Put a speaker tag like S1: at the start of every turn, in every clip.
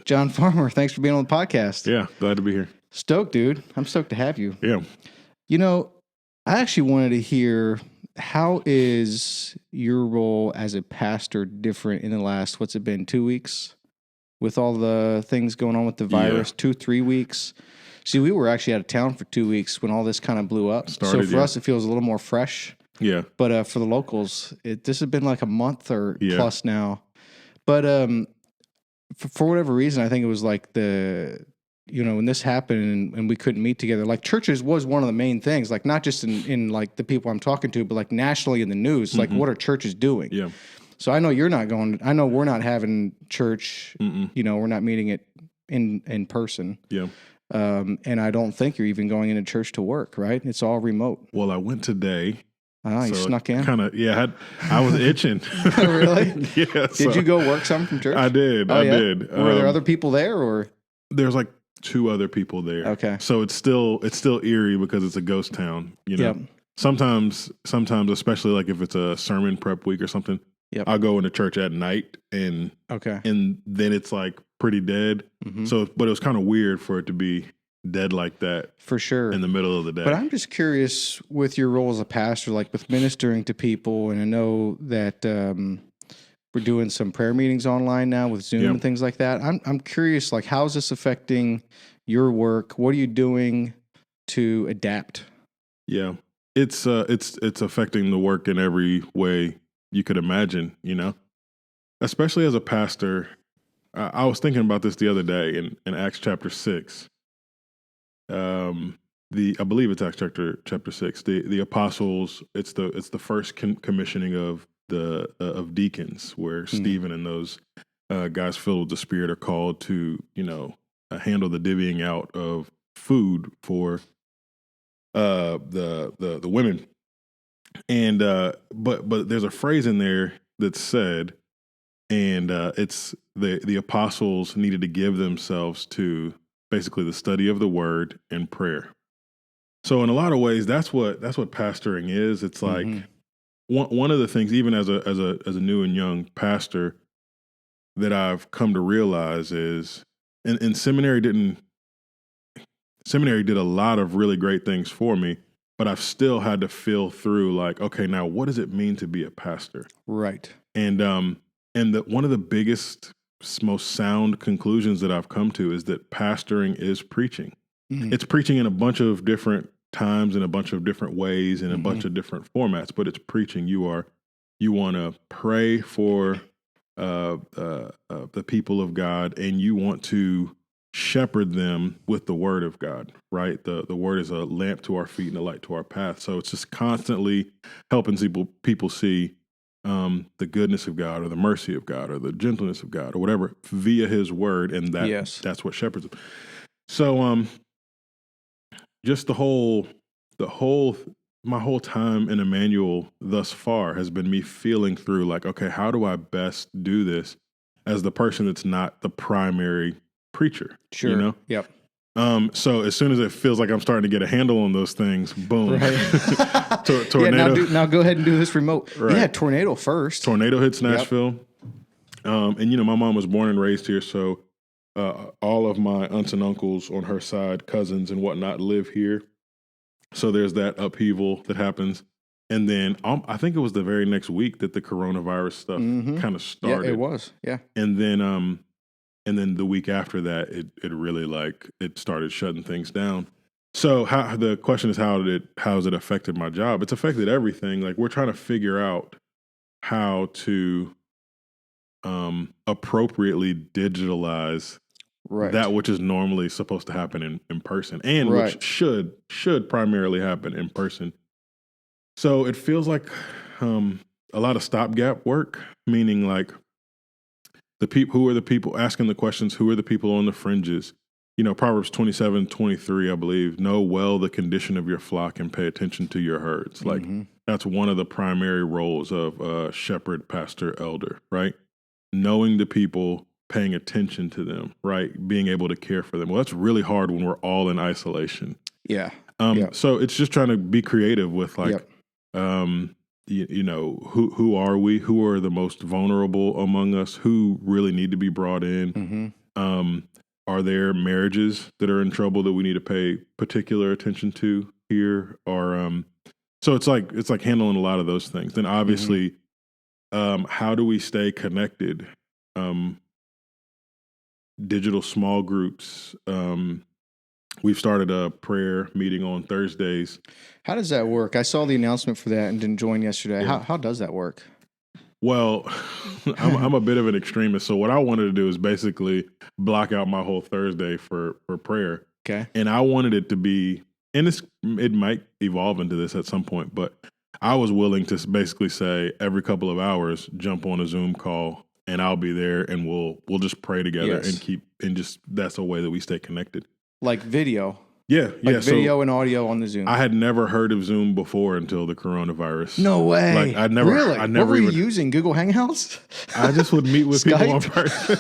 S1: John Farmer, thanks for being on the podcast.
S2: Yeah, glad to be here.
S1: Stoked, dude. I'm stoked to have you.
S2: Yeah.
S1: You know, I actually wanted to hear, how is your role as a pastor different in the last, what's it been, 2 weeks? With all the things going on with the virus, 2-3 weeks. See, we were actually out of town for 2 weeks when all this kind of blew up. So for us, it feels a little more fresh.
S2: Yeah.
S1: But for the locals, this has been like a month or plus now. But for whatever reason, I think it was like when this happened and we couldn't meet together, like churches was one of the main things, like not just in like the people I'm talking to, but like nationally in the news, like what are churches doing?
S2: Yeah.
S1: So I know you're not going, I know we're not having church, we're not meeting it in person.
S2: Yeah.
S1: And I don't think you're even going into church to work, right? It's all remote.
S2: Well, I went today.
S1: You snuck in?
S2: Kind of, yeah. I was itching.
S1: Really?
S2: Yeah.
S1: Did you go work some from church?
S2: I did. I did.
S1: Were there other people there, or?
S2: There's like 2 other people there.
S1: Okay.
S2: So it's still eerie because it's a ghost town,
S1: Yep.
S2: Sometimes, especially like if it's a sermon prep week or something, I'll go into church at night and then it's like pretty dead. So, but it was kind of weird for it to be dead like that.
S1: For sure.
S2: In the middle of the day.
S1: But I'm just curious with your role as a pastor, like with ministering to people, and I know that we're doing some prayer meetings online now with Zoom and things like that. I'm curious, like, how is this affecting your work? What are you doing to adapt?
S2: Yeah, it's affecting the work in every way you could imagine, especially as a pastor. I was thinking about this the other day in Acts chapter 6. I believe it's Acts chapter 6. The apostles, it's the first commissioning of of deacons, where Stephen and those guys filled with the Spirit are called to handle the divvying out of food for the women. And but there's a phrase in there that's said, and it's the apostles needed to give themselves to basically the study of the word and prayer. So in a lot of ways, that's what pastoring is. It's like one of the things, even as a new and young pastor, that I've come to realize is, and seminary did a lot of really great things for me, but I've still had to feel through like, okay, now what does it mean to be a pastor?
S1: Right.
S2: And one of the biggest, most sound conclusions that I've come to is that pastoring is preaching. It's preaching in a bunch of different times, in a bunch of different ways, in a bunch of different formats, but it's preaching. You want to pray for the people of God, and you want to shepherd them with the word of God, right? The word is a lamp to our feet and a light to our path. So it's just constantly helping people see the goodness of God, or the mercy of God, or the gentleness of God, or whatever, via his word. And that's what shepherds them. So, just my whole time in Immanuel thus far has been me feeling through like, okay, how do I best do this as the person that's not the primary preacher?
S1: Sure. Yep.
S2: So as soon as it feels like I'm starting to get a handle on those things, boom.
S1: Right.
S2: Tornado.
S1: Now go ahead and do this remote.
S2: Right.
S1: Yeah, tornado first.
S2: Tornado hits Nashville. Yep. And my mom was born and raised here, so all of my aunts and uncles on her side, cousins and whatnot, live here. So there's that upheaval that happens. And then I think it was the very next week that the coronavirus stuff kind of started.
S1: Yeah, it was. Yeah.
S2: And then the week after that, it really it started shutting things down. So the question is, how has it affected my job? It's affected everything. Like, we're trying to figure out how to appropriately digitalize that which is normally supposed to happen in person, and which should primarily happen in person. So it feels like a lot of stopgap work, meaning like who are the people asking the questions, who are the people on the fringes? Proverbs 27:23, I believe, know well the condition of your flock and pay attention to your herds. Like, that's one of the primary roles of a shepherd, pastor, elder, right? Knowing the people, paying attention to them, right? Being able to care for them. Well, that's really hard when we're all in isolation.
S1: Yeah.
S2: So it's just trying to be creative with like, who are we? Who are the most vulnerable among us? Who really need to be brought in? Are there marriages that are in trouble that we need to pay particular attention to here? Or so it's like handling a lot of those things. Then obviously, how do we stay connected? Digital small groups. We've started a prayer meeting on Thursdays.
S1: How does that work? I saw the announcement for that and didn't join yesterday.
S2: Yeah.
S1: How does that work?
S2: Well, I'm a bit of an extremist. So what I wanted to do is basically block out my whole Thursday for prayer.
S1: Okay.
S2: And I wanted it to be, and it might evolve into this at some point, but I was willing to basically say every couple of hours, jump on a Zoom call and I'll be there and we'll just pray together and just that's a way that we stay connected.
S1: Like video.
S2: Yeah,
S1: video and audio on the Zoom.
S2: I had never heard of Zoom before until the coronavirus.
S1: No way.
S2: Like I never.
S1: Really?
S2: I never
S1: what were you using? Google Hangouts?
S2: I just would meet with people in person.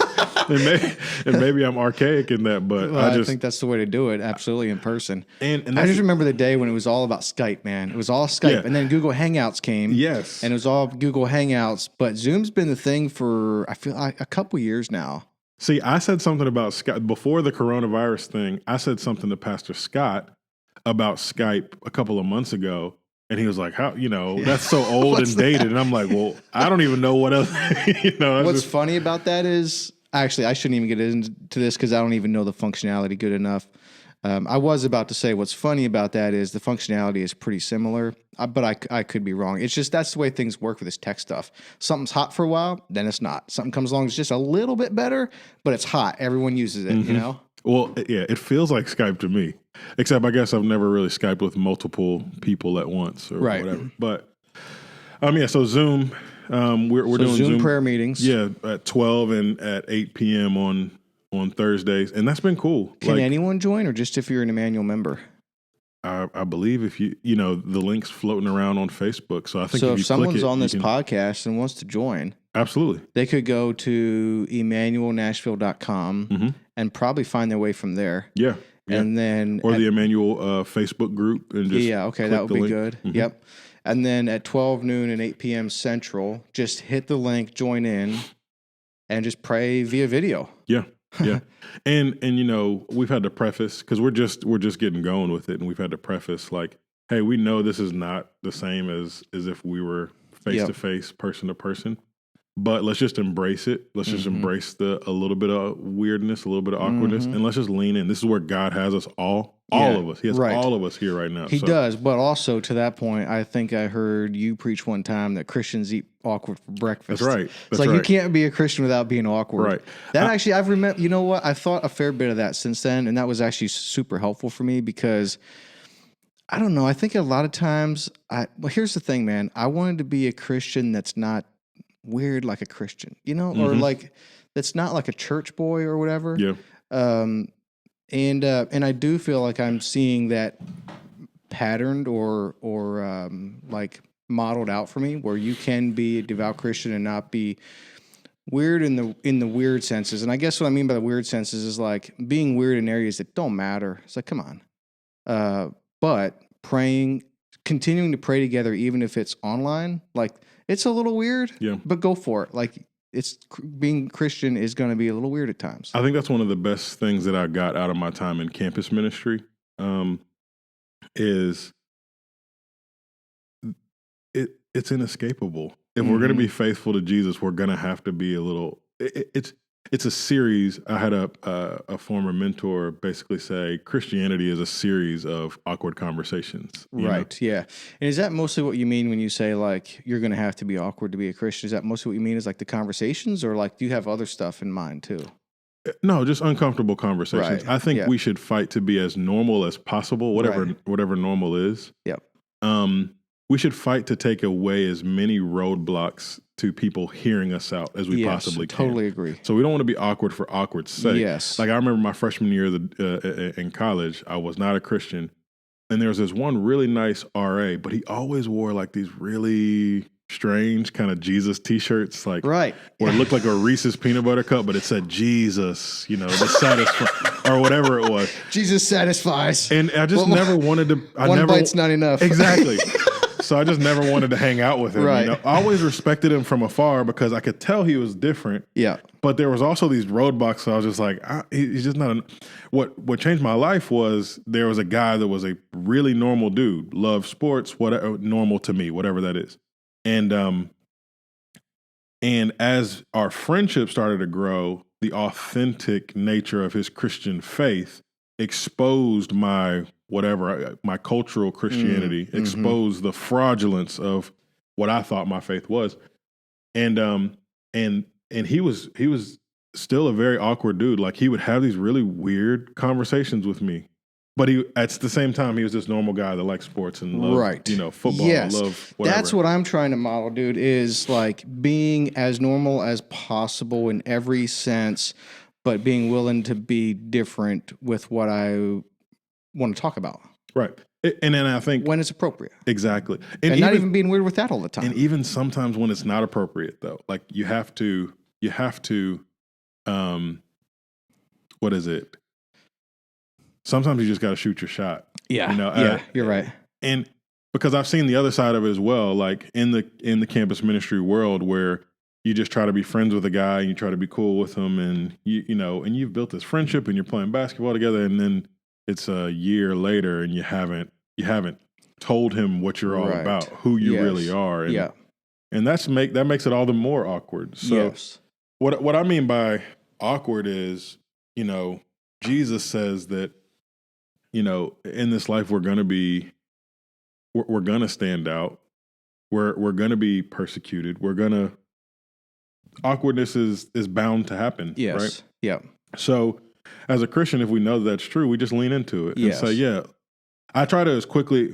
S2: and maybe I'm archaic in that, but
S1: I think that's the way to do it. Absolutely in person.
S2: And
S1: I just remember the day when it was all about Skype, man. It was all Skype, and then Google Hangouts came.
S2: Yes,
S1: and it was all Google Hangouts. But Zoom's been the thing for I feel like a couple years now.
S2: See, I said something about Skype before the coronavirus thing. I said something to Pastor Scott about Skype a couple of months ago. And he was like, how, that's so old and dated. And I'm like, well, I don't even know what else,
S1: What's funny about that is, actually, I shouldn't even get into this because I don't even know the functionality good enough. I was about to say what's funny about that is the functionality is pretty similar, but I could be wrong. It's just that's the way things work with this tech stuff. Something's hot for a while, then it's not. Something comes along, it's just a little bit better, but it's hot. Everyone uses it,
S2: Well, yeah, it feels like Skype to me, except I guess I've never really Skyped with multiple people at once or whatever. But so Zoom, we're doing Zoom
S1: prayer meetings.
S2: Yeah, at 12 and at 8 p.m. on Thursdays, and that's been cool.
S1: Can anyone join, or just if you're an Immanuel member?
S2: I believe if the link's floating around on Facebook, so I think
S1: if someone's on this podcast and wants to join,
S2: absolutely,
S1: they could go to ImmanuelNashville.com and probably find their way from there.
S2: Yeah.
S1: And then
S2: the Immanuel Facebook group and just
S1: that would be
S2: link.
S1: good. Mm-hmm. Yep. And then at 12 noon and 8 p.m. Central, just hit the link, join in, and just pray via video.
S2: Yeah. Yeah. and we've had to preface, because we're just getting going with it, and we've had to preface like, hey, we know this is not the same as if we were face to face, person to person, but let's just embrace it. Let's just embrace a little bit of weirdness, a little bit of awkwardness, and let's just lean in. This is where God has us all of us. He has all of us here right now.
S1: He does, but also to that point, I think I heard you preach one time that Christians eat awkward for breakfast.
S2: That's right.
S1: It's like you can't be a Christian without being awkward.
S2: Right.
S1: That actually, I've remember. You know what? I thought a fair bit of that since then, and that was actually super helpful for me because I don't know. I think a lot of times, here's the thing, man. I wanted to be a Christian that's not weird like a Christian, or like that's not like a church boy or whatever.
S2: Yeah.
S1: And I do feel like I'm seeing that patterned or like modeled out for me, where you can be a devout Christian and not be weird in the weird senses. And I guess what I mean by the weird senses is like being weird in areas that don't matter. It's like, come on. But continuing to pray together, even if it's online, like it's a little weird, but go for it. Like being Christian is going to be a little weird at times.
S2: I think that's one of the best things that I got out of my time in campus ministry. Is it's inescapable. If we're going to be faithful to Jesus, we're going to have to be a little. It's a series. I had a former mentor basically say Christianity is a series of awkward conversations.
S1: Right. Yeah. And is that mostly what you mean when you say like you're going to have to be awkward to be a Christian? Is that mostly what you mean is like the conversations, or like do you have other stuff in mind too?
S2: No, just uncomfortable conversations.
S1: Right.
S2: I think we should fight to be as normal as possible, whatever normal is.
S1: Yep.
S2: We should fight to take away as many roadblocks to people hearing us out as we possibly can.
S1: Totally agree.
S2: So we don't want to be awkward for awkward's sake.
S1: Yes.
S2: Like I remember my freshman year in college, I was not a Christian. And there was this one really nice RA, but he always wore like these really strange kind of Jesus t-shirts, like where it looked like a Reese's peanut butter cup, but it said Jesus, the satisfy or whatever it was.
S1: Jesus satisfies.
S2: And I just never wanted to.
S1: One bite's not enough.
S2: Exactly. So I just never wanted to hang out with him.
S1: Right.
S2: You know, I always respected him from afar because I could tell he was different.
S1: Yeah.
S2: But there was also these roadblocks. So I was just like, he's just not. What changed my life was there was a guy that was a really normal dude, loved sports, whatever, normal to me, whatever that is. And as our friendship started to grow, the authentic nature of his Christian faith exposed my cultural Christianity, exposed the fraudulence of what I thought my faith was. And he was still a very awkward dude. Like, he would have these really weird conversations with me. But at the same time, he was this normal guy that liked sports and loved, football.
S1: Yes.
S2: Loved whatever.
S1: That's what I'm trying to model, dude, is like being as normal as possible in every sense, but being willing to be different with what I want to talk about.
S2: Right. And then I think
S1: when it's appropriate.
S2: Exactly.
S1: And not even being weird with that all the time.
S2: And even sometimes when it's not appropriate, though, like you have to, what is it? Sometimes you just got to shoot your shot.
S1: Yeah. You're right.
S2: And because I've seen the other side of it as well, like in the campus ministry world, where you just try to be friends with a guy and you try to be cool with him, and and you've built this friendship and you're playing basketball together, and then it's a year later and you haven't told him what you're all about, who you really are, and that makes it all the more awkward. So what I mean by awkward is, Jesus says that, in this life we're gonna stand out, we're gonna be persecuted, awkwardness is bound to happen.
S1: Yes.
S2: Right?
S1: Yeah.
S2: So as a Christian, if we know that's true, we just lean into it and say, I try to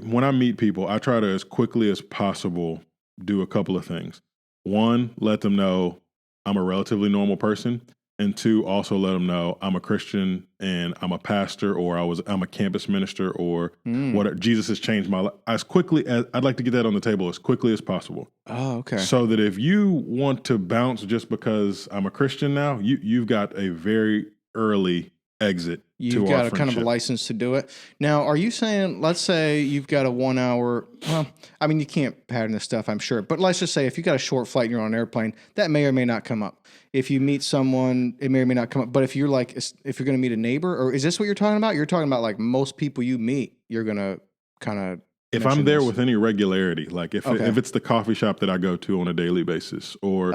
S2: when I meet people, I try to as quickly as possible do a couple of things. One, let them know I'm a relatively normal person. And two, also let them know I'm a Christian and I'm a pastor, or I'm a campus minister, or what Jesus has changed my life. I'd like to get that on the table as quickly as possible.
S1: Oh, okay.
S2: So that if you want to bounce just because I'm a Christian now, you've got a very early exit.
S1: You've got a kind of a license to do it. Now, are you saying, let's say you've got a 1 hour, well, I mean, you can't pattern this stuff, I'm sure, but let's just say if you've got a short flight and you're on an airplane, that may or may not come up. If you meet someone, it may or may not come up. But if you're going to meet a neighbor, or is this what you're talking about? You're talking about like most people you meet, you're going to kind of.
S2: If I'm there with any regularity, like if it's the coffee shop that I go to on a daily basis, or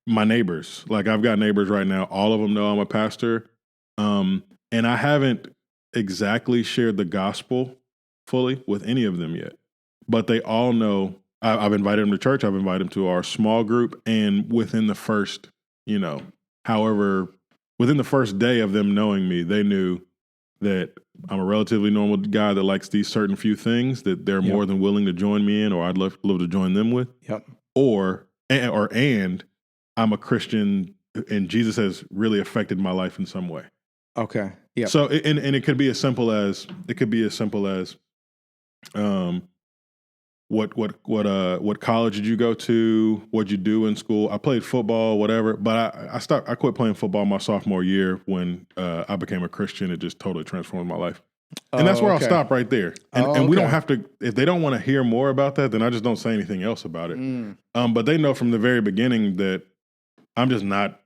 S2: my neighbors, like I've got neighbors right now, all of them know I'm a pastor. And I haven't exactly shared the gospel fully with any of them yet, but they all know. I've invited them to church. I've invited them to our small group, and within the first, within the first day of them knowing me, they knew that I'm a relatively normal guy that likes these certain few things that they're more than willing to join me in, or I'd love to join them with.
S1: Yep.
S2: And I'm a Christian, and Jesus has really affected my life in some way.
S1: Okay. Yeah.
S2: So, and it could be as simple as what college did you go to? What'd you do in school? I played football, whatever. But I quit playing football my sophomore year when I became a Christian. It just totally transformed my life. And that's where I'll stop right there. And we don't have to, if they don't want to hear more about that, then I just don't say anything else about it. But they know from the very beginning that I'm just not,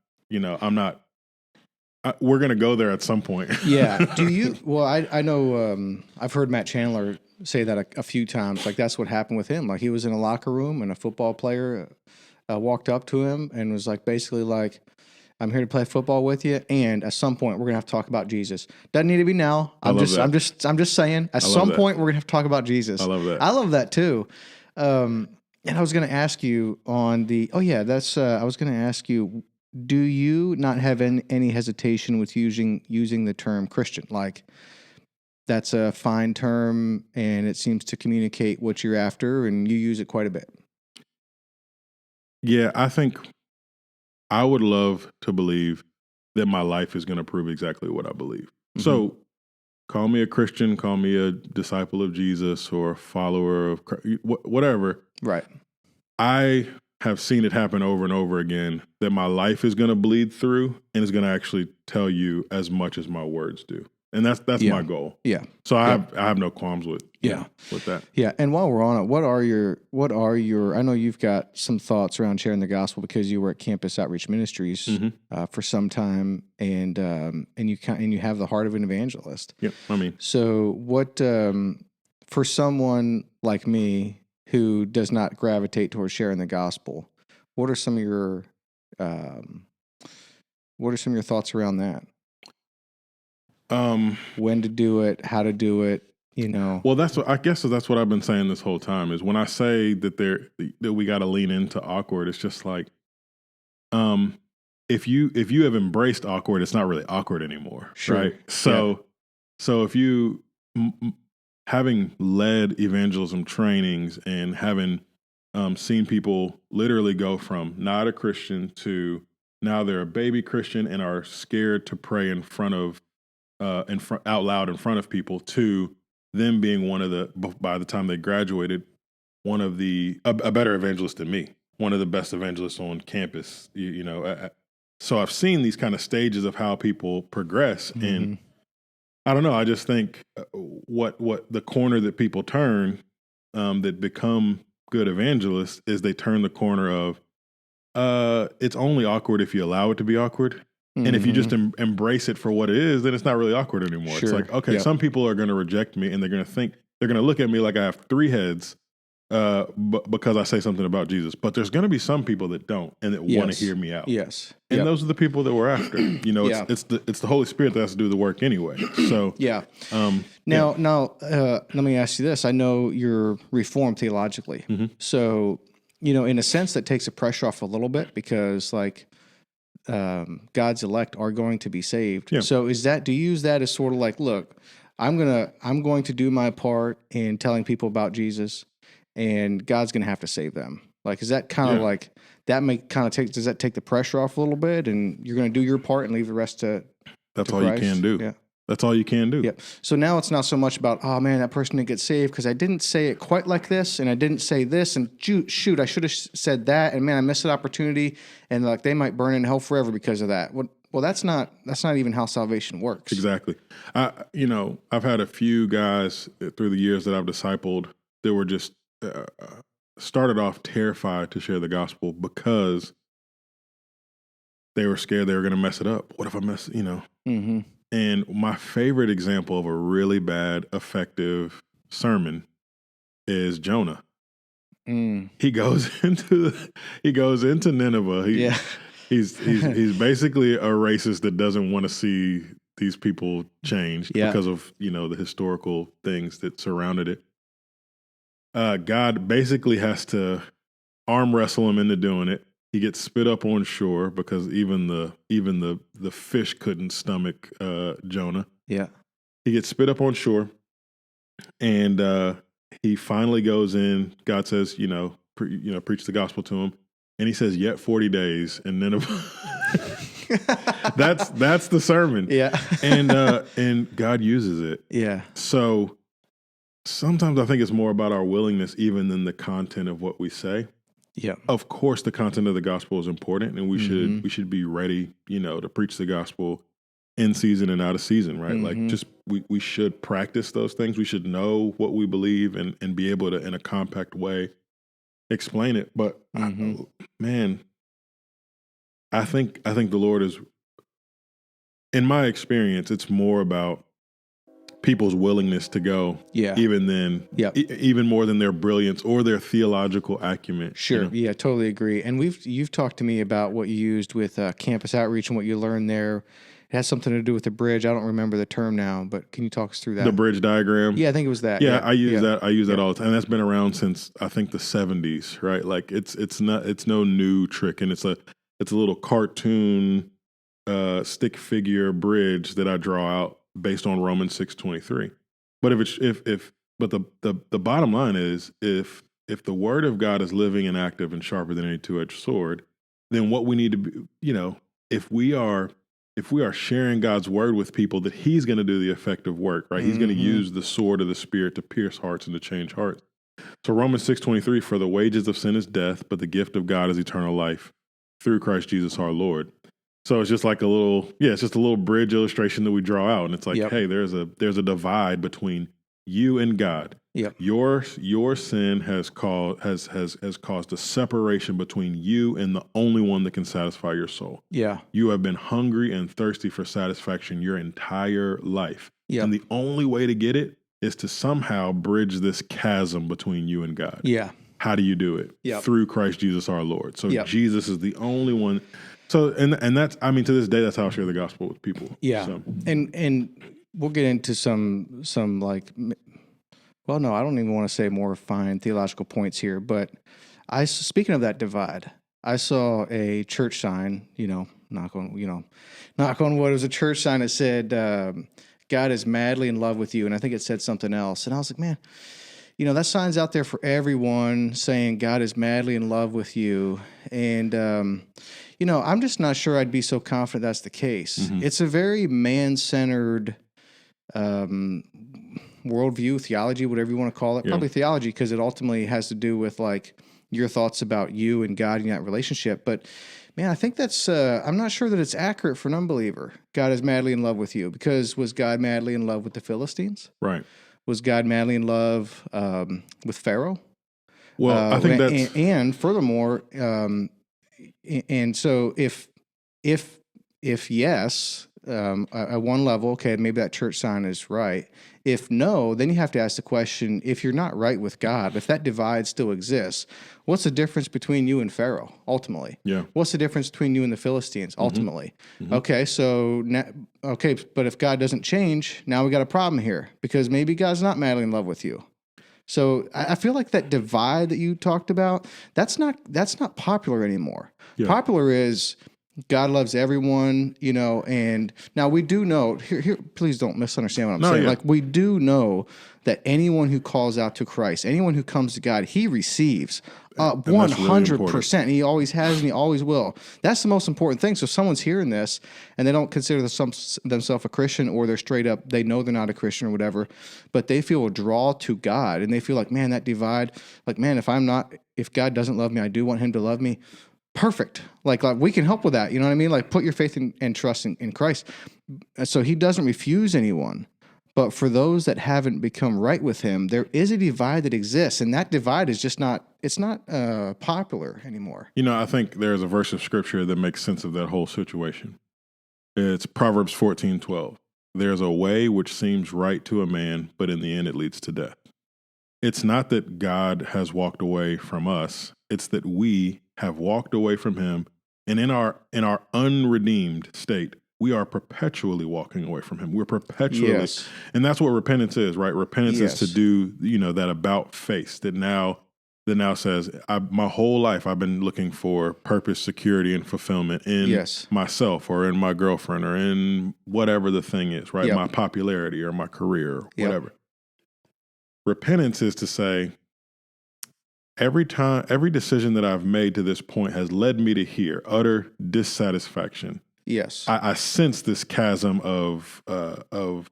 S2: we're going to go there at some point.
S1: Yeah. I know I've heard Matt Chandler say that a few times. Like that's what happened with him. Like he was in a locker room and a football player walked up to him and was like, basically like, I'm here to play football with you. And at some point we're going to have to talk about Jesus. Doesn't need to be now. I'm just saying at some point we're going to have to talk about Jesus.
S2: I love that.
S1: I love that too. And I was going to ask you on I was going to ask you, do you not have any hesitation with using the term Christian? Like that's a fine term and it seems to communicate what you're after and you use it quite a bit.
S2: Yeah, I think I would love to believe that my life is going to prove exactly what I believe. Mm-hmm. So call me a Christian, call me a disciple of Jesus or a follower of Christ, whatever.
S1: Right.
S2: I have seen it happen over and over again that my life is going to bleed through and is going to actually tell you as much as my words do. And that's
S1: Yeah.
S2: my goal.
S1: Yeah.
S2: So I have no qualms with with that.
S1: Yeah. And while we're on it, what are your, I know you've got some thoughts around sharing the gospel because you were at Campus Outreach Ministries for some time and you have the heart of an evangelist.
S2: Yep. I mean,
S1: so what, for someone like me who does not gravitate towards sharing the gospel, what are some of your thoughts around that? When to do it, how to do it,
S2: Well, that's what I've been saying this whole time is when I say that we got to lean into awkward, it's just like, if you have embraced awkward, it's not really awkward anymore,
S1: Sure.
S2: right? So if you having led evangelism trainings and having seen people literally go from not a Christian to now they're a baby Christian and are scared to pray in front of out loud in front of people to them being one of the, by the time they graduated, one of a better evangelist than me, one of the best evangelists on campus, so I've seen these kind of stages of how people progress. And I don't know, I just think what the corner that people turn that become good evangelists is they turn the corner of it's only awkward if you allow it to be awkward. And if you just embrace it for what it is, then it's not really awkward anymore.
S1: Sure.
S2: It's like, okay, some people are going to reject me and they're going to look at me like I have three heads because I say something about Jesus. But there's going to be some people that don't and that want to hear me out.
S1: Yes.
S2: And those are the people that we're after. It's the Holy Spirit that has to do the work anyway. So
S1: Now, let me ask you this. I know you're Reformed theologically. So, in a sense that takes the pressure off a little bit because like God's elect are going to be saved. Yeah. So do you use that as sort of like, look, I'm going to do my part in telling people about Jesus and God's going to have to save them. Like, is that kind of like, does that take the pressure off a little bit and you're going to do your part and leave the rest to
S2: That's
S1: to
S2: all
S1: Christ?
S2: You can do.
S1: Yeah.
S2: That's all you can do.
S1: Yep. So now it's not so much about, oh man, that person didn't get saved because I didn't say it quite like this, and I didn't say this, and shoot, I should have said that, and man, I missed an opportunity, and like they might burn in hell forever because of that. Well, that's not even how salvation works.
S2: Exactly. I've had a few guys through the years that I've discipled that were just started off terrified to share the gospel because they were scared they were going to mess it up. What if I mess?
S1: Mm-hmm.
S2: And my favorite example of a really bad, effective sermon is Jonah. He goes into Nineveh. He's basically a racist that doesn't want to see these people changed because of the historical things that surrounded it. God basically has to arm wrestle him into doing it. He gets spit up on shore because even the fish couldn't stomach Jonah. Yeah, he gets spit up on shore, and he finally goes in. God says, preach the gospel to him, and he says, "Yet 40 days," and Nineveh. that's the sermon. Yeah, and God uses it. Yeah. So sometimes I think it's more about our willingness, even than the content of what we say. Yeah. Of course, the content of the gospel is important, and we should be ready, to preach the gospel in season and out of season, right? Like, just we should practice those things. We should know what we believe and be able to, in a compact way, explain it. But I think the Lord is, in my experience, it's more about people's willingness to go, even more than their brilliance or their theological acumen.
S1: Sure, yeah, totally agree. And you've talked to me about what you used with campus outreach and what you learned there. It has something to do with the bridge. I don't remember the term now, but can you talk us through that?
S2: The bridge diagram.
S1: Yeah, I think it was that.
S2: Yeah, I use that. I use that all the time. And that's been around since I think the 70s, right? Like it's no new trick, and it's a little cartoon stick figure bridge that I draw out based on Romans 6:23. But the bottom line is if the word of God is living and active and sharper than any two-edged sword, then what we need to be, if we are sharing God's word with people, that he's going to do the effective work, right? He's going to use the sword of the Spirit to pierce hearts and to change hearts. So Romans 6:23, for the wages of sin is death, but the gift of God is eternal life through Christ Jesus our Lord. So it's just like it's just a little bridge illustration that we draw out. And it's like, hey, there's a divide between you and God.
S1: Yep.
S2: Your sin has caused a separation between you and the only one that can satisfy your soul.
S1: Yeah.
S2: You have been hungry and thirsty for satisfaction your entire life.
S1: Yep.
S2: And the only way to get it is to somehow bridge this chasm between you and God.
S1: Yeah.
S2: How do you do it?
S1: Yep.
S2: Through Christ Jesus our Lord. So Jesus is the only one. So and that's, I mean, to this day, that's how I share the gospel with people.
S1: Yeah.
S2: So.
S1: And we'll get into some like, well, no, I don't even want to say more fine theological points here, but speaking of that divide, I saw a church sign, knock on wood, it was a church sign that said, God is madly in love with you. And I think it said something else. And I was like, man, that sign's out there for everyone saying God is madly in love with you. And, I'm just not sure I'd be so confident that's the case. Mm-hmm. It's a very man-centered worldview, theology, whatever you want to call it. Yeah. Probably theology, because it ultimately has to do with like your thoughts about you and God in that relationship. But man, I think that's, I'm not sure that it's accurate for an unbeliever. God is madly in love with you, because was God madly in love with the Philistines?
S2: Right. Was
S1: God madly in love with Pharaoh?
S2: Well, I think that's...
S1: And furthermore, and so if yes, at one level, okay, maybe that church sign is right. If no, then you have to ask the question, if you're not right with God, if that divide still exists, what's the difference between you and Pharaoh, ultimately?
S2: Yeah.
S1: What's the difference between you and the Philistines, ultimately? Mm-hmm. Okay, so, but if God doesn't change, now we got a problem here, because maybe God's not madly in love with you. So I feel like that divide that you talked about, that's not popular anymore. Yeah. Popular is God loves everyone, and now we do know, here, please don't misunderstand what I'm saying. Yeah. Like, we do know that anyone who calls out to Christ, anyone who comes to God, he receives 100%. Really, he always has and he always will. That's the most important thing. So if someone's hearing this and they don't consider themselves a Christian, or they're straight up, they know they're not a Christian or whatever, but they feel a draw to God, and they feel like, man, that divide, like, man, if God doesn't love me, I do want him to love me. Perfect. Like we can help with that. You know what I mean? Like, put your faith and trust in Christ. So he doesn't refuse anyone. But for those that haven't become right with him, there is a divide that exists. And that divide is just not popular anymore.
S2: I think there's a verse of scripture that makes sense of that whole situation. It's Proverbs 14:12. There's a way which seems right to a man, but in the end it leads to death. It's not that God has walked away from us. It's that we have walked away from him, and in our unredeemed state, we are perpetually walking away from him. We're perpetually, and that's what repentance is, right? Repentance is to do, that about face that now says, my whole life I've been looking for purpose, security, and fulfillment in myself, or in my girlfriend, or in whatever the thing is, right? Yep. My popularity or my career, or whatever. Yep. Repentance is to say, every decision that I've made to this point has led me to here, utter dissatisfaction.
S1: Yes,
S2: I sense this chasm of I've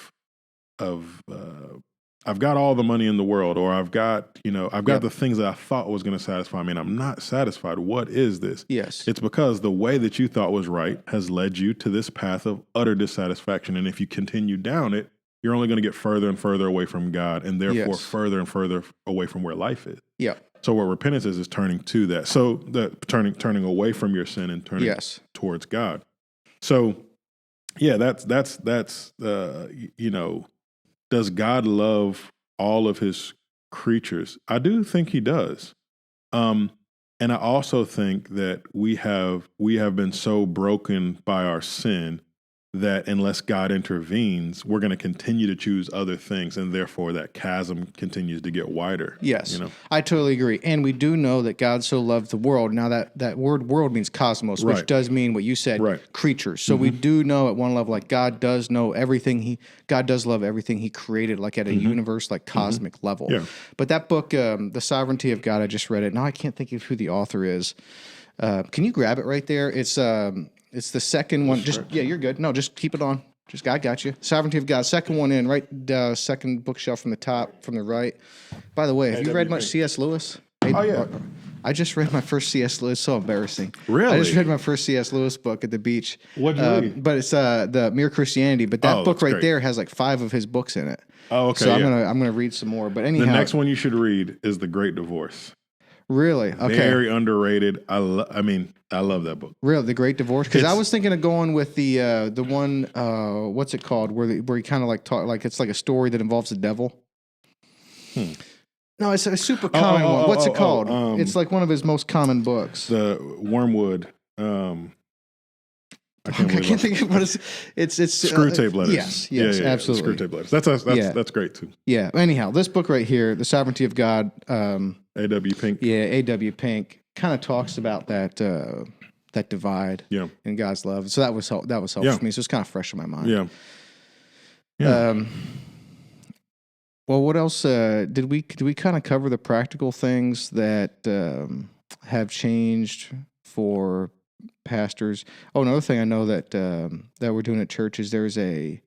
S2: got all the money in the world, or I've got the things that I thought was going to satisfy me, and I'm not satisfied. What is this?
S1: Yes,
S2: it's because the way that you thought was right has led you to this path of utter dissatisfaction, and if you continue down it, you're only going to get further and further away from God, and therefore further and further away from where life is.
S1: Yeah.
S2: So what repentance is turning to that. So that turning away from your sin and turning towards God. So that's does God love all of his creatures? I do think he does. And I also think that we have been so broken by our sin that unless God intervenes, we're going to continue to choose other things, and therefore that chasm continues to get wider.
S1: Yes, I totally agree. And we do know that God so loved the world. Now that word world means cosmos, which does mean what you said, creatures. So we do know at one level, like, God does know everything. God does love everything he created, like at a universe, like cosmic level. Yeah. But that book, The Sovereignty of God, I just read it. Now I can't think of who the author is. Can you grab it right there? It's the second one. You're good. No, just keep it on. I got you. Sovereignty of God. Second one in, right? Second bookshelf from the top, from the right. By the way, have you read much C.S. Lewis?
S2: Oh, yeah.
S1: I just read my first C.S. Lewis. So embarrassing.
S2: Really?
S1: I just read my first C.S. Lewis book at the beach.
S2: What'd you read?
S1: But it's the Mere Christianity. But that book
S2: that's
S1: right
S2: great.
S1: there has like 5 of his books in it.
S2: Oh, okay.
S1: So I'm gonna read some more. But anyhow,
S2: The next one you should read is The Great Divorce.
S1: Really? Okay.
S2: Very underrated. I love that book.
S1: Really, The Great Divorce? Because I was thinking of going with the one what's it called where he kind of like talk like it's like a story that involves the devil. No, it's a super common one. What's it called? It's like one of his most common books.
S2: The Wormwood. I can't
S1: think of what it's
S2: Screwtape Letters.
S1: Yes, absolutely.
S2: Screwtape Letters. That's great too.
S1: Yeah. Anyhow, this book right here, The Sovereignty of God.
S2: A.W. Pink.
S1: Yeah, A.W. Pink kind of talks about that divide.
S2: Yeah.
S1: In God's love. So that was helpful for me. So it's kind of fresh in my mind.
S2: Yeah. Yeah.
S1: Well, what else did we kind of cover the practical things that have changed for pastors? Oh, another thing I know that we're doing at church is there's a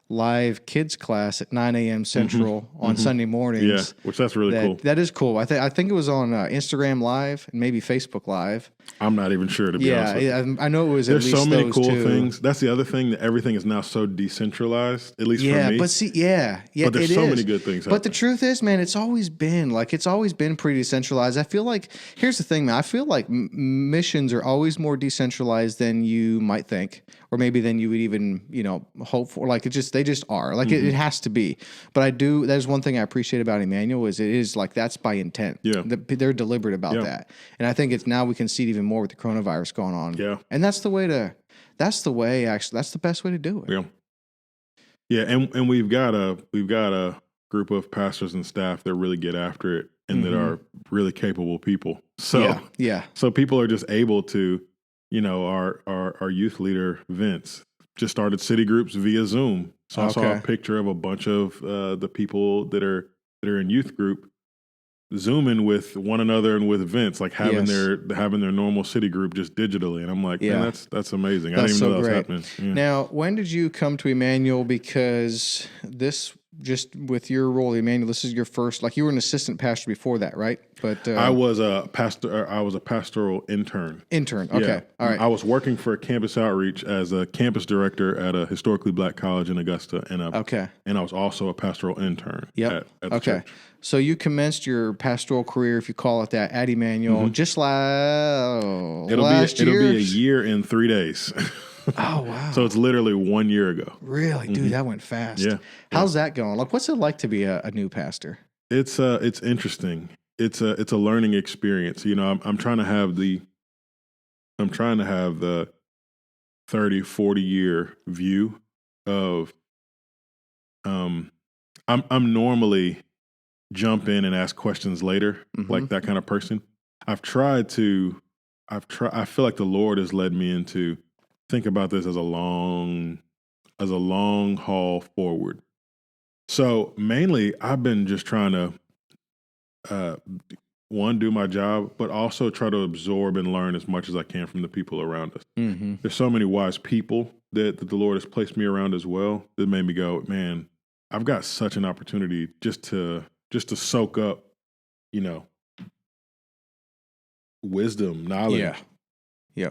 S1: live kids class at 9 a.m. Central on Sunday mornings.
S2: Yeah, which that's really cool.
S1: That is cool. I think it was on Instagram Live and maybe Facebook Live.
S2: I'm not even sure, to be honest with you.
S1: I know it was.
S2: There's
S1: at least
S2: so many
S1: those
S2: cool
S1: two.
S2: things. That's the other thing, that everything is now so decentralized. At least for me.
S1: But see,
S2: but there's so many good things.
S1: But the truth is, man, it's always been pretty decentralized. I feel like here's the thing, man. I feel like missions are always more decentralized than you might think, or maybe than you would even hope for. Like they just are. Like it has to be. But that is one thing I appreciate about Immanuel is it is like that's by intent.
S2: Yeah,
S1: they're deliberate about that, and I think it's now we can see it even more with the coronavirus going on.
S2: Yeah,
S1: and that's the best way to do it.
S2: Yeah. Yeah, and we've got a group of pastors and staff that really get after it and that are really capable people. So so people are just able to, our youth leader Vince just started city groups via Zoom. So I saw a picture of a bunch of the people that are in youth group Zooming with one another and with Vince, like having their normal city group just digitally, and I'm like, man, that's amazing. I didn't even know that was happening. Yeah.
S1: Now, when did you come to Immanuel? Because this, just with your role, Immanuel, this is your first. Like you were an assistant pastor before that, right? But
S2: I was a pastor. I was a pastoral intern.
S1: Okay, all right.
S2: I was working for Campus Outreach as a campus director at a historically black college in Augusta, and I was also a pastoral intern. At the church.
S1: So you commenced your pastoral career, if you call it that, at Immanuel just last year?
S2: It'll be a year in 3 days.
S1: Oh, wow.
S2: So it's literally 1 year ago.
S1: Really? Dude, that went fast.
S2: Yeah.
S1: How's that going? Like, what's it like to be a new pastor?
S2: It's interesting. It's a learning experience. I'm trying to have the 30, 40 year view of I'm normally jump in and ask questions later, like that kind of person. I feel like the Lord has led me into think about this as a long haul forward. So mainly I've been just trying to, one, do my job, but also try to absorb and learn as much as I can from the people around us. There's so many wise people that the Lord has placed me around as well that made me go, man, I've got such an opportunity just to soak up, wisdom, knowledge,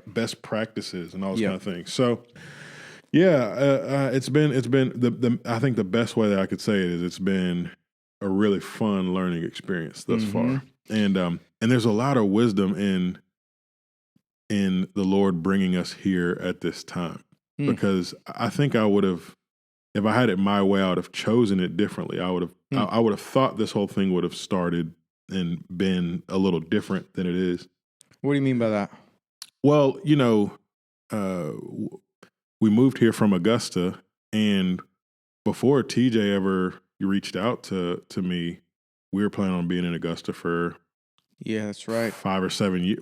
S2: best practices, and all those kind of things. So, it's been I think the best way that I could say it is it's been a really fun learning experience thus far, and there's a lot of wisdom in the Lord bringing us here at this time, because I think I would have. If I had it my way, I would have chosen it differently. I would have thought this whole thing would have started and been a little different than it is.
S1: What do you mean by that?
S2: Well, we moved here from Augusta, and before TJ ever reached out to me, we were planning on being in Augusta for
S1: that's right,
S2: 5 or 7 years.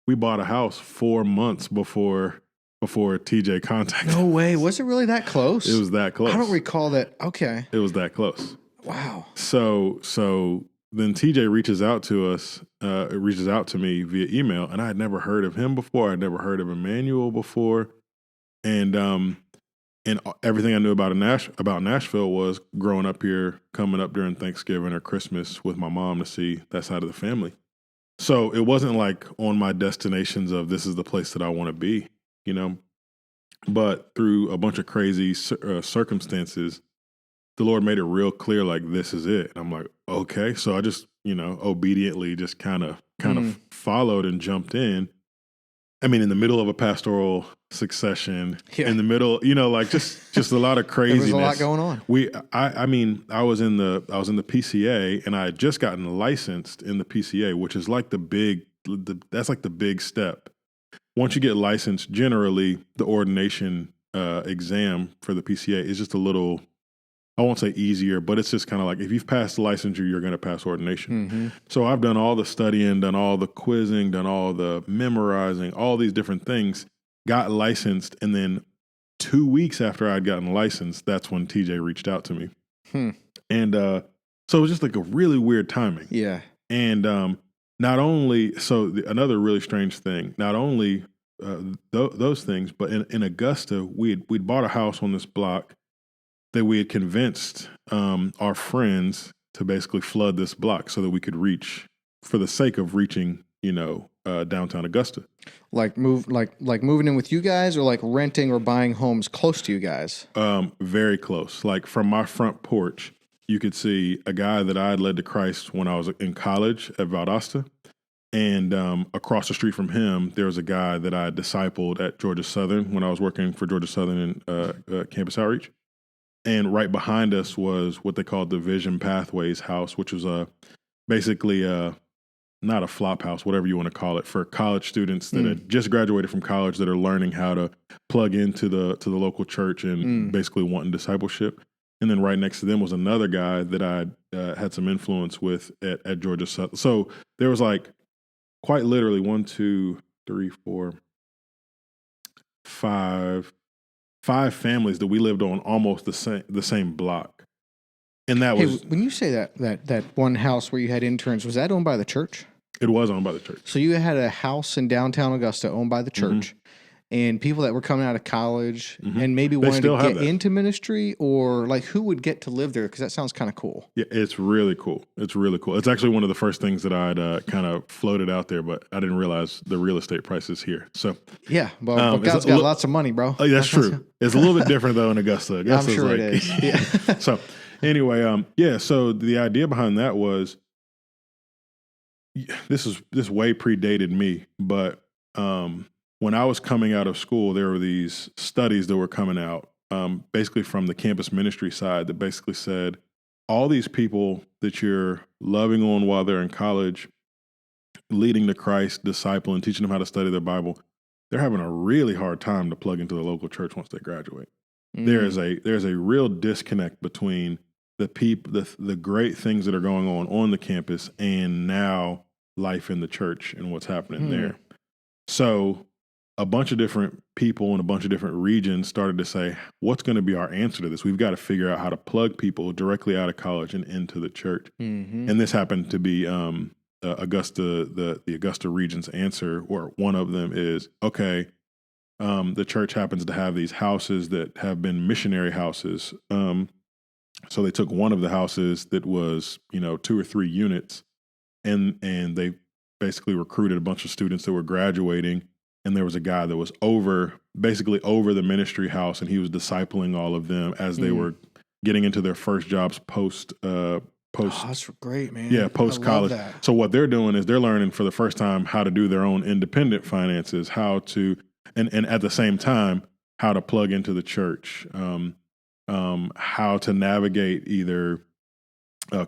S2: We bought a house 4 months before TJ contacted us.
S1: No way. Was it really that close?
S2: It was that close.
S1: I don't recall that. Okay.
S2: It was that close.
S1: Wow.
S2: So then TJ reaches out to me via email, and I had never heard of him before. I'd never heard of Immanuel before. And everything I knew about Nashville was growing up here, coming up during Thanksgiving or Christmas with my mom to see that side of the family. So it wasn't like on my destinations of this is the place that I want to be, you know, but through a bunch of crazy circumstances, the Lord made it real clear, like, this is it. And I'm like, okay. So I just, obediently just kind of followed and jumped in. I mean, in the middle of a pastoral succession, in the middle, like just a lot of craziness.
S1: There was a lot going on.
S2: I was in the PCA, and I had just gotten licensed in the PCA, which is like that's like the big step. Once you get licensed, generally the ordination exam for the PCA is just a little, I won't say easier, but it's just kind of like if you've passed licensure, you're going to pass ordination. Mm-hmm. So I've done all the studying, done all the quizzing, done all the memorizing, all these different things, got licensed. And then 2 weeks after I'd gotten licensed, that's when TJ reached out to me. And so it was just like a really weird timing.
S1: Yeah.
S2: And not only, another really strange thing, not only those things, but in Augusta, we'd bought a house on this block that we had convinced our friends to basically flood this block so that we could reach, for the sake of reaching, downtown Augusta.
S1: Like moving in with you guys, or like renting or buying homes close to you guys?
S2: Very close. Like from my front porch, you could see a guy that I had led to Christ when I was in college at Valdosta. And across the street from him, there was a guy that I had discipled at Georgia Southern when I was working for Georgia Southern in campus outreach. And right behind us was what they called the Vision Pathways house, which was basically not a flop house, whatever you want to call it, for college students that had just graduated from college that are learning how to plug into the local church and basically wanting discipleship. And then right next to them was another guy that I had some influence with at Georgia Southern. So there was like quite literally 1, 2, 3, 4, 5 families that we lived on almost the same block. And that was,
S1: when you say that one house where you had interns, was that owned by the church?
S2: It was owned by the church.
S1: So you had a house in downtown Augusta owned by the church, and people that were coming out of college and maybe wanted to get into ministry, or like who would get to live there? Because that sounds kind of cool.
S2: Yeah, it's really cool. It's actually one of the first things that I'd kind of floated out there, but I didn't realize the real estate prices here. So
S1: yeah, but God's got lots of money, bro.
S2: That's true. It's a little bit different though in Augusta.
S1: I'm sure it is. Yeah.
S2: So anyway, so the idea behind that was, this way predated me, but when I was coming out of school, there were these studies that were coming out, basically from the campus ministry side, that basically said, all these people that you're loving on while they're in college, leading to Christ, discipling, teaching them how to study their Bible, they're having a really hard time to plug into the local church once they graduate. There's a real disconnect between the great things that are going on the campus and now life in the church and what's happening there. So a bunch of different people in a bunch of different regions started to say, what's going to be our answer to this? We've got to figure out how to plug people directly out of college and into the church. And this happened to be Augusta, the Augusta region's answer, or one of them is, okay, the church happens to have these houses that have been missionary houses. So they took one of the houses that was, 2 or 3 units, and they basically recruited a bunch of students that were graduating. And there was a guy that was basically over the ministry house, and he was discipling all of them as they were getting into their first jobs post.
S1: That's great, man.
S2: Yeah, post college. So what they're doing is they're learning for the first time how to do their own independent finances, how to, and at the same time, how to plug into the church, how to navigate either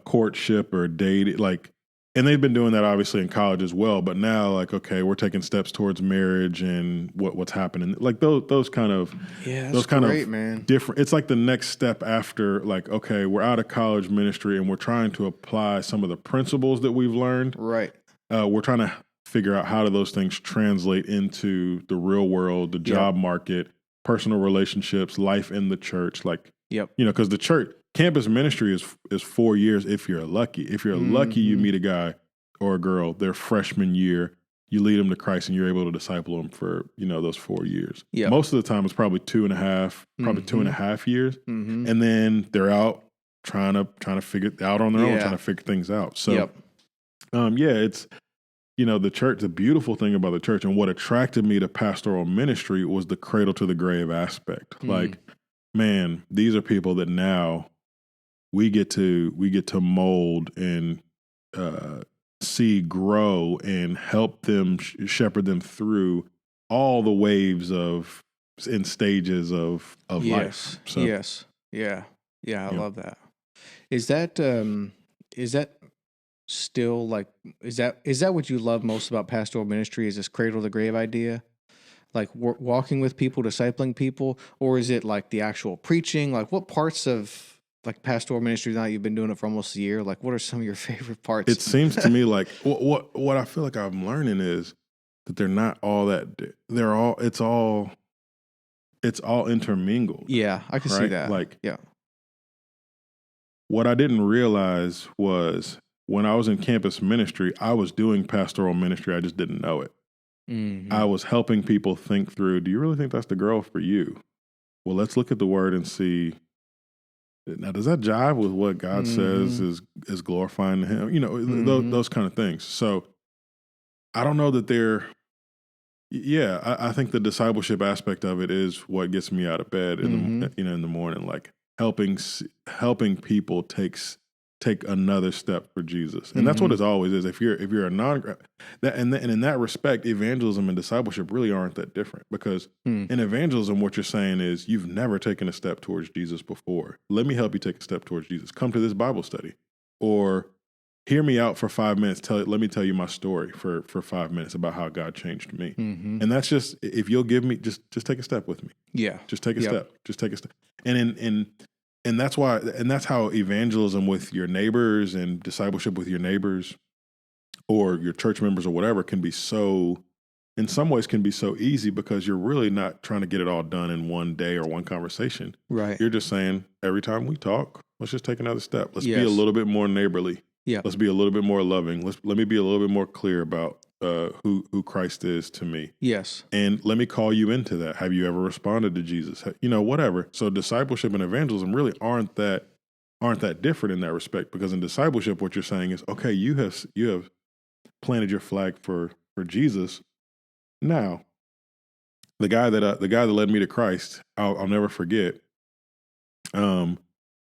S2: courtship or dating, like. And they've been doing that obviously in college as well, but now, like, okay, we're taking steps towards marriage and what's happening. Like those kind of,
S1: man.
S2: Different. It's like the next step after, like, okay, we're out of college ministry and we're trying to apply some of the principles that we've learned.
S1: Right.
S2: We're trying to figure out how do those things translate into the real world, the job market, personal relationships, life in the church. Like, because the church. Campus ministry is 4 years if you're lucky. If you're lucky, you meet a guy or a girl their freshman year, you lead them to Christ, and you're able to disciple them for those 4 years. Yep. Most of the time, it's probably 2.5, probably 2.5 years, and then they're out trying to figure it out on their own, trying to figure things out. So, the church, the beautiful thing about the church and what attracted me to pastoral ministry was the cradle to the grave aspect. Like, man, these are people that now we get to mold and see grow and help them shepherd them through all the waves and stages of life. So,
S1: yes. Yeah. I love that. Is that still like, is that what you love most about pastoral ministry, is this cradle to grave idea? Like walking with people, discipling people, or is it like the actual preaching? Like what parts of like pastoral ministry, now you've been doing it for almost a year, like what are some of your favorite parts?
S2: It seems to me like what I feel like I'm learning is that they're not all that, it's all intermingled.
S1: Yeah, I can see that.
S2: Like,
S1: yeah.
S2: What I didn't realize was when I was in campus ministry, I was doing pastoral ministry. I just didn't know it.
S1: Mm-hmm.
S2: I was helping people think through, do you really think that's the girl for you? Well, let's look at the word and see. Now, does that jive with what God says is glorifying to him? Those kind of things. So I don't know that I think the discipleship aspect of it is what gets me out of bed in the morning, like helping people take another step for Jesus. And that's what it always is. If you're a and in that respect, evangelism and discipleship really aren't that different, because in evangelism, what you're saying is you've never taken a step towards Jesus before. Let me help you take a step towards Jesus. Come to this Bible study, or hear me out for 5 minutes. Let me tell you my story for 5 minutes about how God changed me. And that's just, if you'll give me, just take a step with me.
S1: Yeah.
S2: Just take a step. Just take a step. And that's why, and that's how evangelism with your neighbors and discipleship with your neighbors or your church members or whatever in some ways can be so easy, because you're really not trying to get it all done in one day or one conversation. Right. You're just saying, every time we talk, let's just take another step. Let's be a little bit more neighborly. Yeah. Let's be a little bit more loving. Let me be a little bit more clear about who Christ is to me. Yes. And let me call you into that. Have you ever responded to Jesus? Whatever. So discipleship and evangelism really aren't that different in that respect, because in discipleship, what you're saying is, okay, you have planted your flag for Jesus. Now, the guy that led me to Christ, I'll never forget.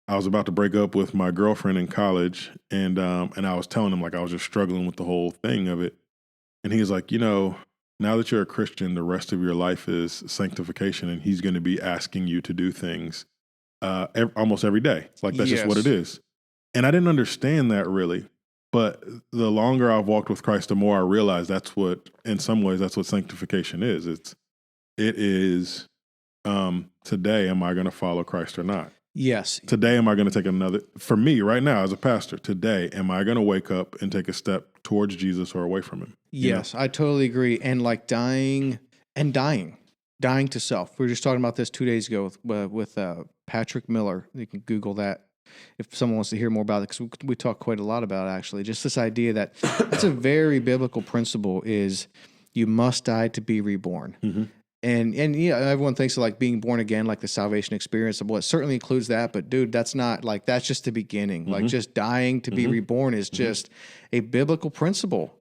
S2: I was about to break up with my girlfriend in college, and I was telling him, like, I was just struggling with the whole thing of it. And he was like, now that you're a Christian, the rest of your life is sanctification, and he's going to be asking you to do things almost every day. Like, that's just what it is. And I didn't understand that really. But the longer I've walked with Christ, the more I realize in some ways, that's what sanctification is. It is today, am I going to follow Christ or not? Yes. Today, am I going to take for me right now as a pastor, today, am I going to wake up and take a step towards Jesus or away from him?
S1: Yes, I totally agree. And like dying to self. We were just talking about this 2 days ago with Patrick Miller. You can Google that if someone wants to hear more about it, because we talk quite a lot about it, actually. Just this idea that it's a very biblical principle, is you must die to be reborn. Mm-hmm. And everyone thinks of like being born again, like the salvation experience. Well, it certainly includes that, but dude, that's just the beginning. Mm-hmm. Like just dying to be reborn is just a biblical principle.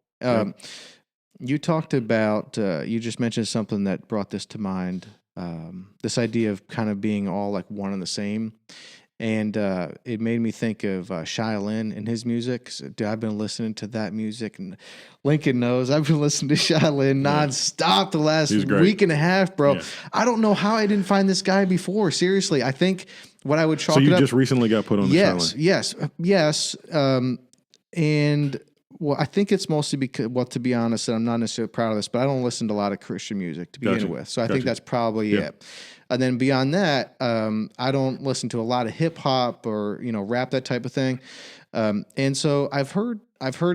S1: You talked about, you just mentioned something that brought this to mind. This idea of kind of being all like one and the same. And it made me think of Shai Linne and his music. So, dude, I've been listening to that music, and Lincoln knows I've been listening to Shai Linne nonstop the last week and a half, bro. Yeah. I don't know how I didn't find this guy before. Seriously, I think what I would chalk it up.
S2: So you just recently got put on the Shai Linne?
S1: Yes. And well, I think it's mostly because, well, to be honest, and I'm not necessarily proud of this, but I don't listen to a lot of Christian music to begin with. So I think that's probably it. And then beyond that, I don't listen to a lot of hip hop or rap, that type of thing. And so I've heard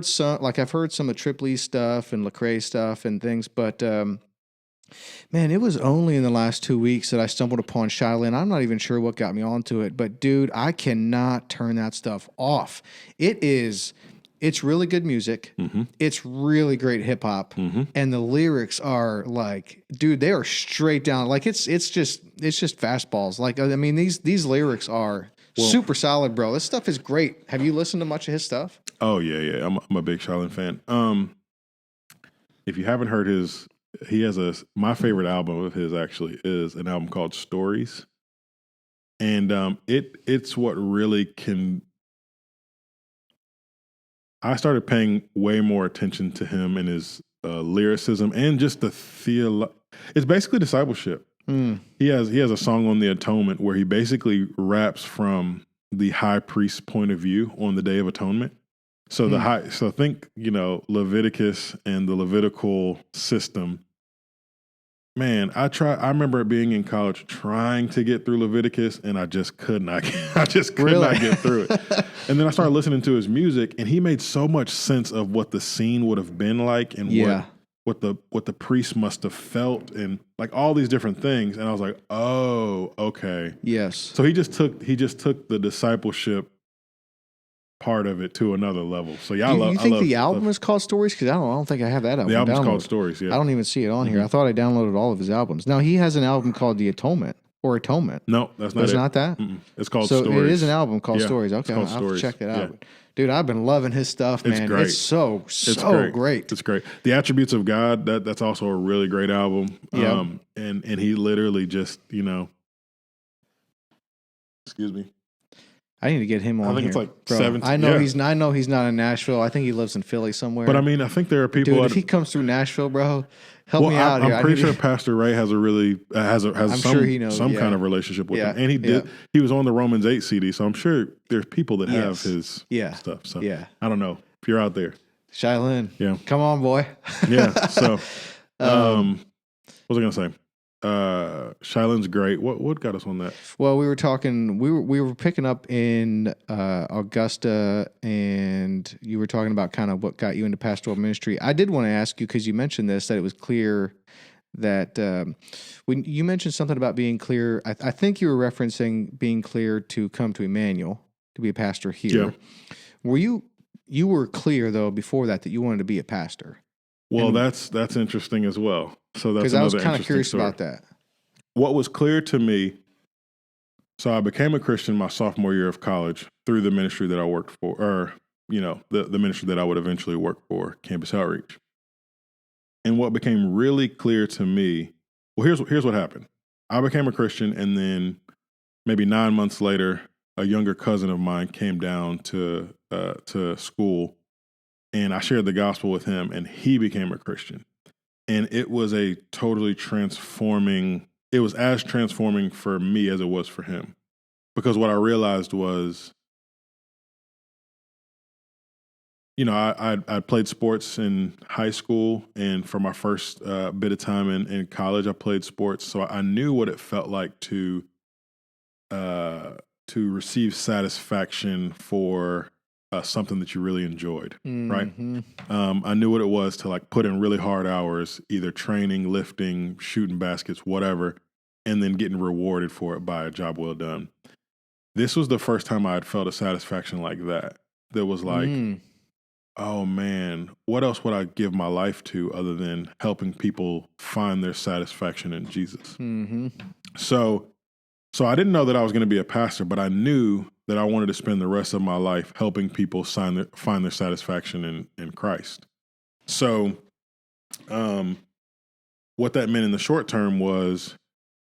S1: some of Trip Lee's stuff and Lecrae's stuff and things, but man, it was only in the last 2 weeks that I stumbled upon Shai Linne. I'm not even sure what got me onto it, but dude, I cannot turn that stuff off. It's really good music. Mm-hmm. It's really great hip hop, and the lyrics are like, dude, they are straight down. Like it's just fastballs. Like, I mean, these lyrics are super solid, bro. This stuff is great. Have you listened to much of his stuff?
S2: Oh yeah. I'm a big Shai Linne fan. If you haven't heard my favorite album of his actually is an album called Stories. And it's what really can. I started paying way more attention to him and his lyricism and just the It's basically discipleship. He has a song on the Atonement where he basically raps from the high priest's point of view on the Day of Atonement. So so think Leviticus and the Levitical system. Man, I remember being in college trying to get through Leviticus, and I just could not. I just could not get through it. And then I started listening to his music, and he made so much sense of what the scene would have been like, and what the priest must have felt, and like all these different things. And I was like, oh, okay,
S1: yes.
S2: So he just took the discipleship part of it to another level. So yeah,
S1: you think the album is called Stories? Because I don't think I have that album.
S2: The album's
S1: downloaded.
S2: Called Stories. Yeah,
S1: I don't even see it on here. I thought I downloaded all of his albums. Now he has an album called The Atonement or Atonement.
S2: No, that's not.
S1: It's
S2: it.
S1: not that.
S2: It's called
S1: so
S2: Stories.
S1: It is an album called Stories. Okay,
S2: I'll
S1: have to check that out. Dude, I've been loving his stuff, man.
S2: It's great.
S1: It's so great.
S2: It's great. The Attributes of God, that's also a really great album.
S1: Yeah.
S2: And he literally just, excuse me.
S1: I need to get him on here.
S2: I think it's like 17.
S1: I know he's not in Nashville. I think he lives in Philly somewhere.
S2: But I mean, I think there are people.
S1: Dude, if he comes through Nashville, bro, help me out here.
S2: I'm pretty sure Pastor Ray has some kind of relationship with him, and he was on the Romans 8 CD. So I'm sure there's people that have his stuff. So I don't know if you're out there,
S1: Shylin. Come on, boy.
S2: So what was I gonna say? Shylin's great. What got us on that?
S1: Well, we were talking. We were picking up in Augusta, and you were talking about kind of what got you into pastoral ministry. I did want to ask you because you mentioned this, that it was clear that when you mentioned something about being clear, I think you were referencing being clear to come to Immanuel to be a pastor here. Yeah. Were you were clear though before that you wanted to be a pastor?
S2: Well, that's interesting as well. So that's
S1: because I was kind of curious about that.
S2: What was clear to me, so I became a Christian my sophomore year of college through the ministry that I worked for, or the ministry that I would eventually work for, Campus Outreach. And what became really clear to me, well, here's what happened. I became a Christian, and then maybe 9 months later, a younger cousin of mine came down to school, and I shared the gospel with him, and he became a Christian. And it was as transforming for me as it was for him. Because what I realized was, I played sports in high school, and for my first bit of time in college, I played sports. So I knew what it felt like to receive satisfaction for something that you really enjoyed, right? I knew what it was to like put in really hard hours, either training, lifting, shooting baskets, whatever, and then getting rewarded for it by a job well done. This was the first time I had felt a satisfaction like that. That was like, oh man, what else would I give my life to other than helping people find their satisfaction in Jesus? So I didn't know that I was going to be a pastor, but I knew that I wanted to spend the rest of my life helping people find their satisfaction in Christ. So, what that meant in the short term was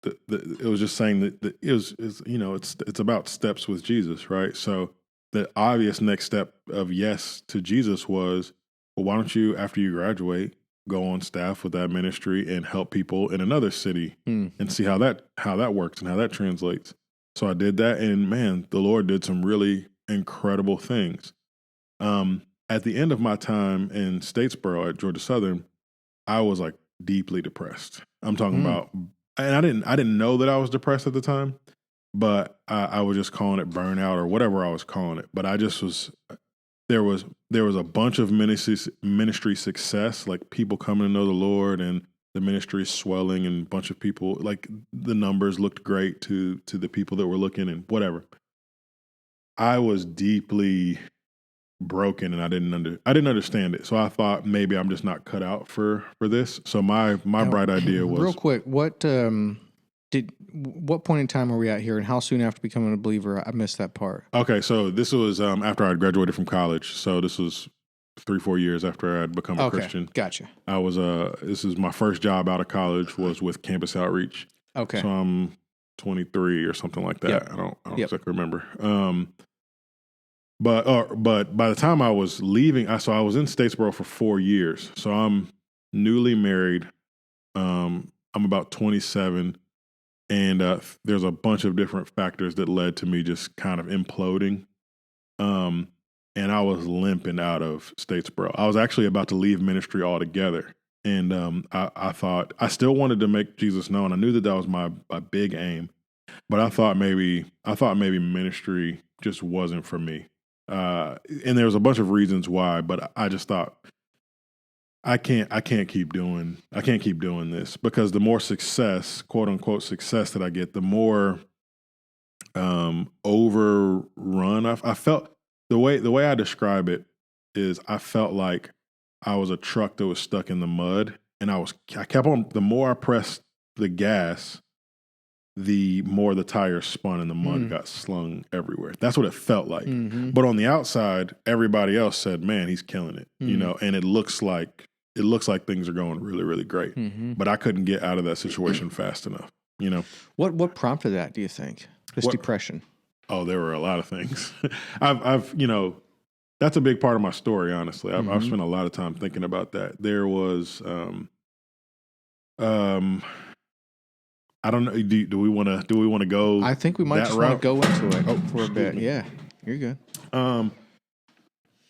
S2: it was just saying that it's about steps with Jesus, right? So the obvious next step of yes to Jesus was, well, why don't you, after you graduate, go on staff with that ministry and help people in another city and see how that works and how that translates. So I did that, and man, the Lord did some really incredible things. At the end of my time in Statesboro at Georgia Southern, I was like deeply depressed. I'm talking about, and I didn't know that I was depressed at the time, but I was just calling it burnout or whatever I was calling it. But I just was. There was a bunch of ministry success, like people coming to know the Lord, and the ministry swelling, and a bunch of people, like the numbers looked great to the people that were looking, and whatever. I was deeply broken, and I didn't understand it. So I thought maybe I'm just not cut out for this. So my bright idea was,
S1: real quick, what point in time are we at here, and how soon after becoming a believer? I missed that part.
S2: Okay, so this was after I graduated from college. So this was 3-4 years after I'd become a Christian.
S1: Gotcha.
S2: I was this is my first job out of college was with campus outreach.
S1: Okay.
S2: So I'm 23 or something like that.
S1: Yep.
S2: I don't exactly remember. But by the time I was leaving, I was in Statesboro for 4 years. So I'm newly married. I'm about 27, and there's a bunch of different factors that led to me just kind of imploding. And I was limping out of Statesboro. I was actually about to leave ministry altogether. And I thought I still wanted to make Jesus known. I knew that was my big aim, but I thought maybe ministry just wasn't for me. And there was a bunch of reasons why, but I just thought I can't keep doing this, because the more success, quote unquote success, that I get, the more overrun I felt. The way I describe it is I felt like I was a truck that was stuck in the mud, and I kept on, the more I pressed the gas, the more the tires spun and the mud got slung everywhere. That's what it felt like. Mm-hmm. But on the outside, everybody else said, "Man, he's killing it," and it looks like things are going really, really great. Mm-hmm. But I couldn't get out of that situation fast enough.
S1: What prompted that? Do you think depression?
S2: Oh, there were a lot of things. I've that's a big part of my story. Honestly, I've spent a lot of time thinking about that. There was, I don't know. Do we want to go?
S1: I think we might just want to go into it for a bit. Yeah, you're good.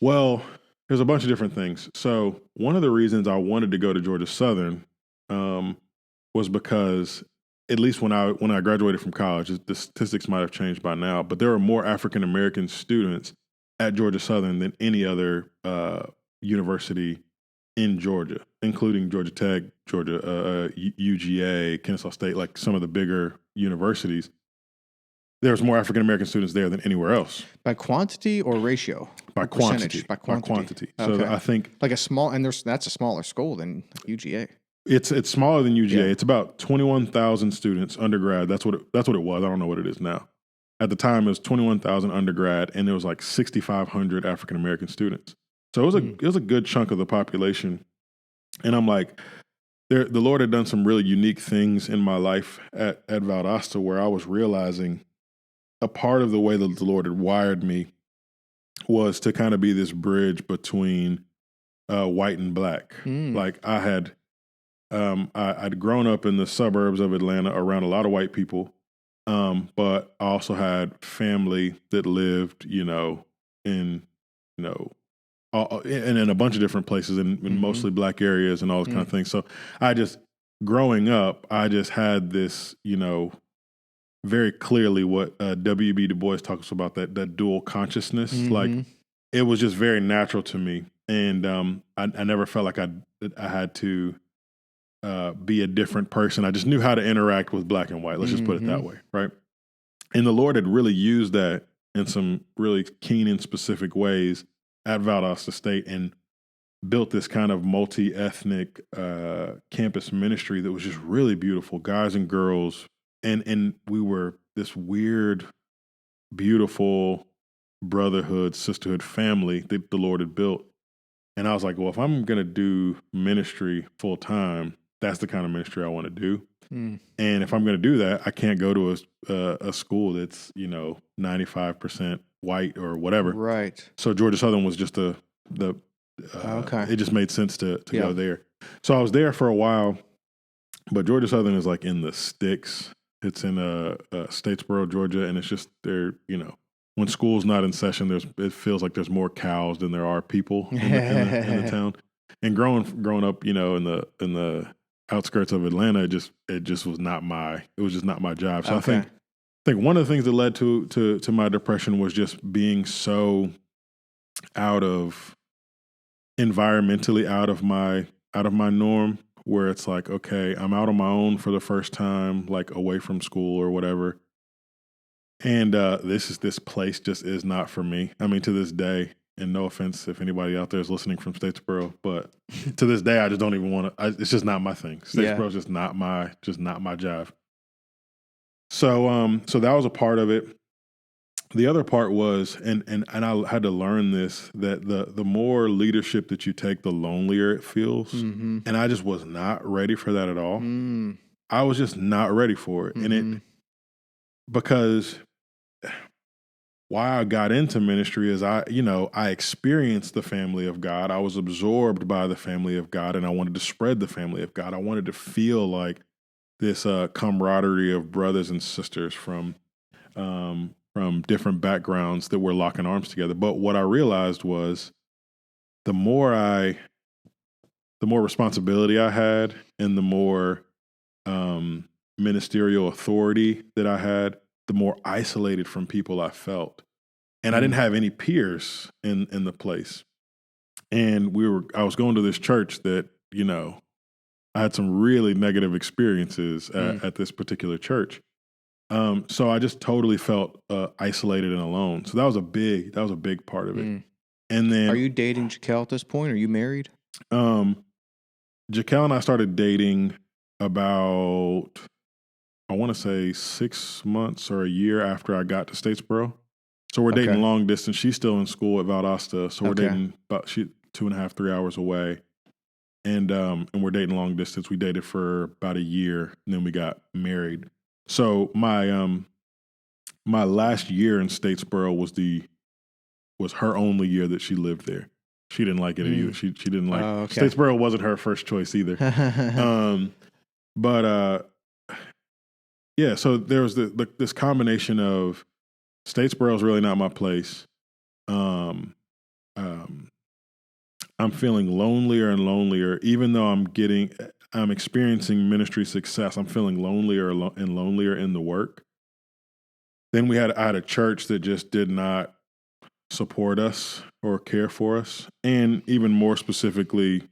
S2: Well, there's a bunch of different things. So one of the reasons I wanted to go to Georgia Southern was because, at least when I graduated from college, the statistics might have changed by now, but there were more African American students at Georgia Southern than any other university in Georgia, including Georgia Tech, Georgia UGA, Kennesaw State, like some of the bigger universities. There's more African American students there than anywhere else.
S1: By quantity or ratio?
S2: By quantity. By quantity. Okay. So I think
S1: like that's a smaller school than UGA.
S2: It's smaller than UGA. Yeah. It's about 21,000 students undergrad. That's what it was. I don't know what it is now. At the time, it was 21,000 undergrad, and there was like 6,500 African American students. So it was a good chunk of the population. And I'm like, the Lord had done some really unique things in my life at Valdosta, where I was realizing a part of the way that the Lord had wired me was to kind of be this bridge between white and black. Like I had. I'd grown up in the suburbs of Atlanta around a lot of white people, but I also had family that lived, in a bunch of different places in mostly black areas and all those kind of things. So growing up, I just had this, very clearly what W.B. Du Bois talks about, that dual consciousness. Like it was just very natural to me, and I never felt like I had to be a different person. I just knew how to interact with black and white. Let's just put it that way, right? And the Lord had really used that in some really keen and specific ways at Valdosta State, and built this kind of multi-ethnic campus ministry that was just really beautiful, guys and girls. And we were this weird, beautiful brotherhood, sisterhood family that the Lord had built. And I was like, well, if I'm going to do ministry full time, that's the kind of ministry I want to do. And if I'm going to do that, I can't go to a school that's, 95% white or whatever.
S1: Right.
S2: So Georgia Southern was just it just made sense to go there. So I was there for a while, but Georgia Southern is like in the sticks. It's in Statesboro, Georgia, and it's just there, when school's not in session, it feels like there's more cows than there are people in the town. And growing up, in the outskirts of Atlanta, it just was not my job. So I think one of the things that led to my depression was just being so environmentally out of my norm, where it's like, okay, I'm out on my own for the first time, like away from school or whatever. And this place just is not for me. I mean, to this day, and no offense if anybody out there is listening from Statesboro, but to this day, I just don't even want to. It's just not my thing. Statesboro is just not my jive. So that was a part of it. the other part was, and I had to learn this, that the more leadership that you take, the lonelier it feels.
S1: Mm-hmm.
S2: And I just was not ready for that at all.
S1: Mm.
S2: I was just not ready for it.
S1: Mm-hmm.
S2: And because why I got into ministry is I experienced the family of God. I was absorbed by the family of God, and I wanted to spread the family of God. I wanted to feel like this camaraderie of brothers and sisters from different backgrounds that were locking arms together. But what I realized was the more responsibility I had and the more ministerial authority that I had, the more isolated from people I felt. And I didn't have any peers in the place. And I was going to this church that, I had some really negative experiences at this particular church. So I just totally felt isolated and alone. So that was a big part of it. And then,
S1: are you dating Jakell at this point? Are you married?
S2: Jakell and I started dating about, I want to say 6 months or a year after I got to Statesboro. So we're dating long distance. She's still in school at Valdosta. So we're dating about 2.5, 3 hours away. And we're dating long distance. We dated for about a year and then we got married. So my last year in Statesboro was her only year that she lived there. She didn't like it either. She didn't like Statesboro wasn't her first choice either. Yeah. So there was this combination of Statesboro is really not my place. I'm feeling lonelier and lonelier, even though I'm experiencing ministry success. I'm feeling lonelier and lonelier in the work. Then I had a church that just did not support us or care for us. And even more specifically,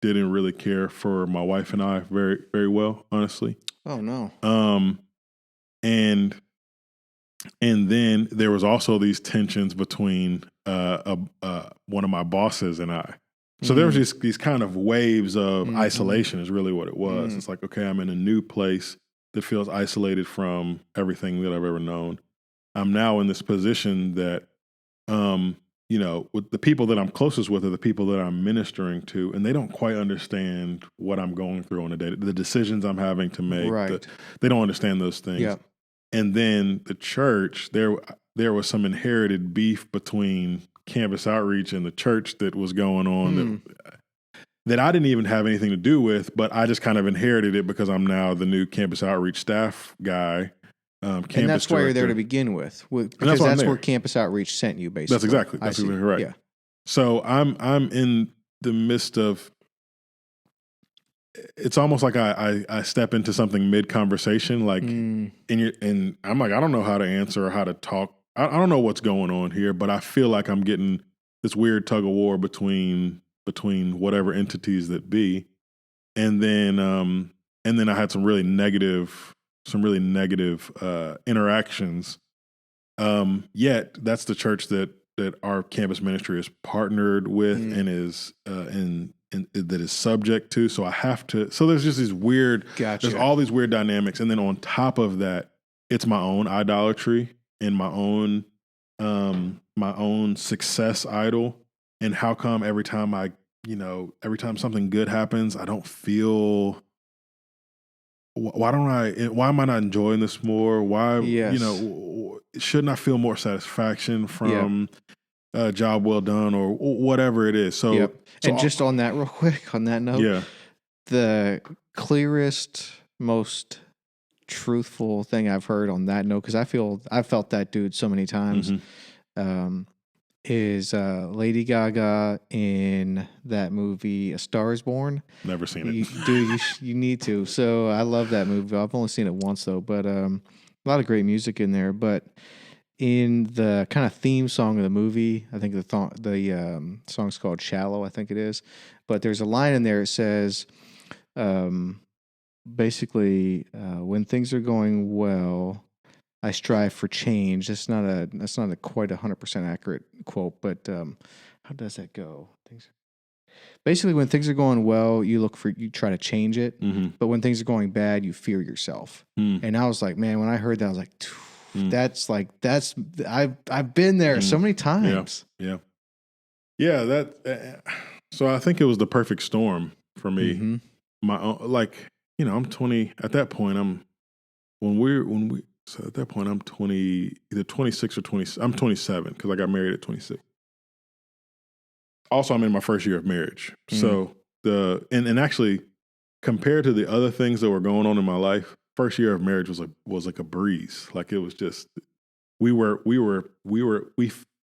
S2: didn't really care for my wife and I very, very well, honestly.
S1: Oh no.
S2: And then there was also these tensions between one of my bosses and I. So there was just these kind of waves of isolation is really what it was. It's like, okay, I'm in a new place that feels isolated from everything that I've ever known. I'm now in this position that, with the people that I'm closest with are the people that I'm ministering to, and they don't quite understand what I'm going through on a day, the decisions I'm having to make.
S1: Right.
S2: They don't understand those things.
S1: Yeah.
S2: And then the church, there was some inherited beef between campus outreach and the church that was going on that I didn't even have anything to do with, but I just kind of inherited it because I'm now the new campus outreach staff guy.
S1: And that's why you're there to begin with, because that's where campus outreach sent you, basically.
S2: That's exactly right.
S1: Yeah.
S2: So I'm in the midst of. It's almost like I step into something mid conversation, like, and I'm like, I don't know how to answer or how to talk. I don't know what's going on here, but I feel like I'm getting this weird tug of war between whatever entities that be, and then I had some really negative interactions. Yet that's the church that our campus ministry is partnered with and is and that is subject to. So I have to. So there's just these weird.
S1: Gotcha.
S2: There's all these weird dynamics, and then on top of that, it's my own idolatry and my own success idol. And how come every time something good happens, I don't feel. Why am I not enjoying this more? Why, shouldn't I feel more satisfaction from a job well done or whatever it is? So,
S1: and just on that real quick, on that note, the clearest, most truthful thing I've heard on that note, because I've felt that dude so many times, is Lady Gaga in that movie A Star Is Born.
S2: Never seen it.
S1: You need to. So I love that movie. I've only seen it once though, but a lot of great music in there. But in the kind of theme song of the movie, I think the song's called Shallow, I think it is. But there's a line in there that says, basically, when things are going well, I strive for change. That's not a quite 100% accurate quote, but how does that go? Basically, when things are going well, you try to change it. But when things are going bad, you fear yourself. And I was like, man, when I heard that, I was like, That's I've been there so many times.
S2: Yeah. So I think it was the perfect storm for me.
S1: Mm-hmm.
S2: My own, I'm 20 at that point. So at that point I'm 20, either 26 or 20. I'm 27 because I got married at 26. Also, I'm in my first year of marriage. So and actually, compared to the other things that were going on in my life, first year of marriage was like a breeze. Like it was just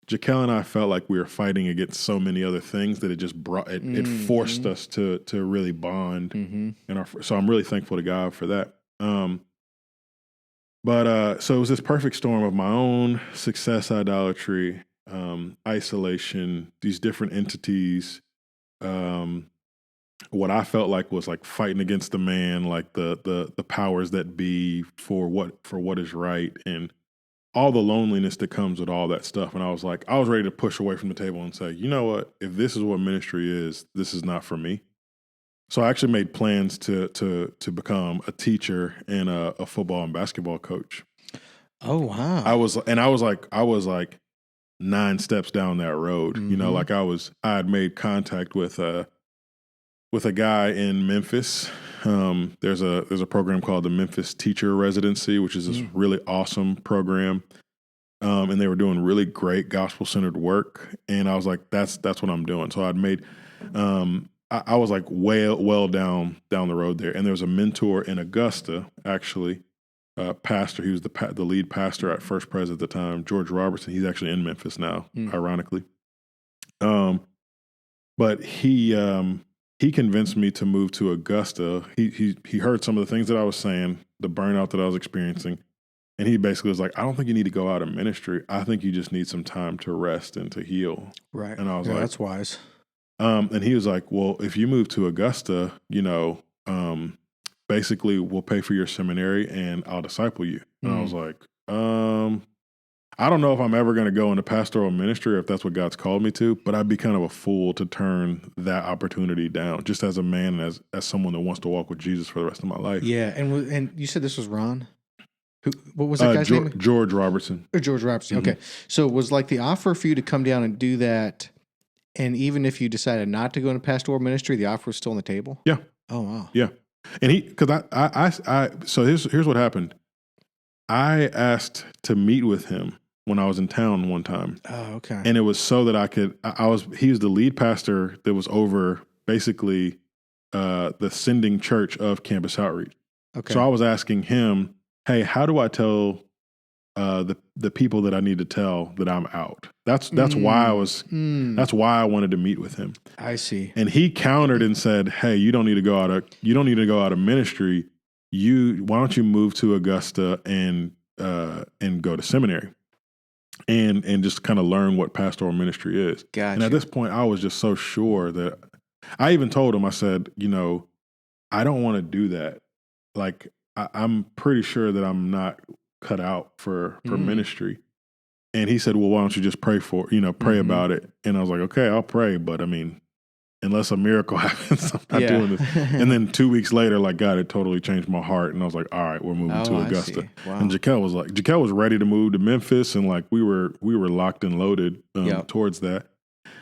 S2: Jakell and I felt like we were fighting against so many other things that it just it forced us to really bond. So I'm really thankful to God for that. So it was this perfect storm of my own success, idolatry, isolation, these different entities, what I felt like was like fighting against the man, like the powers that be for what is right, and all the loneliness that comes with all that stuff. And I was ready to push away from the table and say, you know what, if this is what ministry is, this is not for me. So I actually made plans to become a teacher and a football and basketball coach.
S1: Oh wow!
S2: I was like 9 steps down that road. I had made contact with a guy in Memphis. There's a program called the Memphis Teacher Residency, which is this really awesome program. And they were doing really great gospel-centered work. And I was like, that's what I'm doing. So I'd made, I was like well down the road there. And there was a mentor in Augusta, actually, pastor. He was the lead pastor at First Pres at the time, George Robertson. He's actually in Memphis now, ironically. But he convinced me to move to Augusta. He heard some of the things that I was saying, the burnout that I was experiencing. And he basically was like, I don't think you need to go out of ministry. I think you just need some time to rest and to heal.
S1: Right.
S2: And I was like,
S1: that's wise.
S2: And he was like, well, if you move to Augusta, basically we'll pay for your seminary and I'll disciple you. And I was like, I don't know if I'm ever going to go into pastoral ministry or if that's what God's called me to, but I'd be kind of a fool to turn that opportunity down just as a man and as someone that wants to walk with Jesus for the rest of my life.
S1: Yeah. And you said this was Ron? What was that guy's name?
S2: George Robertson.
S1: George Robertson. Okay. So it was like the offer for you to come down and do that. And even if you decided not to go into pastoral ministry, the offer was still on the table?
S2: Yeah.
S1: Oh, wow.
S2: Yeah. And so here's what happened. I asked to meet with him when I was in town one time.
S1: Oh, okay.
S2: And it was so that he was the lead pastor that was over basically the sending church of Campus Outreach.
S1: Okay.
S2: So I was asking him, hey, how do I tell the people that I need to tell that I'm out? That's why that's why I wanted to meet with him.
S1: I see.
S2: And he countered and said, hey, you don't need to go out of ministry. Why don't you move to Augusta and go to seminary and just kind of learn what pastoral ministry is.
S1: Gotcha.
S2: And at this point, I was just so sure that I even told him, I said, I don't want to do that. Like, I'm pretty sure that I'm not cut out for ministry. And he said, well, why don't you just pray about it? And I was like, okay, I'll pray. But I mean, unless a miracle happens, I'm not doing this. And then 2 weeks later, like God had totally changed my heart. And I was like, all right, we're moving to Augusta. Wow. And Jakell was ready to move to Memphis. And like, we were locked and loaded towards that.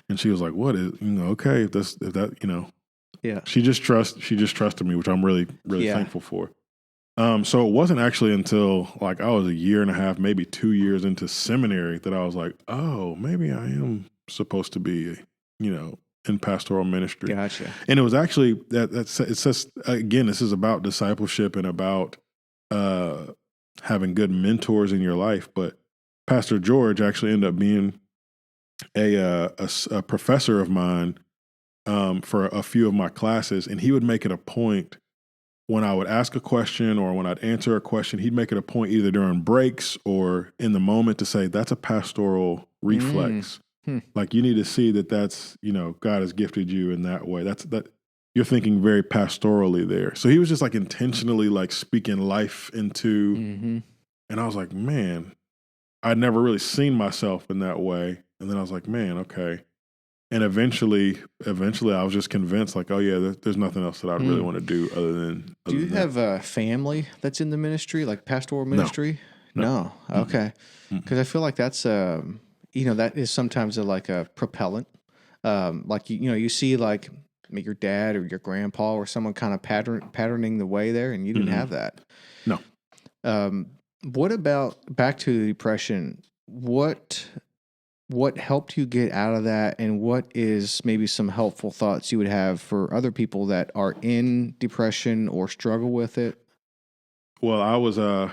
S2: And she was like, what is, okay, if that.
S1: Yeah.
S2: She just trusted me, which I'm really, really thankful for. So it wasn't actually until like I was a year and a half, maybe 2 years into seminary that I was like, oh, maybe I am supposed to be, in pastoral ministry.
S1: Gotcha.
S2: And it was actually it says, again, this is about discipleship and about having good mentors in your life. But Pastor George actually ended up being a professor of mine for a few of my classes, and he would make it a point when I would ask a question or when I'd answer a question, he'd make it a point either during breaks or in the moment to say, that's a pastoral reflex. Like you need to see that's, God has gifted you in that way. That you're thinking very pastorally there. So he was just like intentionally like speaking life into, and I was like, man, I'd never really seen myself in that way. And then I was like, man, okay. And eventually I was just convinced like, oh yeah, there's nothing else that I'd really want to do other than.
S1: Do you have a family that's in the ministry, like pastoral ministry? No. Okay. Because I feel like that's that is sometimes like a propellant. Like you see like your dad or your grandpa or someone kind of patterning the way there, and you didn't have that.
S2: No.
S1: What about back to the depression? What helped you get out of that, and what is maybe some helpful thoughts you would have for other people that are in depression or struggle with it?
S2: Well, I was the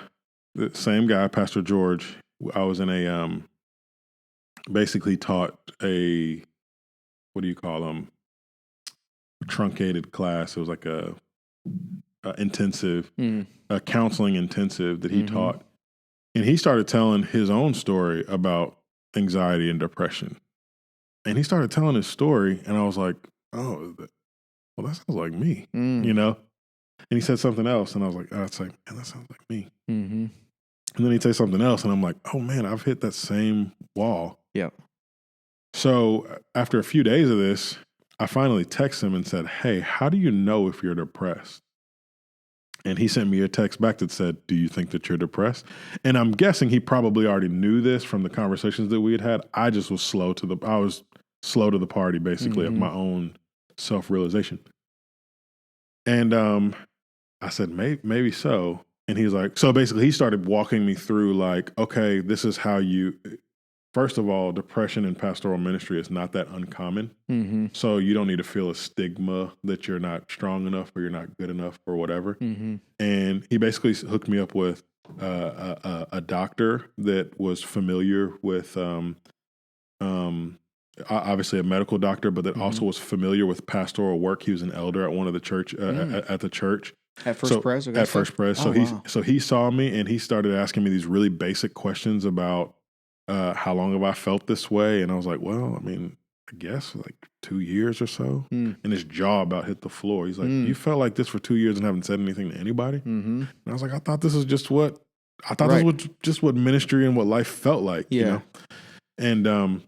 S2: same guy, Pastor George. I was in a basically taught a, what do you call them? Truncated class. It was like a intensive, a counseling intensive that he taught. And he started telling his own story about anxiety and depression. And he started telling his story, and I was like, oh, well, that sounds like me, And he said something else, and I was like, oh, it's like, man, that sounds like me. And then he'd say something else, and I'm like, oh, man, I've hit that same wall.
S1: Yeah.
S2: So after a few days of this, I finally texted him and said, hey, how do you know if you're depressed? And he sent me a text back that said, do you think that you're depressed? And I'm guessing he probably already knew this from the conversations that we had had. I just was slow to the party, basically, of my own self-realization. And I said, maybe so. And he's like, so basically he started walking me through like, okay, this is how first of all, depression in pastoral ministry is not that uncommon. So you don't need to feel a stigma that you're not strong enough or you're not good enough or whatever. And he basically hooked me up with a doctor that was familiar with, obviously a medical doctor, but that also was familiar with pastoral work. He was an elder at one of the church, at the church.
S1: At First Pres?
S2: At First Pres. So he saw me and he started asking me these really basic questions about how long have I felt this way? And I was like, well, I mean, I guess like 2 years or so. And his jaw about hit the floor. He's like, you felt like this for 2 years and haven't said anything to anybody? And I was like, I thought this was just what ministry and what life felt like, And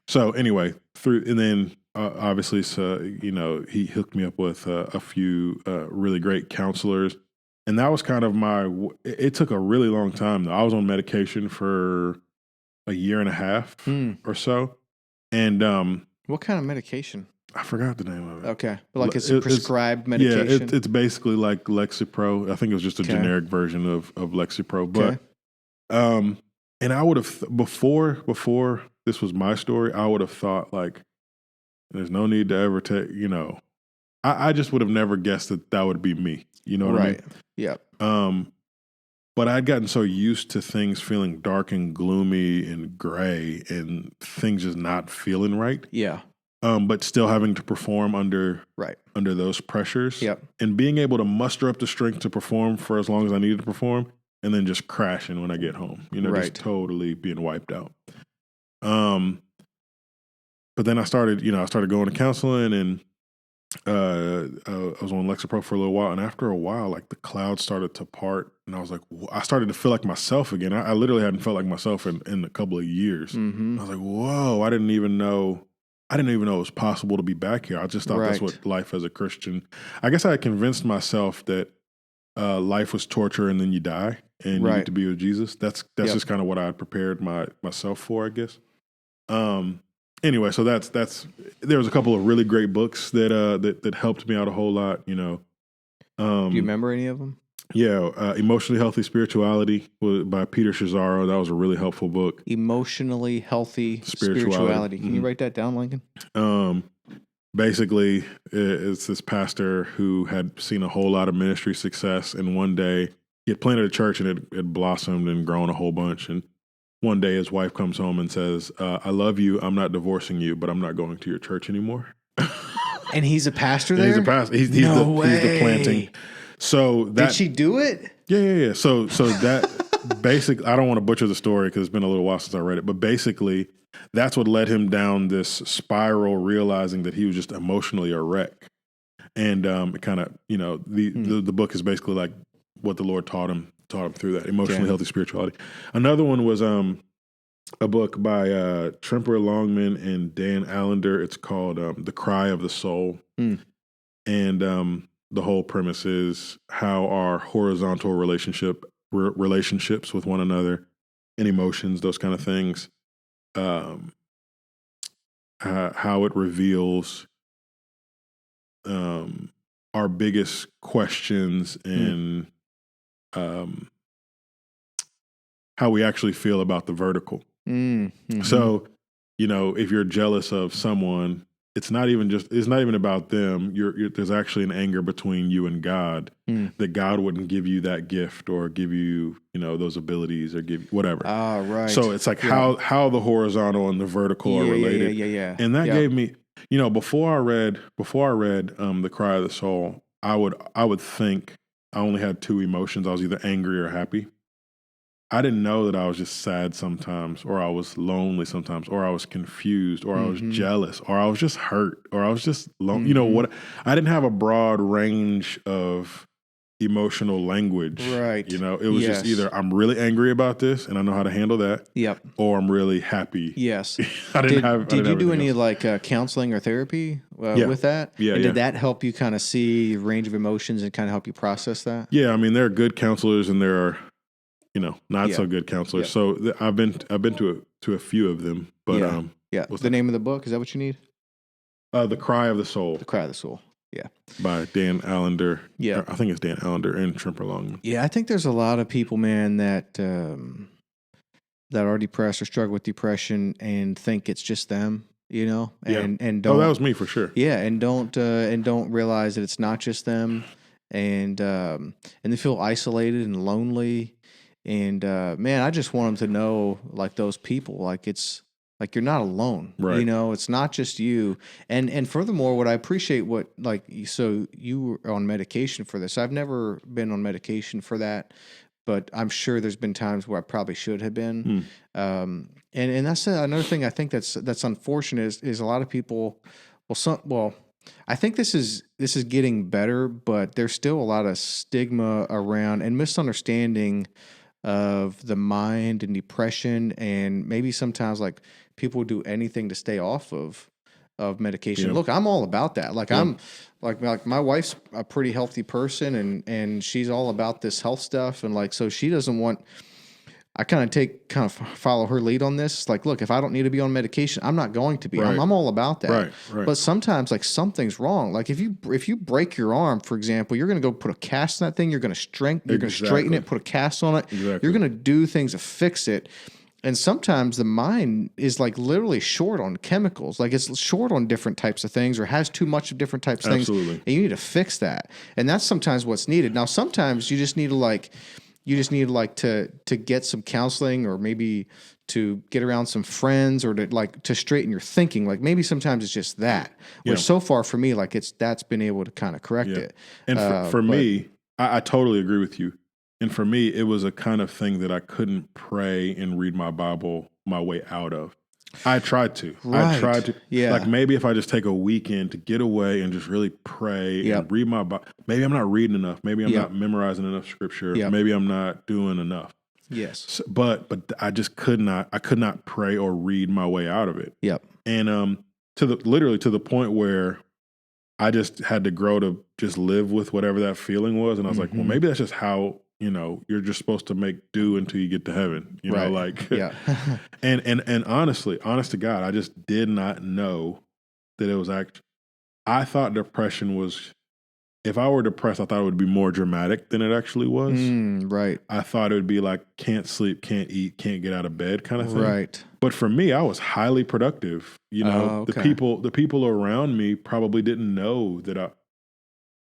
S2: so anyway, obviously, so, he hooked me up with a few really great counselors. And that was kind of it took a really long time though. I was on medication for a year and a half or so. And
S1: what kind of medication?
S2: I forgot the name of it.
S1: Okay. But like it's prescribed medication?
S2: Yeah, it's basically like Lexapro. I think it was just a generic version of Lexapro. But and I would have before this was my story, I would have thought like there's no need to ever take, I just would have never guessed that would be me. You know what I mean?
S1: Yeah.
S2: But I'd gotten so used to things feeling dark and gloomy and gray and things just not feeling right.
S1: Yeah.
S2: But still having to perform under those pressures.
S1: Yep.
S2: And being able to muster up the strength to perform for as long as I needed to perform and then just crashing when I get home. Just totally being wiped out. But then I started going to counseling and I was on Lexapro for a little while, and after a while, like the clouds started to part, and I was like, I started to feel like myself again. I literally hadn't felt like myself in a couple of years. I was like, whoa! I didn't even know it was possible to be back here. I just thought that's what life as a Christian. I guess I had convinced myself that life was torture, and then you die, and you get to be with Jesus. That's just kind of what I had prepared myself for, I guess. Anyway, so that's there was a couple of really great books that helped me out a whole lot. Do you
S1: remember any of them?
S2: Yeah, Emotionally Healthy Spirituality by Peter Scazzaro. That was a really helpful book.
S1: Emotionally Healthy Spirituality. Can you write that down, Lincoln?
S2: Basically, it's this pastor who had seen a whole lot of ministry success, and one day he had planted a church and it blossomed and grown a whole bunch. And one day his wife comes home and says, I love you. I'm not divorcing you, but I'm not going to your church anymore.
S1: And he's a pastor there?
S2: He's a pastor. He's the planting. So
S1: did she do it?
S2: Yeah. So that basically, I don't want to butcher the story because it's been a little while since I read it, but basically that's what led him down this spiral, realizing that he was just emotionally a wreck. And it kind of, the book is basically like what the Lord taught him through that emotionally healthy spirituality. Another one was a book by Tremper Longman and Dan Allender. It's called The Cry of the Soul. And the whole premise is how our horizontal relationship relationships with one another and emotions, those kind of things. How it reveals our biggest questions and how we actually feel about the vertical.
S1: Mm-hmm.
S2: So, if you're jealous of someone, it's not even about them. There's actually an anger between you and God that God wouldn't give you that gift or give you, those abilities or give you whatever.
S1: Right.
S2: So it's like how the horizontal and the vertical are related.
S1: Yeah.
S2: And that gave me, before I read The Cry of the Soul, I would think I only had two emotions. I was either angry or happy. I didn't know that I was just sad sometimes, or I was lonely sometimes, or I was confused, or I was jealous, or I was just hurt, or I was just what? I didn't have a broad range of emotional language.
S1: Right.
S2: It was just either I'm really angry about this and I know how to handle that.
S1: Yep.
S2: Or I'm really happy.
S1: Yes.
S2: Did
S1: you do any counseling or therapy with that?
S2: Yeah.
S1: And did that help you kind of see range of emotions and kind of help you process that?
S2: Yeah. I mean, there are good counselors and there are, not so good counselors. So I've been to a few of them, but
S1: the name of the book, is that what you need?
S2: The Cry of the Soul.
S1: The Cry of the Soul. Yeah.
S2: By Dan Allender.
S1: Yeah.
S2: I think it's Dan Allender and Tremper Longman.
S1: Yeah, I think there's a lot of people, man, that are depressed or struggle with depression and think it's just them, and don't.
S2: Oh, that was me for sure.
S1: Yeah, and don't realize that it's not just them, and they feel isolated and lonely. And man, I just want them to know, like, those people, like, it's like you're not alone.
S2: Right.
S1: It's not just you. And furthermore, what I appreciate, so you were on medication for this. I've never been on medication for that, but I'm sure there's been times where I probably should have been. And that's another thing I think that's unfortunate is a lot of people. I think this is getting better, but there's still a lot of stigma around and misunderstanding of the mind and depression, and maybe sometimes like people do anything to stay off of medication. Yeah. Look, I'm all about that. Like I'm like my wife's a pretty healthy person, and she's all about this health stuff, and like so she doesn't want. I kind of follow her lead on this. Like, look, if I don't need to be on medication, I'm not going to be.
S2: Right.
S1: I'm all about that.
S2: Right.
S1: But sometimes, like, something's wrong. Like, if you break your arm, for example, you're going to go put a cast on that thing. You're going to straighten it, put a cast on it.
S2: Exactly.
S1: You're going to do things to fix it. And sometimes the mind is like literally short on chemicals. Like it's short on different types of things or has too much of different types of
S2: Absolutely.
S1: things. And you need to fix that. And that's sometimes what's needed. Now, sometimes you just need to get some counseling or maybe to get around some friends or to straighten your thinking. Like maybe sometimes it's just that. Which so far for me, like that's been able to kind of correct it.
S2: And for me, I totally agree with you. And for me, it was a kind of thing that I couldn't pray and read my Bible my way out of. I tried to.
S1: Yeah.
S2: Like maybe if I just take a weekend to get away and just really pray and read my Bible. Maybe I'm not reading enough. Maybe I'm not memorizing enough scripture. Maybe I'm not doing enough.
S1: Yes.
S2: So, but I just could not pray or read my way out of it.
S1: Yep.
S2: And literally to the point where I just had to grow to just live with whatever that feeling was. And I was like, well, maybe that's just how, you're just supposed to make do until you get to heaven, know, like, and honestly, honest to God, I just did not know that it was I thought depression was, if I were depressed, I thought it would be more dramatic than it actually was.
S1: Right.
S2: I thought it would be like, can't sleep, can't eat, can't get out of bed kind of thing.
S1: Right.
S2: But for me, I was highly productive. The people around me probably didn't know that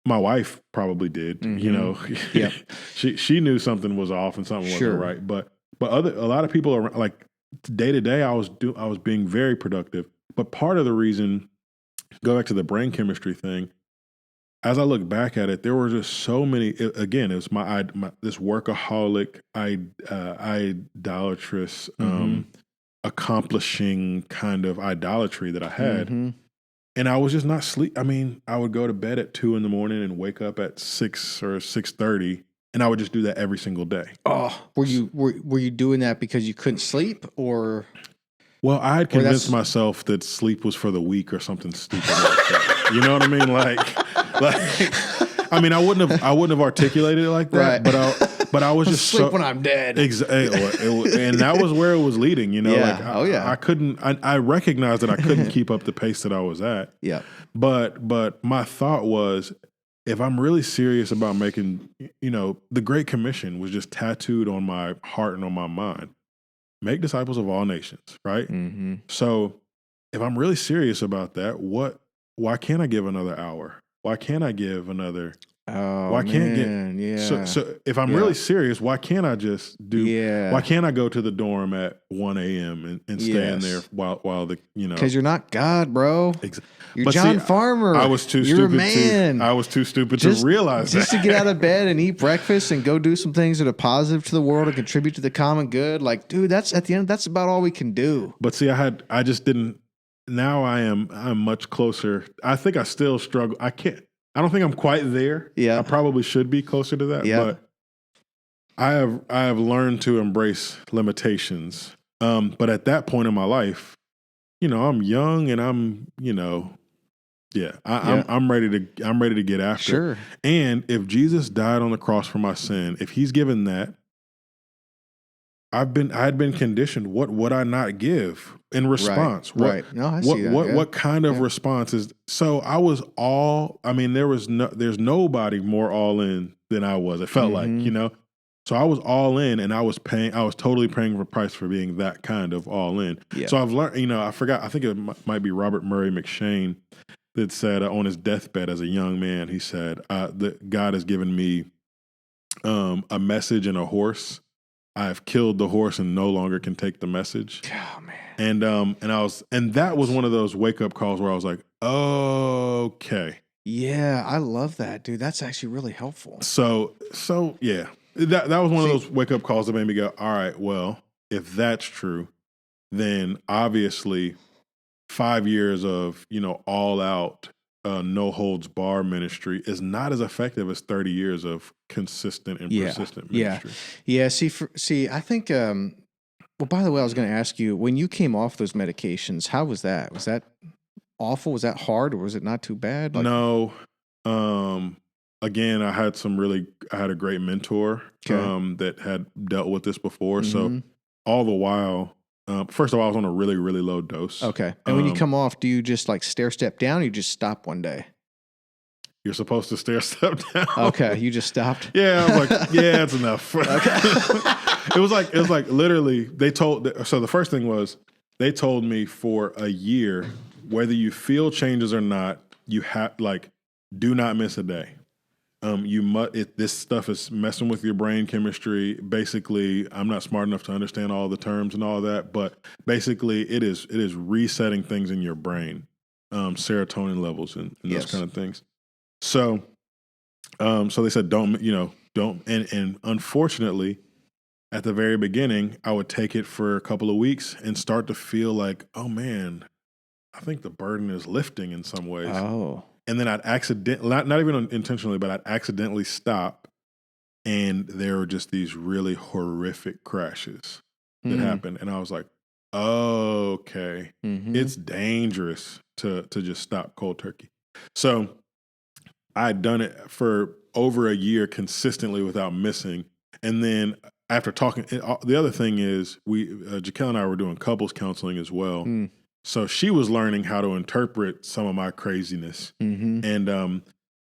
S2: my wife probably did,
S1: Yep.
S2: she knew something was off and something wasn't right. But a lot of people around, like day to day, I was being very productive. But part of the reason, go back to the brain chemistry thing, as I look back at it, there were just so many. Again, it was my this workaholic, idolatrous, accomplishing kind of idolatry that I had. And I was just not sleep. I mean, I would go to bed at 2 a.m. and wake up at 6 or 6:30, and I would just do that every single day.
S1: Oh, were you doing that because you couldn't sleep, or?
S2: Well, I had convinced myself that sleep was for the weak or something stupid like that. You know what I mean? Like I mean, I wouldn't have articulated it like that,
S1: Right.
S2: but I was just
S1: sleep when I'm dead.
S2: Exactly, and that was where it was leading. You know,
S1: Yeah.
S2: like I couldn't. I recognized that I couldn't keep up the pace that I was at.
S1: Yeah.
S2: But my thought was, if I'm really serious about making, the Great Commission was just tattooed on my heart and on my mind. Make disciples of all nations, right?
S1: Mm-hmm.
S2: So if I'm really serious about that, why can't I give another hour? Why can't I give another?
S1: Oh,
S2: Why can't
S1: man. Yeah.
S2: So if I'm really serious, why can't I just do?
S1: Yeah.
S2: Why can't I go to the dorm at 1 a.m. and stay in there while the
S1: Because you're not God, bro. You're
S2: But
S1: John
S2: see,
S1: Farmer.
S2: I was too
S1: You're
S2: stupid.
S1: a man.
S2: I was too stupid to realize
S1: just
S2: that.
S1: to get out of bed and eat breakfast and go do some things that are positive to the world and contribute to the common good. Like, dude, that's at the end. That's about all we can do.
S2: But see, I just didn't. Now I'm much closer. I think I still struggle. I don't think I'm quite there.
S1: Yeah.
S2: I probably should be closer to that.
S1: Yeah.
S2: But I have learned to embrace limitations. But at that point in my life, I'm young and I'm I'm ready to get after it.
S1: Sure.
S2: And if Jesus died on the cross for my sin, if he's given that, I had been conditioned. What would I not give in response?
S1: Right. No, I see that.
S2: What kind of response is? So I was there's nobody more all in than I was. It felt like, So I was all in, and I was totally paying the price for being that kind of all in.
S1: Yeah.
S2: So I've learned, I forgot, I think it might be Robert Murray McShane that said on his deathbed as a young man, he said, that God has given me a message and a horse. I have killed the horse and no longer can take the message.
S1: Oh man.
S2: And that was one of those wake up calls where I was like, okay.
S1: Yeah, I love that, dude. That's actually really helpful.
S2: So yeah, that was one of those wake up calls that made me go, all right, well, if that's true, then obviously 5 years of, all out, no holds bar ministry is not as effective as 30 years of consistent and persistent ministry.
S1: Yeah. See, I think, well, by the way, I was going to ask you, when you came off those medications, how was that? Was that awful? Was that hard, or was it not too bad?
S2: No. Again, I had a great mentor, that had dealt with this before. Mm-hmm. So all the while, first of all, I was on a really, really low dose.
S1: Okay. And when you come off, do you just like stair step down, or you just stop one day?
S2: You're supposed to stair step down.
S1: Okay. You just stopped?
S2: Yeah. I was like, yeah, it's enough. Okay. It was like literally so the first thing was they told me for a year, whether you feel changes or not, you have do not miss a day. This stuff is messing with your brain chemistry. Basically, I'm not smart enough to understand all the terms and all that, but basically it is resetting things in your brain, serotonin levels and those kind of things. So they said, don't, and unfortunately at the very beginning, I would take it for a couple of weeks and start to feel like, oh man, I think the burden is lifting in some ways.
S1: Oh.
S2: And then I'd not even intentionally, but I'd accidentally stop. And there were just these really horrific crashes that happened. And I was like, oh, okay, it's dangerous to just stop cold turkey. So I'd done it for over a year consistently without missing. And then after talking, the other thing is Jakell and I were doing couples counseling as well. So she was learning how to interpret some of my craziness. And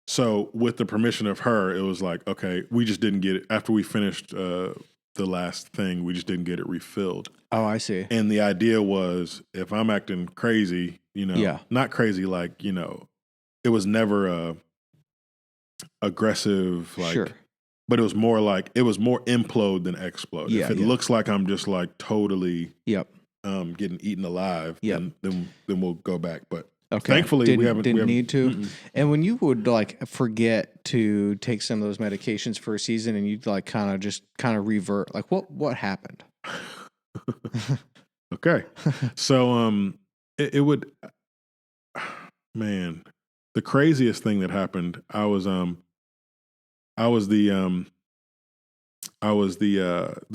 S2: so with the permission of her, it was like, okay, we just didn't get it. After we finished the last thing, we just didn't get it refilled.
S1: Oh, I see.
S2: And the idea was, if I'm acting crazy, not crazy like, it was never aggressive, but it was more implode than explode. If it looks like I'm just like totally getting eaten alive, then we'll go back. But thankfully we haven't
S1: need to. Mm-mm. And when you would forget to take some of those medications for a season, and you'd kind of revert, like what happened?
S2: Okay, so it would, man, the craziest thing that happened. I was the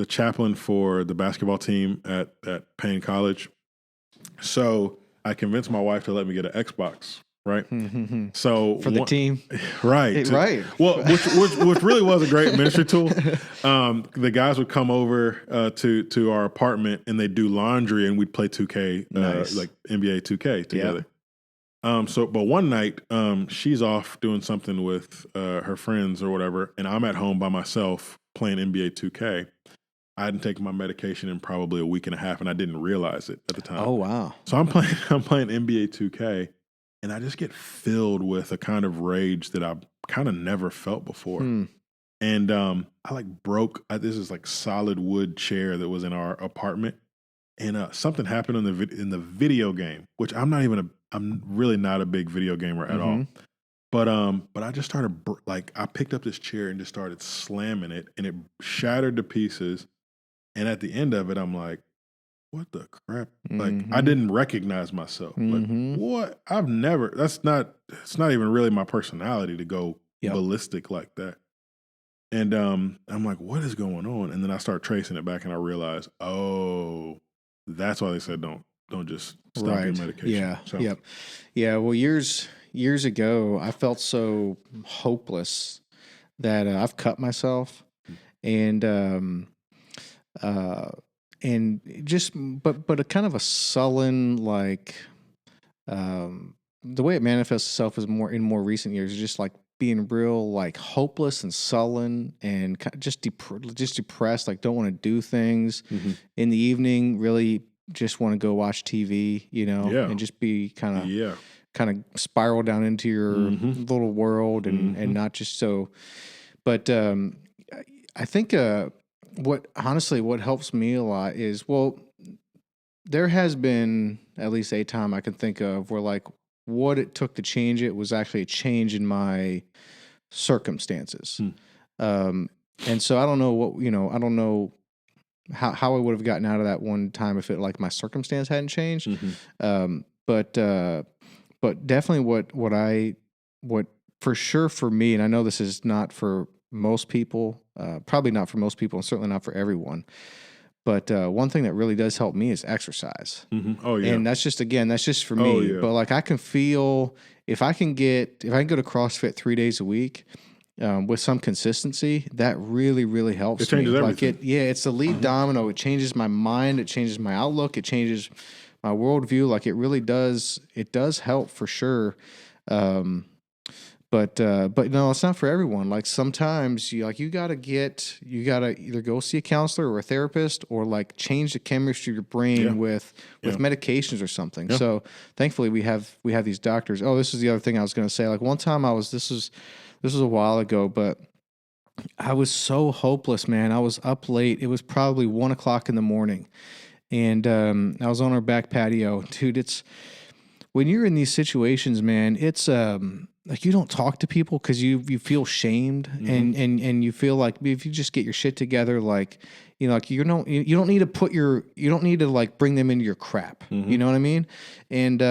S2: chaplain for the basketball team at Payne College. So I convinced my wife to let me get an Xbox right? So
S1: for the team,
S2: right?
S1: Right.
S2: Well, which really was a great ministry tool. The guys would come over to our apartment and they'd do laundry, and we'd play 2K,
S1: Nice.
S2: like NBA 2K together. But one night, she's off doing something with her friends or whatever, and I'm at home by myself playing NBA 2K. I hadn't taken my medication in probably a week and a half, and I didn't realize it at the time.
S1: Oh, wow.
S2: So I'm playing NBA 2K, and I just get filled with a kind of rage that I kind of never felt before. And I like broke. This is like solid wood chair that was in our apartment, and something happened in the video game, which I'm really not a big video gamer at all. But I just started I picked up this chair and just started slamming it, and it shattered to pieces. And at the end of it, I'm like, what the crap? Like, I didn't recognize myself. Like, what? It's not even really my personality to go ballistic like that. And I'm like, what is going on? And then I start tracing it back, and I realize, oh, that's why they said don't just stop your medication.
S1: Yeah.
S2: So,
S1: Yep. Yeah. Well, years ago, I felt so hopeless that I've cut myself, and but a kind of a sullen, like, the way it manifests itself is more in more recent years, is just like being real, like, hopeless and sullen and just depressed, like don't want to do things in the evening, really just want to go watch TV, and just be kind of spiral down into your little world and not just so. But I think what helps me a lot is, well, there has been at least a time I can think of where, like, what it took to change it was actually a change in my circumstances. And so I don't know I don't know how I would have gotten out of that one time if like my circumstance hadn't changed. But definitely what for sure for me, and I know this is not for most people, probably not for most people, and certainly not for everyone. But one thing that really does help me is exercise.
S2: Oh yeah,
S1: and that's just for me.
S2: Oh, yeah.
S1: But like I can feel if I can go to CrossFit 3 days a week with some consistency, that really, really helps.
S2: It changes
S1: me.
S2: everything.
S1: Like it's the lead domino. It changes my mind. It changes my outlook. It changes my worldview. Like it really does. It does help for sure. But no, it's not for everyone. Like sometimes you gotta either go see a counselor or a therapist, or like change the chemistry of your brain with medications or something.
S2: Yeah.
S1: So thankfully we have these doctors. Oh, this is the other thing I was going to say. Like one time this was a while ago, but I was so hopeless, man. I was up late. It was probably 1:00 in the morning, and I was on our back patio. Dude, it's when you're in these situations, man, it's like you don't talk to people because you feel shamed, and you feel like if you just get your shit together, like like you don't need to like bring them into your crap. You know what I mean? And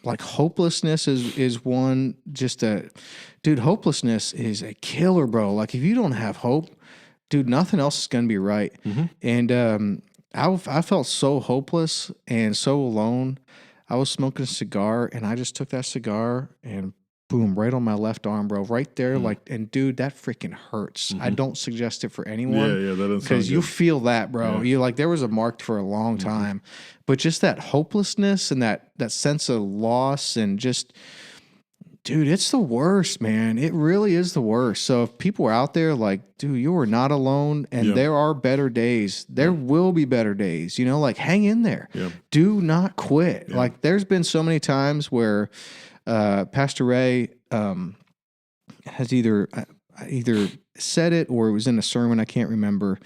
S1: like hopelessness is one. Dude, hopelessness is a killer, bro. Like if you don't have hope, dude, nothing else is gonna be right. And I felt so hopeless and so alone. I was smoking a cigar, and I just took that cigar and boom, right on my left arm, bro, right there. Like, and dude, that freaking hurts. I don't suggest it for anyone.
S2: Yeah, that doesn't
S1: because you
S2: sound good.
S1: feel that, bro.
S2: Yeah.
S1: You like there was a mark for a long time, but just that hopelessness and that sense of loss and just. Dude, it's the worst, man. It really is the worst. So if people are out there like, dude, you are not alone, and there are better days. There will be better days. Like hang in there. Do not quit. Like there's been so many times where Pastor Ray has either said it or it was in a sermon. I can't remember.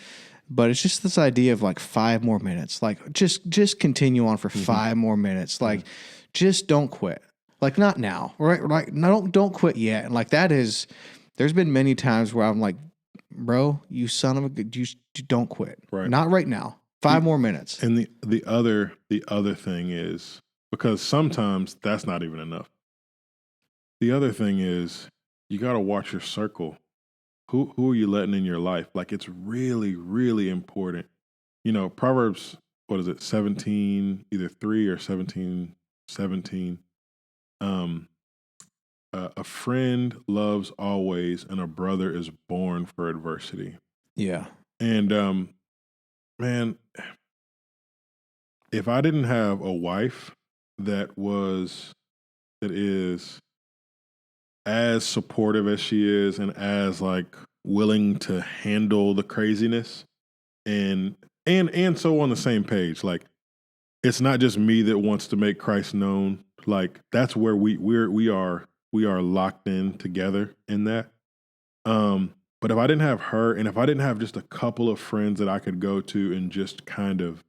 S1: But it's just this idea of like 5 more minutes. Like just continue on for 5 more minutes. Like just don't quit. Like not now, right? Like no, don't quit yet. And like there's been many times where I'm like, bro, you son of a, you don't quit.
S2: Right.
S1: Not right now. 5 more minutes.
S2: And the other thing is, because sometimes that's not even enough. The other thing is you got to watch your circle. Who are you letting in your life? Like it's really, really important. Proverbs, what is it? 17, either 3 or 17. a friend loves always, and a brother is born for adversity.
S1: Yeah.
S2: And man, if I didn't have a wife that is as supportive as she is, and as like willing to handle the craziness, and so on the same page, like it's not just me that wants to make Christ known. Like that's where we are locked in together in that. But if I didn't have her, and if I didn't have just a couple of friends that I could go to and just kind of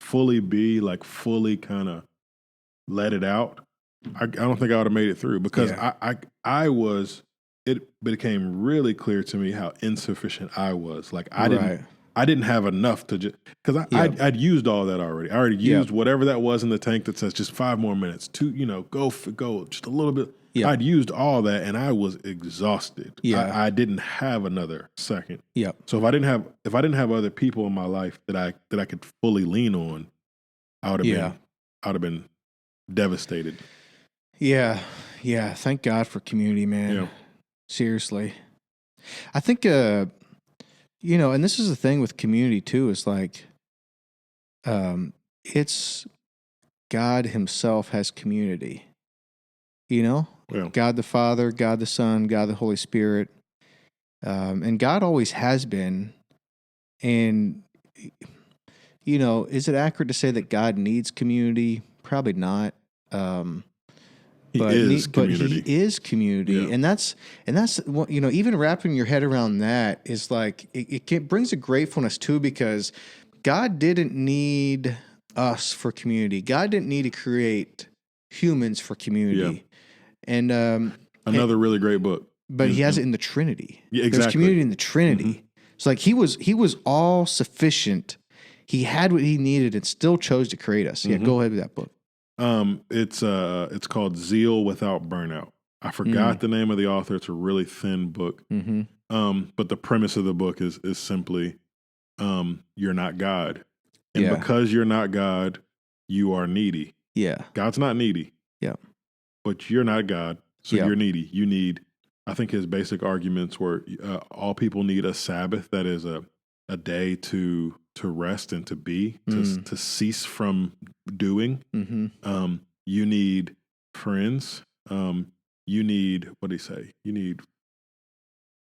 S2: fully kind of let it out, I don't think I would have made it through, because it became really clear to me how insufficient I was. Like I didn't have enough to just, because I'd used all that already. I already used whatever that was in the tank that says just 5 more minutes, go just a little bit. Yeah. I'd used all that and I was exhausted. Yeah. I didn't have another second. Yeah. So if I didn't have other people in my life that I could fully lean on, I would have been devastated.
S1: Yeah. Yeah. Thank God for community, man. Yeah. Seriously. I think and this is the thing with community too, is like it's God himself has community. Yeah. God the Father, God the Son, God the Holy Spirit. And God always has been. And, is it accurate to say that God needs community? Probably not.
S2: He is community.
S1: Yeah. And that's even wrapping your head around that is like, it brings a gratefulness too, because God didn't need us for community. God didn't need to create humans for community. Yeah. And
S2: another really great book.
S1: But he has it in the Trinity.
S2: Yeah, exactly.
S1: There's community in the Trinity. Mm-hmm. It's like he was all sufficient. He had what he needed and still chose to create us. Yeah, go ahead with that book.
S2: It's called Zeal Without Burnout. I forgot the name of the author. It's a really thin book. Mm-hmm. But the premise of the book is simply, you're not God. And because you're not God, you are needy. Yeah. God's not needy. Yeah. But you're not God, so you're needy. You need, I think his basic arguments were, all people need a Sabbath, that is a day to rest and to be, to cease from doing. Mm-hmm. You need friends. You need, what did he say? You need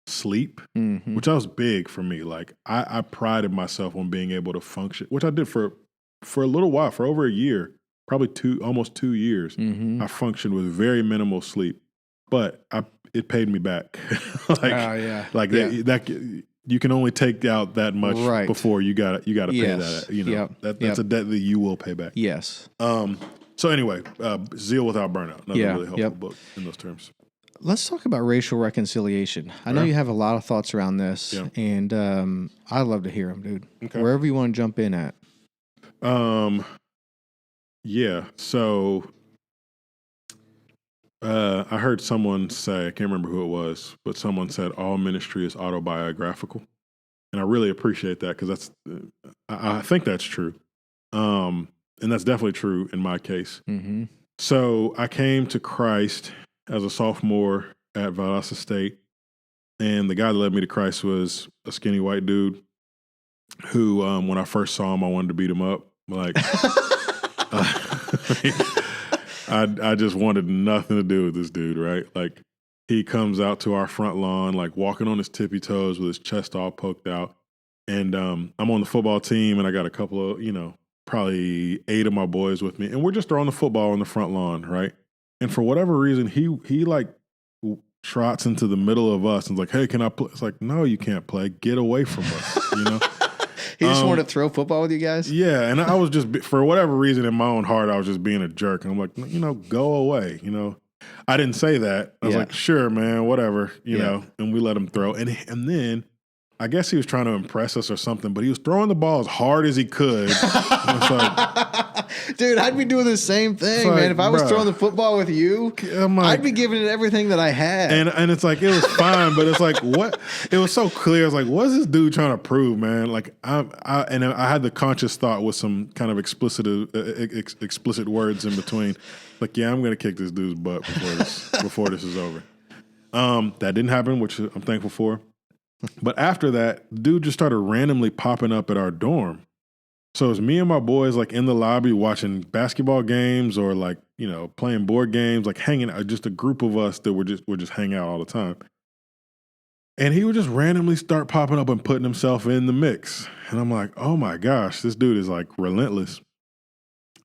S2: sleep, which was big for me. Like I prided myself on being able to function, which I did for a little while, for over a year. Probably almost 2 years, I functioned with very minimal sleep, but it paid me back. That you can only take out that much before you got to pay that. That's a debt that you will pay back. Yes. So anyway, Zeal Without Burnout, another really helpful book in those terms.
S1: Let's talk about racial reconciliation. I know you have a lot of thoughts around this, and I'd love to hear them, dude. Okay. Wherever you want to jump in at.
S2: Yeah, so I heard someone say, I can't remember who it was, but someone said all ministry is autobiographical. And I really appreciate that, because I think that's true. And that's definitely true in my case. Mm-hmm. So I came to Christ as a sophomore at Valdosta State, and the guy that led me to Christ was a skinny white dude who, when I first saw him, I wanted to beat him up. Like... I just wanted nothing to do with this dude, right? Like, he comes out to our front lawn, like walking on his tippy toes with his chest all poked out. And I'm on the football team, and I got a couple of, probably 8 of my boys with me. And we're just throwing the football on the front lawn, right? And for whatever reason, he like trots into the middle of us and is like, hey, can I play? It's like, no, you can't play. Get away from us,
S1: He just wanted to throw football with you guys?
S2: Yeah, and I was just, for whatever reason in my own heart, I was just being a jerk. And I'm like, go away, I didn't say that. I was like, sure, man, whatever, you know, and we let him throw. And then I guess he was trying to impress us or something, but he was throwing the ball as hard as he could.
S1: Dude, I'd be doing the same thing,
S2: like,
S1: man. If I was
S2: bruh.
S1: throwing the football with you,
S2: I'm like,
S1: I'd be giving it everything that I had.
S2: and it's like, it was fine, but it's like, what? It was so clear. I was like, what's this dude trying to prove, man? Like, I had the conscious thought with some kind of explicit words in between. Like, yeah, I'm gonna kick this dude's butt before this is over. That didn't happen, which I'm thankful for. But after that, the dude just started randomly popping up at our dorm. So it was me and my boys like in the lobby watching basketball games or like, playing board games, like hanging out, just a group of us that would just hang out all the time. And he would just randomly start popping up and putting himself in the mix. And I'm like, oh my gosh, this dude is like relentless.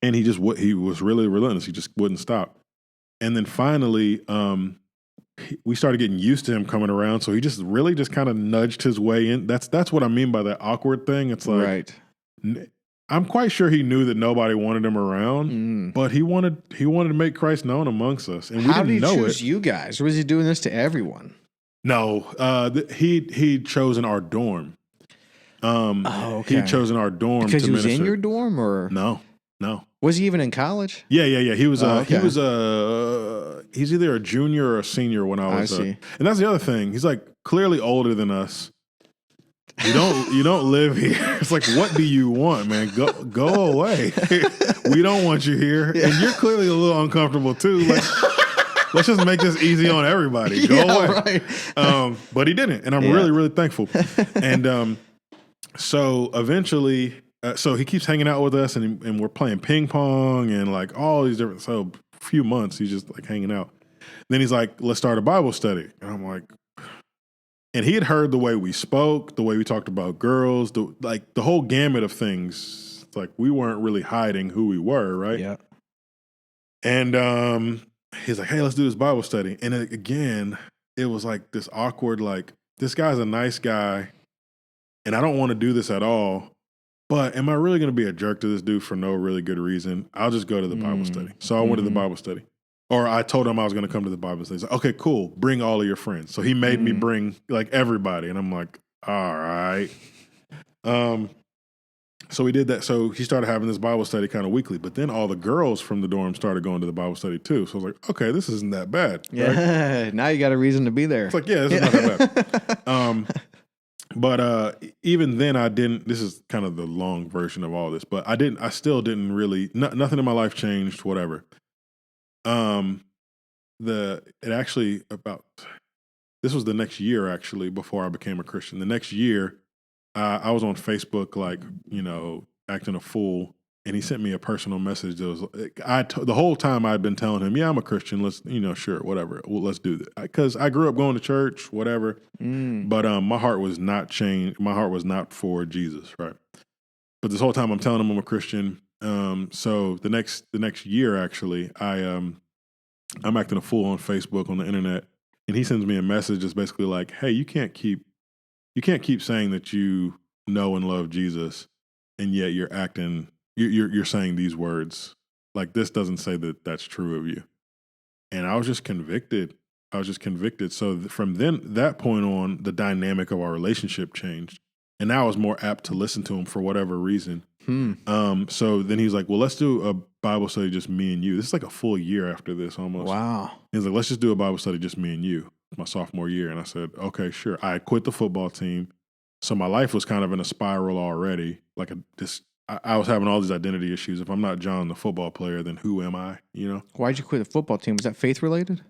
S2: And he was really relentless. He just wouldn't stop. And then finally, we started getting used to him coming around. So he just really just kind of nudged his way in. That's what I mean by that awkward thing. It's like,
S1: right.
S2: I'm quite sure he knew that nobody wanted him around, but he wanted to make Christ known amongst us, and
S1: How
S2: we didn't know it.
S1: How did he choose you guys? Or was he doing this to everyone?
S2: No, he'd chosen our dorm.
S1: Okay.
S2: He'd chosen our dorm
S1: because
S2: to
S1: he was
S2: minister.
S1: in your dorm, or
S2: No.
S1: Was he even in college?
S2: Yeah. He was.
S1: Okay.
S2: He's either a junior or a senior when I was.
S1: I see.
S2: And that's the other thing. He's like clearly older than us. You don't live here. It's like, what do you want, man? Go away. We don't want you here. Yeah. And you're clearly a little uncomfortable too. Like, let's just make this easy on everybody. Go away. Right. But he didn't. And I'm really, really thankful. And so eventually, so he keeps hanging out with us and we're playing ping pong and like all these different, so a few months, he's just like hanging out. Then he's like, let's start a Bible study. And I'm like, and he had heard the way we spoke, the way we talked about girls, the whole gamut of things. Like we weren't really hiding who we were, right?
S1: Yeah.
S2: And he's like, hey, let's do this Bible study. And again, it was like this awkward, like, this guy's a nice guy, and I don't want to do this at all. But am I really going to be a jerk to this dude for no really good reason? I'll just go to the Bible study. So I went to the Bible study. Or I told him I was going to come to the Bible study. He's like, okay, cool. Bring all of your friends. So he made me bring like everybody. And I'm like, all right. So we did that. So he started having this Bible study kind of weekly. But then all the girls from the dorm started going to the Bible study too. So I was like, okay, this isn't that bad.
S1: Yeah. Right? Now you got a reason to be there.
S2: It's like, yeah, this is not that bad. But even then this is kind of the long version of all this, but I still didn't really, nothing in my life changed, whatever. This was the next year actually before I became a Christian. The next year, I was on Facebook, like, acting a fool, and he sent me a personal message that was, the whole time I'd been telling him, yeah, I'm a Christian. Let's, sure, whatever. Well, let's do that. Because I grew up going to church, whatever. But my heart was not changed. My heart was not for Jesus, right? But this whole time I'm telling him I'm a Christian. So the next year, actually, I'm acting a fool on Facebook, on the internet, and he sends me a message that's basically like, hey, you can't keep saying that you know and love Jesus, and yet you're saying these words. Like, this doesn't say that that's true of you. And I was just convicted. So from that point on, the dynamic of our relationship changed. And now I was more apt to listen to him for whatever reason. So then he's like, well, let's do a Bible study, just me and you. This is like a full year after this almost.
S1: Wow.
S2: He's like, let's just do a Bible study, just me and you, my sophomore year. And I said, okay, sure. I quit the football team. So my life was kind of in a spiral already. Like I was having all these identity issues. If I'm not John, the football player, then who am I?
S1: Why'd you quit the football team? Was that faith related?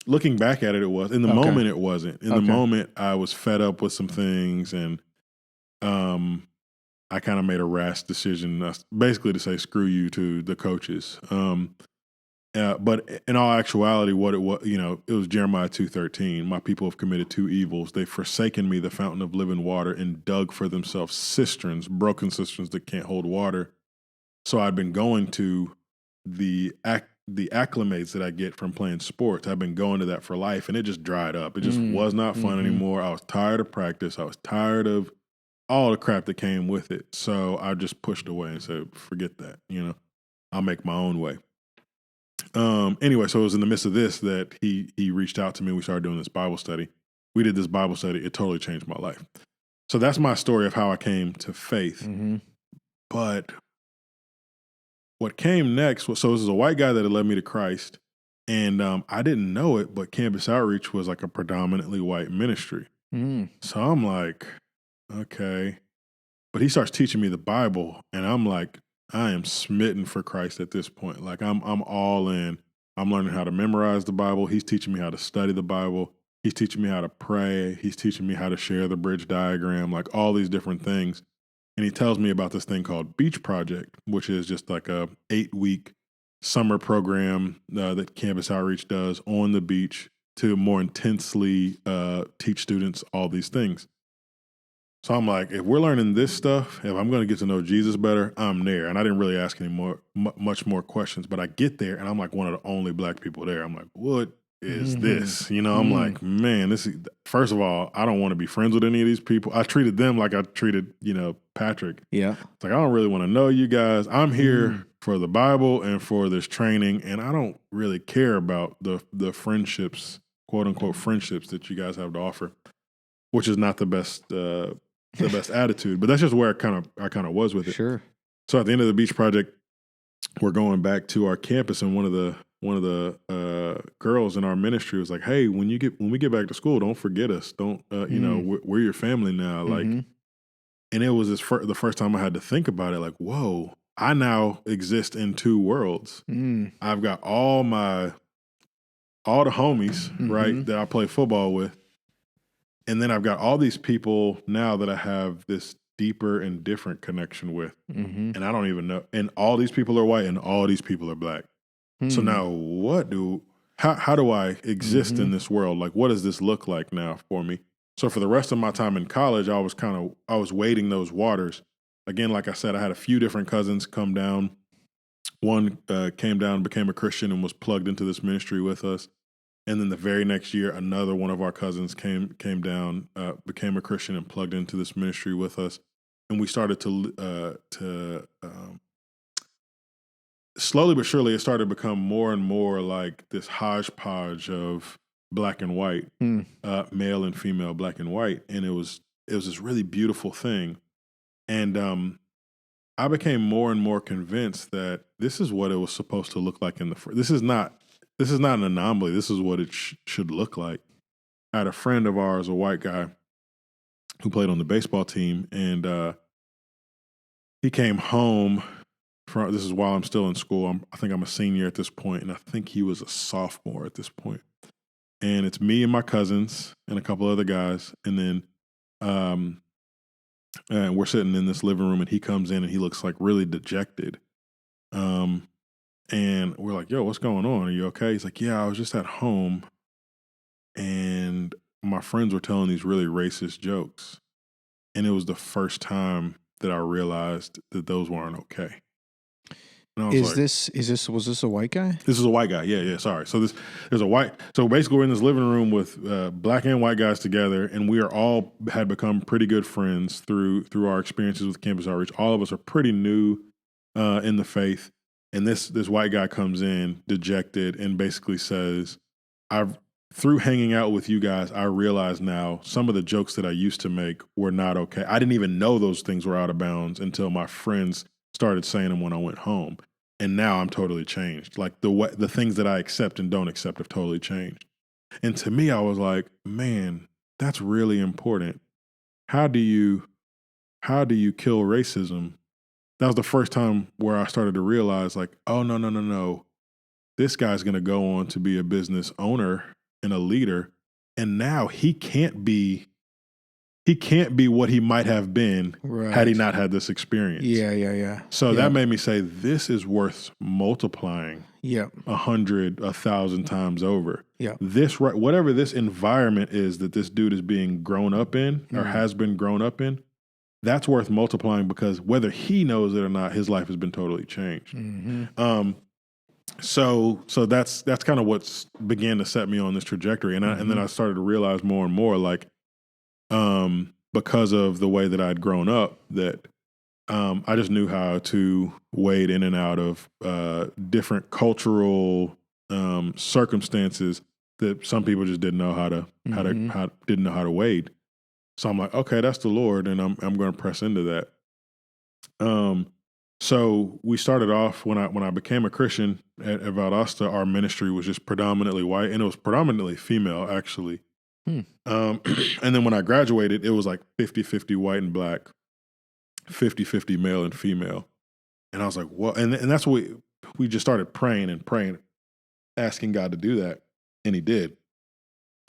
S2: Looking back at it, it was. In the moment, it wasn't. In the moment, I was fed up with some things, and I kind of made a rash decision, basically to say screw you to the coaches. But in all actuality, what it was, it was Jeremiah 2:13. My people have committed two evils. They've forsaken me, the fountain of living water, and dug for themselves cisterns, broken cisterns that can't hold water. So I'd been going to the acclimates that I get from playing sports. I've been going to that for life, and it just dried up. It just was not fun anymore. I was tired of practice. I was tired of all the crap that came with it. So I just pushed away and said, forget that. I'll make my own way. Anyway, so it was in the midst of this that he reached out to me. We started doing this Bible study. We did this Bible study. It totally changed my life. So that's my story of how I came to faith. But what came next was, so this is a white guy that had led me to Christ. And I didn't know it, but Campus Outreach was like a predominantly white ministry. So I'm like, okay. But he starts teaching me the Bible, and I'm like, I am smitten for Christ at this point. Like I'm all in. I'm learning how to memorize the Bible. He's teaching me how to study the Bible. He's teaching me how to pray. He's teaching me how to share the bridge diagram, like all these different things. And he tells me about this thing called Beach Project, which is just like a 8-week summer program that Campus Outreach does on the beach to more intensely teach students all these things. So I'm like, if we're learning this stuff, if I'm going to get to know Jesus better, I'm there. And I didn't really ask any much more questions, but I get there and I'm like one of the only black people there. I'm like, what is this? You know, I'm like, man, this is, first of all, I don't want to be friends with any of these people. I treated them like I treated, Patrick.
S1: Yeah.
S2: It's like, I don't really want to know you guys. I'm here for the Bible and for this training. And I don't really care about the friendships, quote unquote friendships that you guys have to offer, which is not the best attitude, but that's just where I kind of was with it.
S1: Sure.
S2: So at the end of the Beach Project, we're going back to our campus, and one of the girls in our ministry was like, "Hey, when we get back to school, don't forget us. Don't we're your family now." Like, and it was the first time I had to think about it. Like, whoa, I now exist in two worlds. I've got all the homies, right, that I play football with. And then I've got all these people now that I have this deeper and different connection with. And I don't even know. And all these people are white and all these people are black. So now how do I exist in this world? Like, what does this look like now for me? So for the rest of my time in college, I was wading those waters. Again, like I said, I had a few different cousins come down. One came down, became a Christian, and was plugged into this ministry with us. And then the very next year, another one of our cousins came down, became a Christian, and plugged into this ministry with us. And we started to slowly but surely, it started to become more and more like this hodgepodge of black and white, male and female, black and white. And it was this really beautiful thing. And I became more and more convinced that this is what it was supposed to look like in the first. This is not an anomaly. This is what it should look like. I had a friend of ours, a white guy, who played on the baseball team, and he came home from, this is while I'm still in school. I think I'm a senior at this point, and I think he was a sophomore at this point. And it's me and my cousins and a couple other guys, and then and we're sitting in this living room, and he comes in, and he looks like really dejected. And we're like, yo, what's going on? Are you okay? He's like, yeah, I was just at home and my friends were telling these really racist jokes. And it was the first time that I realized that those weren't okay. And I was
S1: was this a white guy?
S2: This is a white guy. Yeah. Sorry. So so basically we're in this living room with black and white guys together, and we had become pretty good friends through our experiences with Campus Outreach. All of us are pretty new in the faith. And this white guy comes in dejected and basically says, through hanging out with you guys, I realize now some of the jokes that I used to make were not okay. I didn't even know those things were out of bounds until my friends started saying them when I went home. And now I'm totally changed. Like the things that I accept and don't accept have totally changed. And to me, I was like, man, that's really important. How do you kill racism? That was the first time where I started to realize, like, oh, no. This guy's going to go on to be a business owner and a leader. And now he can't be what he might have been had he not had this experience.
S1: Yeah.
S2: So that made me say, this is worth multiplying 100, 1,000 times over.
S1: Yeah.
S2: Whatever this environment is that this dude is being grown up in or has been grown up in, that's worth multiplying, because whether he knows it or not, his life has been totally changed. So that's kind of what's began to set me on this trajectory. And then I started to realize more and more, like, because of the way that I'd grown up, that I just knew how to wade in and out of different cultural circumstances that some people just didn't know how to wade. So I'm like, okay, that's the Lord, and I'm going to press into that. So we started off when I became a Christian at Valdosta. Our ministry was just predominantly white, and it was predominantly female, actually. And then when I graduated, it was like 50-50 white and black, 50-50 male and female. And I was like, well, and that's what we just started praying and praying, asking God to do that, and He did.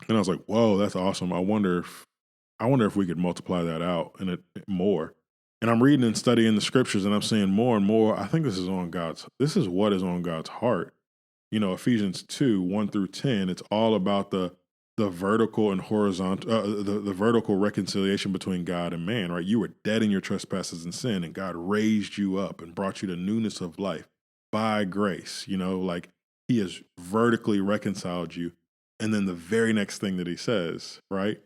S2: And I was like, whoa, that's awesome. I wonder if we could multiply that out and it more. And I'm reading and studying the scriptures, and I'm seeing more and more. I think this is what is on God's heart. You know, Ephesians 2:1-10. It's all about the vertical and horizontal, the vertical reconciliation between God and man. Right? You were dead in your trespasses and sin, and God raised you up and brought you to newness of life by grace. You know, like He has vertically reconciled you. And then the very next thing that He says, right?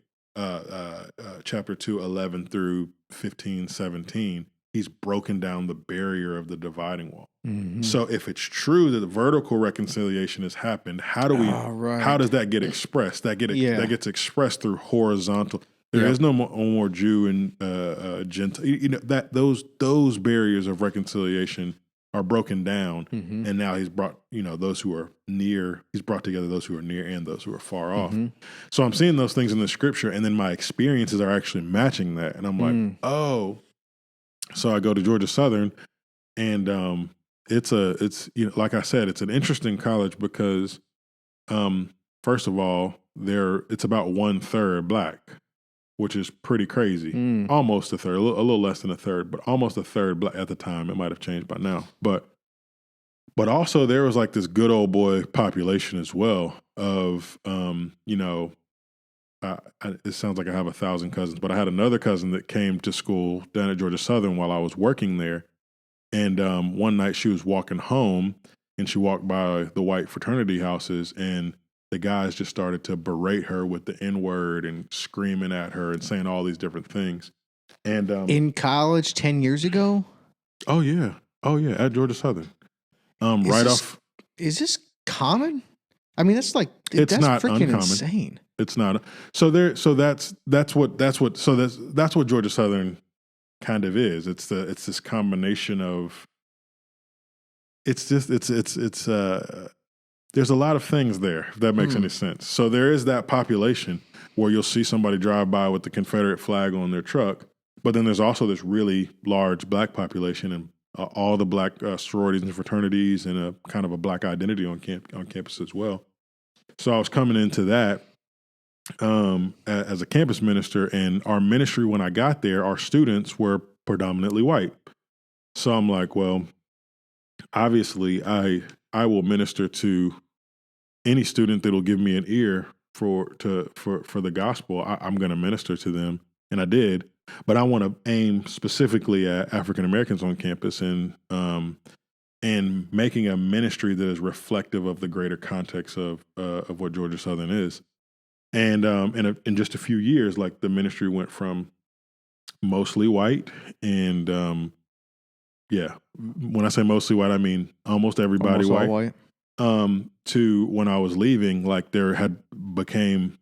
S2: Chapter 2, 11-15, 17, He's broken down the barrier of the dividing wall. Mm-hmm. So if it's true that the vertical reconciliation has happened, how does that get expressed? That gets expressed through horizontal. There is no more Jew and Gentile. You know, that those barriers of reconciliation are broken down, and now He's brought, those who are near. He's brought together those who are near and those who are far off. So I'm seeing those things in the scripture, and then my experiences are actually matching that, and I'm like, oh. So I go to Georgia Southern, and it's like I said, it's an interesting college because, first of all, it's about 1/3 black, which is pretty crazy. Almost a third, a little less than a third, but almost a third black at the time. It might have changed by now. But also there was like this good old boy population as well of, it sounds like I have 1,000 cousins, but I had another cousin that came to school down at Georgia Southern while I was working there. And one night she was walking home, and she walked by the white fraternity houses, and the guys just started to berate her with the N-word and screaming at her and saying all these different things. And
S1: in college 10 years ago?
S2: Oh yeah, at Georgia Southern.
S1: Is this common? I mean, that's
S2: it's not
S1: freaking
S2: uncommon.
S1: Insane.
S2: It's not. So that's what Georgia Southern kind of is. It's this combination of. There's a lot of things there, if that makes any sense. So there is that population where you'll see somebody drive by with the Confederate flag on their truck, but then there's also this really large black population and all the black sororities and fraternities and a kind of a black identity on campus as well. So I was coming into that as a campus minister, and our ministry when I got there, our students were predominantly white. So I'm like, well, obviously I will minister to any student that will give me an ear for the gospel. I'm going to minister to them, and I did. But I want to aim specifically at African Americans on campus and making a ministry that is reflective of the greater context of what Georgia Southern is. And in just a few years, like the ministry went from mostly white and when I say mostly white, I mean almost everybody white. To when I was leaving, like there had became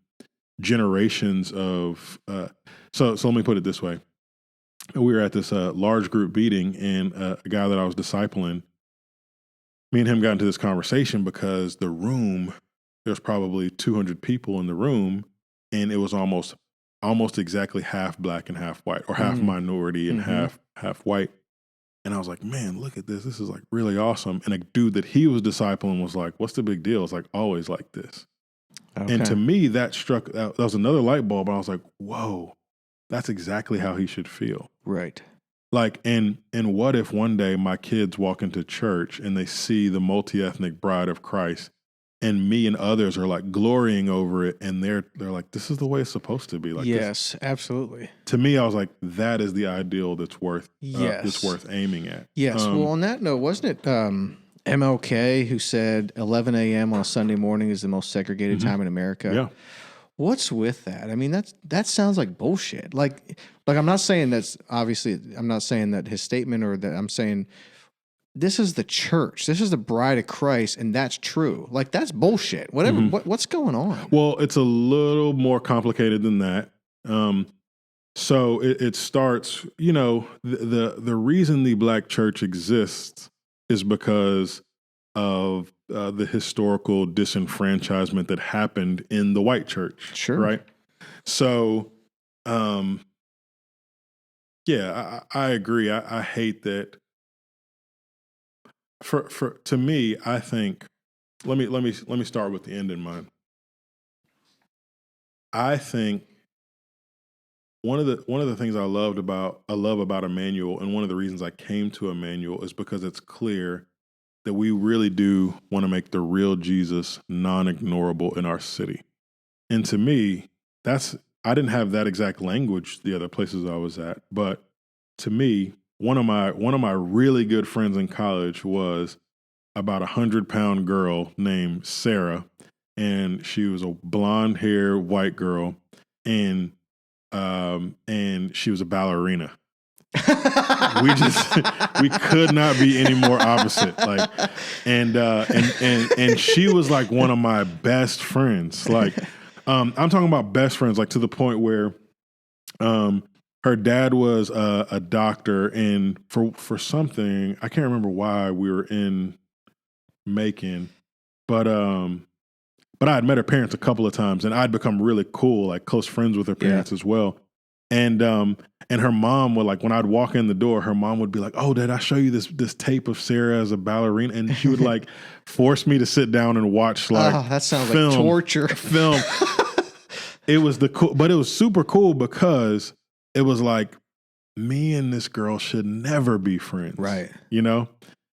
S2: generations of. So let me put it this way: we were at this large group meeting, and a guy that I was discipling, me and him got into this conversation because the room, there's probably 200 people in the room, and it was almost exactly half black and half white, or half minority and half white. And I was like, man, look at this. This is like really awesome. And a dude that he was discipling was like, what's the big deal? It's like always like this. Okay. And to me, that was another light bulb. And I was like, whoa, that's exactly how he should feel.
S1: Right.
S2: Like, and what if one day my kids walk into church and they see the multi-ethnic bride of Christ, and me and others are like glorying over it, and they're like, this is the way it's supposed to be. Like,
S1: yes, absolutely.
S2: To me, I was like, that is the ideal that's worth aiming at.
S1: Yes. Well, on that note, wasn't it MLK who said 11 a.m. on a Sunday morning is the most segregated time in America?
S2: Yeah.
S1: What's with that? I mean, that sounds like bullshit. Like I'm not saying that's obviously. I'm not saying that his statement, or that I'm saying. This is the church. This is the bride of Christ, and that's true. Like, that's bullshit. Whatever. What's going on?
S2: Well, it's a little more complicated than that. So it starts, the reason the Black church exists is because of the historical disenfranchisement that happened in the white church.
S1: Sure.
S2: Right. So, I agree. I hate that. To me, I think, let me start with the end in mind. I think one of the things I love about Immanuel, and one of the reasons I came to Immanuel, is because it's clear that we really do want to make the real Jesus non-ignorable in our city. And to me, I didn't have that exact language the other places I was at, but to me, one of my really good friends in college was about 100-pound girl named Sarah, and she was a blonde hair white girl, and she was a ballerina. we could not be any more opposite. Like, and she was like one of my best friends. Like, I'm talking about best friends, like to the point where, her dad was a doctor, and for something, I can't remember why we were in Macon, but I had met her parents a couple of times, and I'd become really cool, like close friends with her parents as well. And her mom would, like, when I'd walk in the door, her mom would be like, "Oh, did I show you this tape of Sarah as a ballerina?" And she would like force me to sit down and watch, like,
S1: that sounds like torture.
S2: Film. It was but it was super cool because it was like, me and this girl should never be friends.
S1: Right.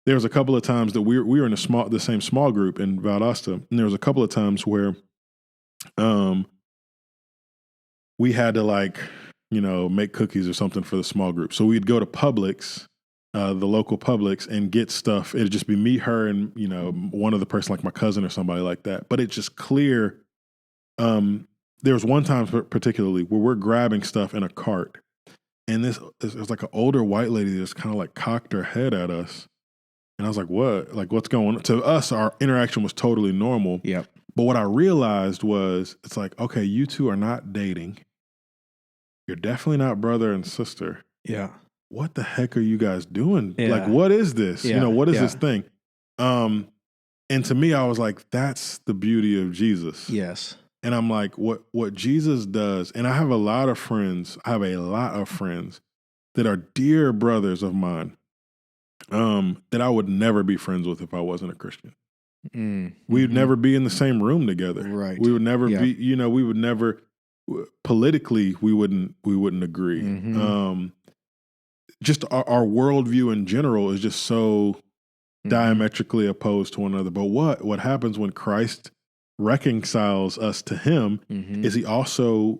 S2: There was a couple of times that we were in the same small group in Valdosta, and there was a couple of times where we had to, like, make cookies or something for the small group. So we'd go to Publix, the local Publix, and get stuff. It'd just be me, her, and one other person, like my cousin or somebody like that. But it's just clear. There was one time particularly where we're grabbing stuff in a cart, and it was like an older white lady that just kind of like cocked her head at us. And I was like, what? Like, what's going on? To us, our interaction was totally normal.
S1: Yep.
S2: But what I realized was, it's like, okay, you two are not dating. You're definitely not brother and sister.
S1: Yeah.
S2: What the heck are you guys doing?
S1: Yeah.
S2: Like, what is this?
S1: Yeah.
S2: What is this thing? And to me, I was like, that's the beauty of Jesus.
S1: Yes.
S2: And I'm like, what Jesus does, and I have a lot of friends that are dear brothers of mine, that I would never be friends with if I wasn't a Christian.
S1: Mm-hmm.
S2: We'd never be in the same room together.
S1: Right.
S2: We would never be, we would never, politically, we wouldn't agree.
S1: Mm-hmm.
S2: Just our worldview in general is just so diametrically opposed to one another. But what happens when Christ reconciles us to him is he also,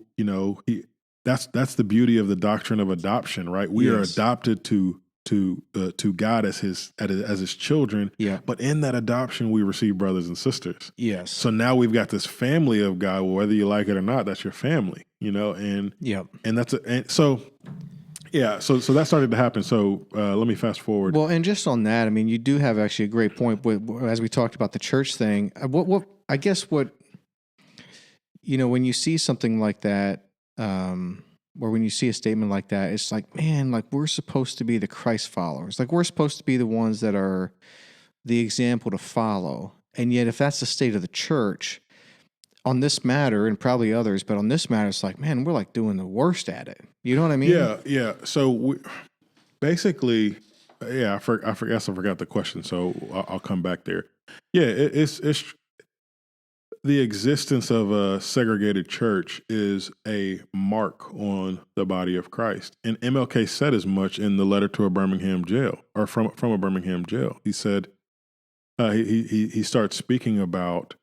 S2: that's the beauty of the doctrine of adoption, right? We are adopted to God as his children. Yeah. But in that adoption, we receive brothers and sisters. Yes. So now we've got this family of God. Well, whether you like it or not, that's your family. And so that started to happen. So let me fast forward.
S1: Well, and just on that, I mean, you do have actually a great point. As we talked about the church thing, what I guess when you see something like that, or when you see a statement like that, it's like, man, like, we're supposed to be the Christ followers. Like, we're supposed to be the ones that are the example to follow. And yet, if that's the state of the church on this matter, and probably others, but on this matter, it's like, man, we're like doing the worst at it. You know what I mean?
S2: Yeah. So basically, I forgot the question. So I'll come back there. Yeah, it's the existence of a segregated church is a mark on the body of Christ. And MLK said as much in the letter to a Birmingham jail, or from a Birmingham jail. He said, he starts speaking about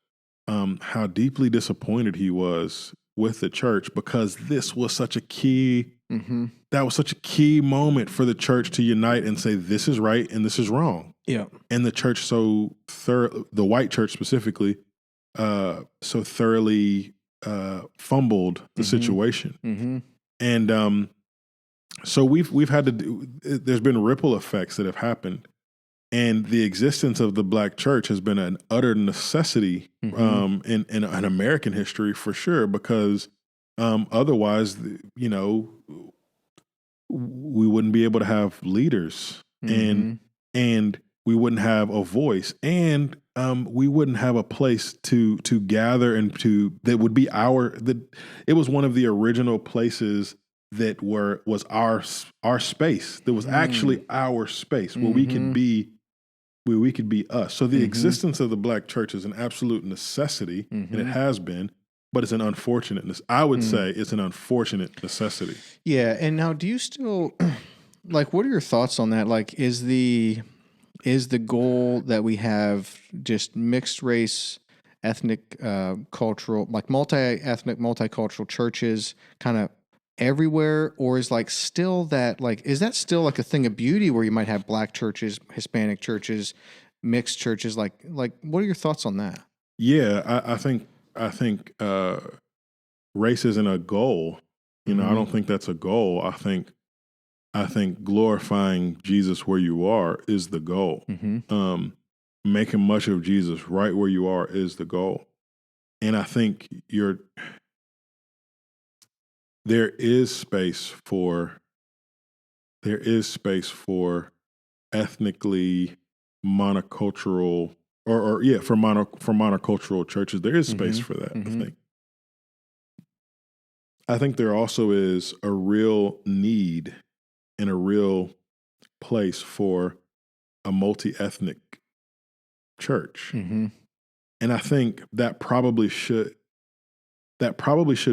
S2: how deeply disappointed he was with the church, because this was such a key, that was such a key moment for the church to unite and say, this is right and this is wrong. Yeah. And the church the white church specifically, so thoroughly fumbled the situation. And so we've had to do, there's been ripple effects that have happened, and the existence of the Black church has been an utter necessity in American history, for sure, because Otherwise, we wouldn't be able to have leaders, and we wouldn't have a voice, and we wouldn't have a place to gather and that would be it was one of the original places that was our space. That was actually our space where we could be us. So the existence of the Black church is an absolute necessity, and it has been. But it's an unfortunate. I would say it's an unfortunate necessity.
S1: Yeah, and now, do you still like? What are your thoughts on that? Like, is the goal that we have just mixed race, ethnic, cultural, like multi-ethnic, multicultural churches, kind of everywhere, or is like still that like is that still like a thing of beauty where you might have Black churches, Hispanic churches, mixed churches? Like what are your thoughts on that?
S2: Yeah, I think race isn't a goal. I don't think that's a goal. I think glorifying Jesus where you are is the goal. Making much of Jesus right where you are is the goal. And I think there is space for ethnically monocultural for monocultural churches. There is space for that, I think there also is a real need and a real place for a multi-ethnic church. And I think that probably should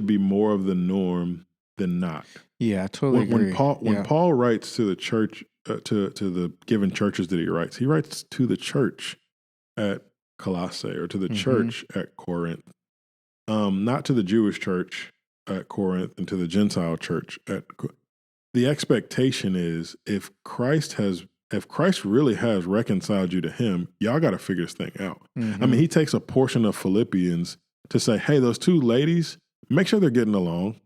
S2: be more of the norm than not.
S1: Yeah, I totally agree.
S2: When Paul writes to the church, to the given churches that he writes to the church at Colossae or to the church at Corinth, not to the Jewish church at Corinth and to the Gentile church the expectation is if Christ really has reconciled you to him, y'all got to figure this thing out. I mean, he takes a portion of Philippians to say, hey, those two ladies, make sure they're getting along.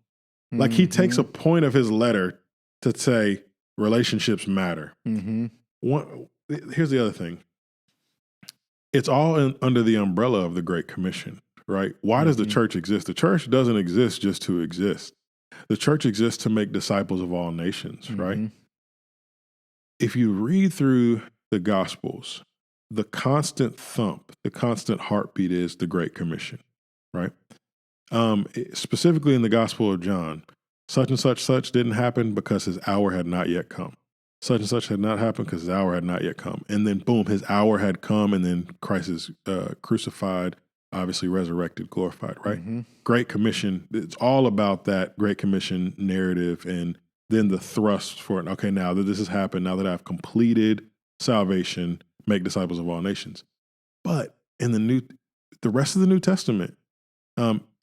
S2: Like he takes a point of his letter to say relationships matter. Here's the other thing. It's all under the umbrella of the Great Commission, right? Why does the church exist? The church doesn't exist just to exist. The church exists to make disciples of all nations, right? If you read through the Gospels, the constant thump, the constant heartbeat is the Great Commission, right? Specifically in the Gospel of John, such and such didn't happen because his hour had not yet come. Such and such had not happened because his hour had not yet come. And then boom, his hour had come, and then Christ is crucified, obviously resurrected, glorified, right? Great Commission, it's all about that Great Commission narrative, and then the thrust for it. Okay, now that this has happened, now that I've completed salvation, make disciples of all nations. But in the rest of the New Testament,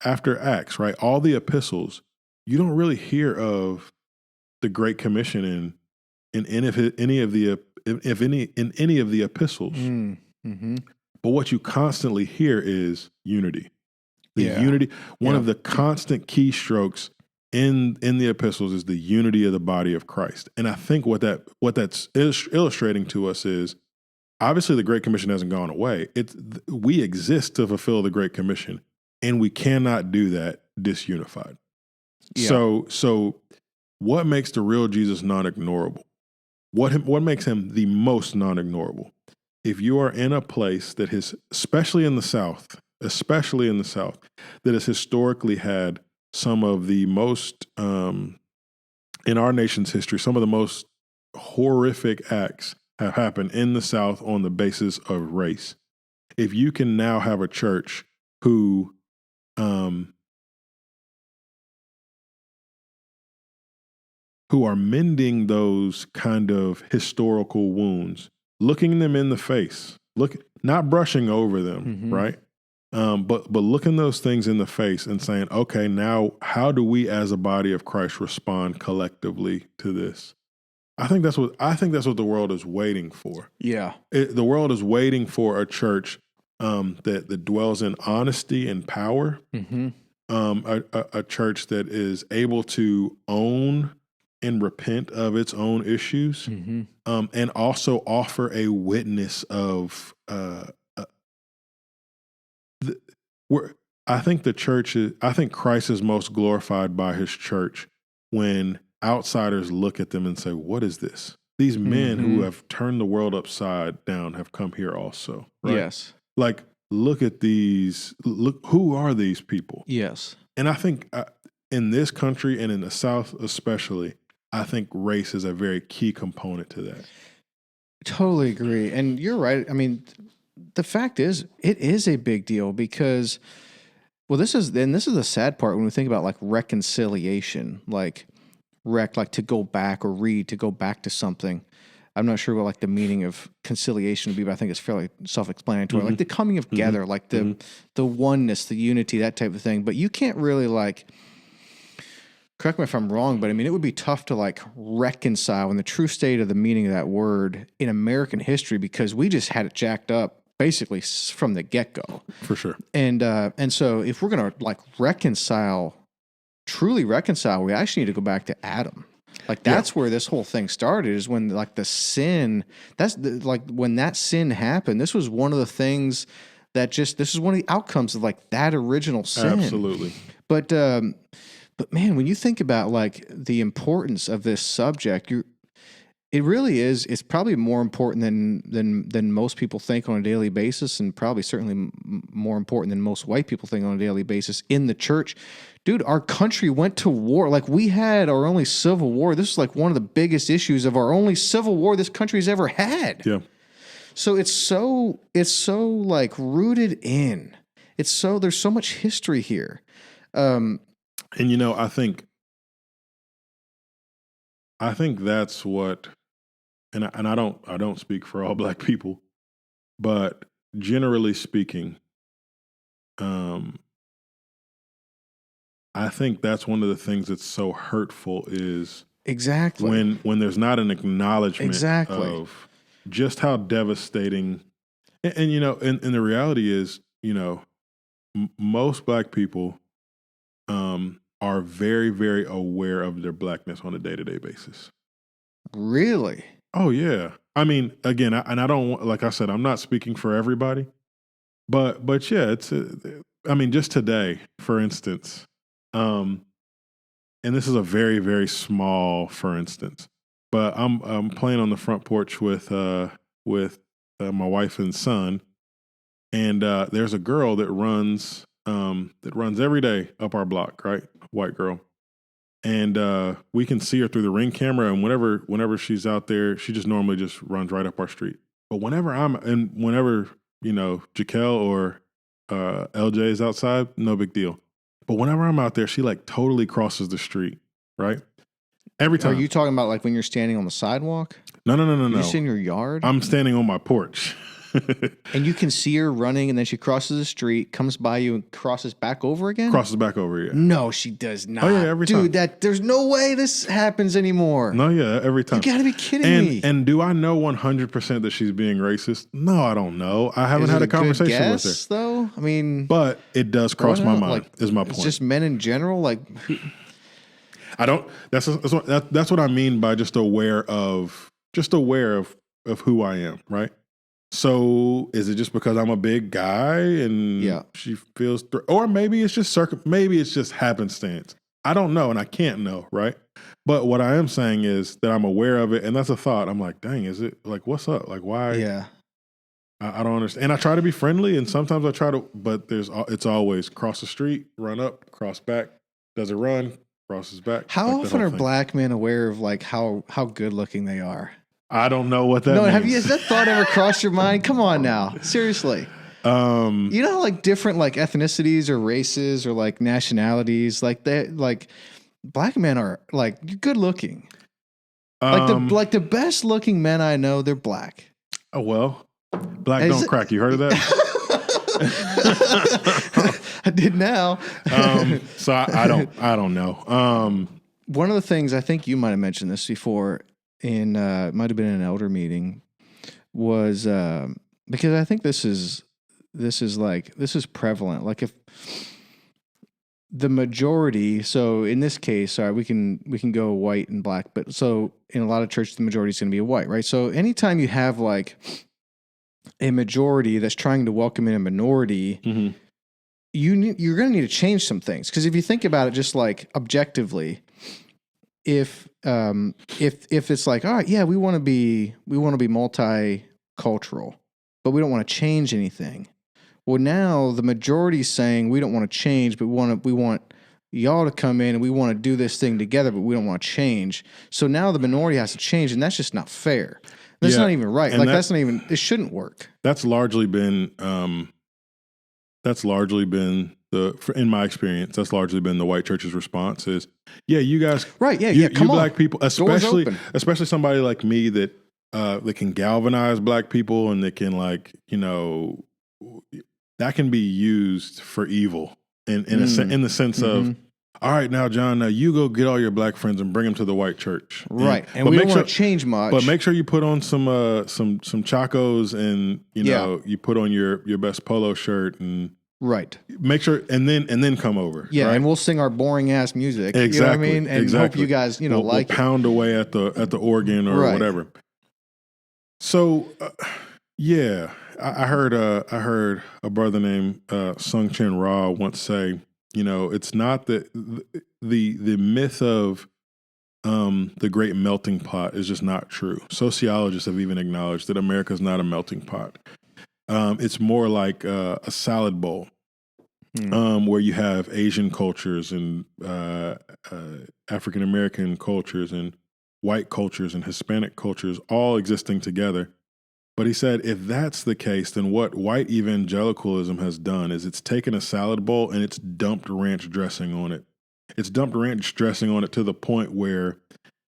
S2: after Acts, right, all the epistles, you don't really hear of the Great Commission in any of the epistles. But what you constantly hear is unity. Unity. One of the constant keystrokes in the epistles is the unity of the body of Christ. And I think what that's illustrating to us is obviously the Great Commission hasn't gone away. We exist to fulfill the Great Commission, and we cannot do that disunified. Yeah. So what makes the real Jesus non-ignorable? What makes him the most non-ignorable? If you are in a place that has, especially in the South, that has historically had some of the most, in our nation's history, some of the most horrific acts have happened in the South on the basis of race. If you can now have a church who are mending those kind of historical wounds, looking them in the face, not brushing over them, right? But looking those things in the face and saying, okay, now how do we as a body of Christ respond collectively to this? I think that's what the world is waiting for. Yeah, the world is waiting for a church that dwells in honesty and power. A church that is able to own and repent of its own issues, and also offer a witness of I think I think Christ is most glorified by his church when outsiders look at them and say, what is this? These men who have turned the world upside down have come here also, right?
S1: Yes.
S2: Like, look at these, look, who are these people?
S1: Yes.
S2: And I think in this country and in the South especially, I think race is a very key component to that.
S1: Totally agree. And you're right. I mean, the fact is, it is a big deal because, well, this is the sad part when we think about like reconciliation, like to go back or to go back to something. I'm not sure what like the meaning of conciliation would be, but I think it's fairly self-explanatory. Like the coming together, like the oneness, the unity, that type of thing. But you can't really like, correct me if I'm wrong, but I mean, it would be tough to like reconcile in the true state of the meaning of that word in American history because we just had it jacked up basically from the get-go.
S2: For sure.
S1: And so if we're going to like truly reconcile, we actually need to go back to Adam. Like that's where this whole thing started, is when like the sin, when that sin happened, this was one of the things that this is one of the outcomes of like that original sin.
S2: Absolutely.
S1: But man, when you think about like the importance of this subject, it really is. It's probably more important than most people think on a daily basis, and probably certainly more important than most white people think on a daily basis in the church. Dude, our country went to war. Like we had our only civil war. This is like one of the biggest issues of our only civil war this country's ever had. Yeah. So it's so like rooted in. There's so much history here.
S2: And you know, I think that's what, and I don't speak for all Black people, but generally speaking, I think that's one of the things that's so hurtful is
S1: exactly
S2: when there's not an acknowledgement of just how devastating, and you know, and the reality is, you know, most Black people are very, very aware of their Blackness on a day-to-day basis.
S1: Really?
S2: Oh yeah. I mean, again, I don't, like I said, I'm not speaking for everybody, but yeah, I mean, just today, for instance, and this is a very, very small, for instance, but I'm playing on the front porch with my wife and son, and there's a girl that runs every day up our block, right? White girl. And we can see her through the Ring camera, and whenever she's out there, she just normally just runs right up our street. But whenever you know, Jakell or LJ is outside, no big deal. But whenever I'm out there, she like totally crosses the street, right? Every time.
S1: Are you talking about like when you're standing on the sidewalk?
S2: No.
S1: You're just in your yard?
S2: I'm standing on my porch.
S1: And you can see her running, and then she crosses the street, comes by you, and crosses back over again?
S2: Crosses back over, yeah.
S1: No, she does not.
S2: Oh, yeah, every time.
S1: Dude, there's no way this happens anymore.
S2: No, yeah, every time.
S1: You gotta be kidding me.
S2: And do I know 100% that she's being racist? No, I don't know. I haven't had a conversation with her.
S1: Though? I mean...
S2: But it does cross my mind,
S1: like,
S2: is my point.
S1: It's just men in general, like...
S2: I don't... That's what I mean by just aware of who I am, right? So is it just because I'm a big guy and she feels, or maybe it's just maybe it's just happenstance. I don't know, and I can't know, right? But what I am saying is that I'm aware of it, and that's a thought. I'm like, dang, is it like, what's up? Like, why?
S1: Yeah,
S2: I don't understand. And I try to be friendly, and sometimes I try to, but it's always cross the street, run up, cross back, does a run, crosses back.
S1: How often are Black men aware of like how good looking they are?
S2: I don't know what that means.
S1: Has that thought ever crossed your mind? Come on now. Seriously. You know, like different like ethnicities or races or like nationalities, like Black men are like good looking. Like the best looking men I know, they're Black.
S2: Oh, well, Black don't crack. You heard of that?
S1: I did now.
S2: So I don't know.
S1: One of the things, I think you might have mentioned this before, it might have been an elder meeting, was because I think this is prevalent. Like if the majority, so in this case, we can go white and Black, but so in a lot of churches the majority is going to be a white, right? So anytime you have like a majority that's trying to welcome in a minority, you're going to need to change some things, because if you think about it just like objectively, if it's like, all right, yeah, we want to be multicultural, but we don't want to change anything. Well, now the majority is saying we don't want to change, but we want y'all to come in and we want to do this thing together, but we don't want to change. So now the minority has to change, and that's just not fair. That's not even right. Like that's not even. It shouldn't work.
S2: That's largely been in my experience, that's largely been the white church's response is, yeah, you guys,
S1: right? Yeah,
S2: you
S1: come
S2: black
S1: on.
S2: people, especially somebody like me that can galvanize black people, and that can, like, that can be used for evil in the sense of, all right, now John, now you go get all your black friends and bring them to the white church,
S1: right? And we don't want to change much,
S2: but make sure you put on some chacos, and you put on your best polo shirt, and
S1: right.
S2: Make sure, and then come over.
S1: Yeah,
S2: right?
S1: and we'll sing our boring ass music.
S2: Exactly.
S1: You know what I mean? And hope you guys,
S2: we'll
S1: like
S2: pound away at the organ or whatever. So, yeah, I heard a brother named Sung Chin Ra once say, it's not that the myth of the great melting pot is just not true. Sociologists have even acknowledged that America's not a melting pot. It's more like a salad bowl, where you have Asian cultures and African American cultures and white cultures and Hispanic cultures all existing together. But he said, if that's the case, then what white evangelicalism has done is it's taken a salad bowl and it's dumped ranch dressing on it. It's dumped ranch dressing on it to the point where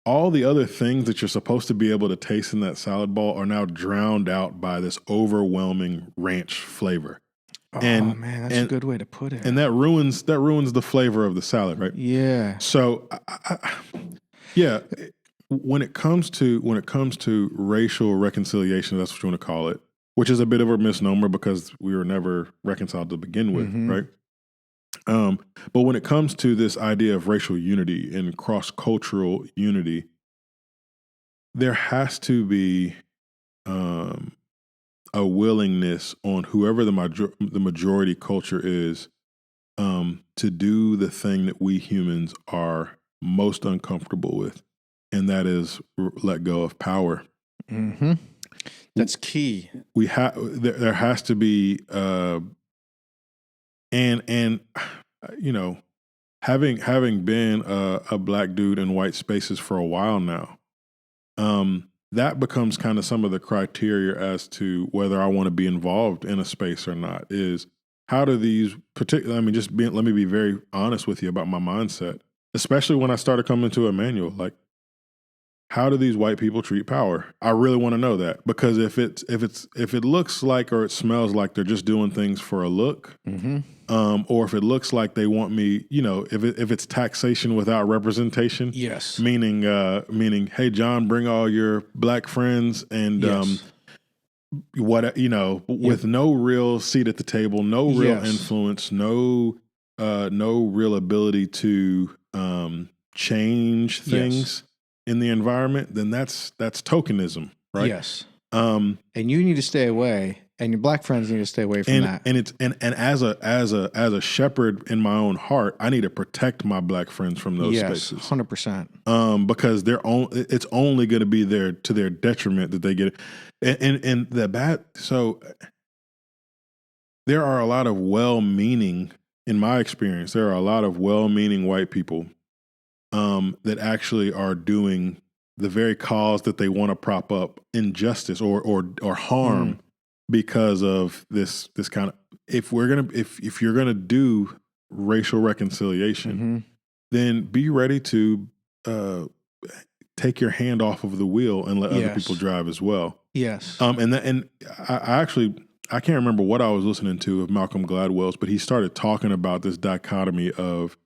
S2: all the other things that you're supposed to be able to taste in that salad bowl are now drowned out by this overwhelming ranch flavor.
S1: Oh, man, that's a good way to put it.
S2: And that ruins the flavor of the salad, right?
S1: Yeah.
S2: So, yeah, when it comes to racial reconciliation, that's what you want to call it, which is a bit of a misnomer because we were never reconciled to begin with, right? But when it comes to this idea of racial unity and cross-cultural unity, there has to be a willingness on whoever the majority culture is to do the thing that we humans are most uncomfortable with, and that is let go of power.
S1: That's key.
S2: There has to be and having been a black dude in white spaces for a while now, that becomes kind of some of the criteria as to whether I want to be involved in a space or not. Is how do these let me be very honest with you about my mindset, especially when I started coming to Immanuel. Like, how do these white people treat power? I really want to know that, because if it looks like or it smells like they're just doing things for a look, or if it looks like they want me, if it's taxation without representation,
S1: yes,
S2: meaning, hey, John, bring all your black friends and
S1: yes.
S2: With no real seat at the table, no real influence, no real ability to change things in the environment, then that's tokenism, right?
S1: Yes. And you need to stay away, and your black friends need to stay away from that.
S2: And as a shepherd in my own heart, I need to protect my black friends from those spaces.
S1: 100%.
S2: Because it's only going to be there to their detriment that they get it. And the bad. So there are a lot of well-meaning, in my experience, there are a lot of well-meaning white people that actually are doing the very cause that they want to prop up injustice or harm because of this kind of, if you're gonna do racial reconciliation, then be ready to take your hand off of the wheel and let other people drive as well.
S1: Yes.
S2: And I can't remember what I was listening to of Malcolm Gladwell's, but he started talking about this dichotomy of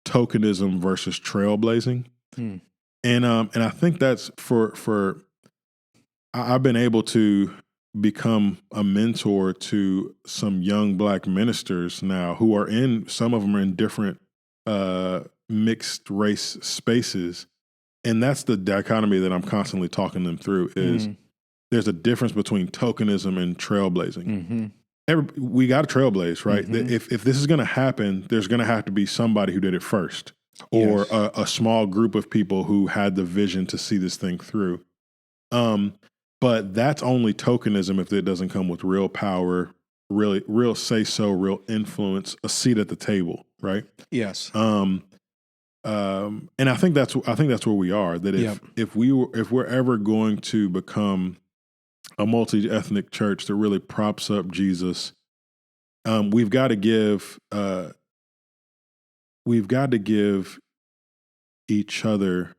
S2: tokenism versus trailblazing. And I think that's for I've been able to become a mentor to some young black ministers now who are some of them are in different mixed race spaces. And that's the dichotomy that I'm constantly talking them through is there's a difference between tokenism and trailblazing. we got to trailblaze, right?
S1: Mhm.
S2: If this is going to happen, there's going to have to be somebody who did it first, or
S1: Yes.
S2: a small group of people who had the vision to see this thing through. But that's only tokenism if it doesn't come with real power, really, real say so, real influence, a seat at the table, right?
S1: Yes.
S2: And I think that's where we are. That
S1: Yep.
S2: if we're ever going to become a multi-ethnic church that really props up Jesus, we've got to give each other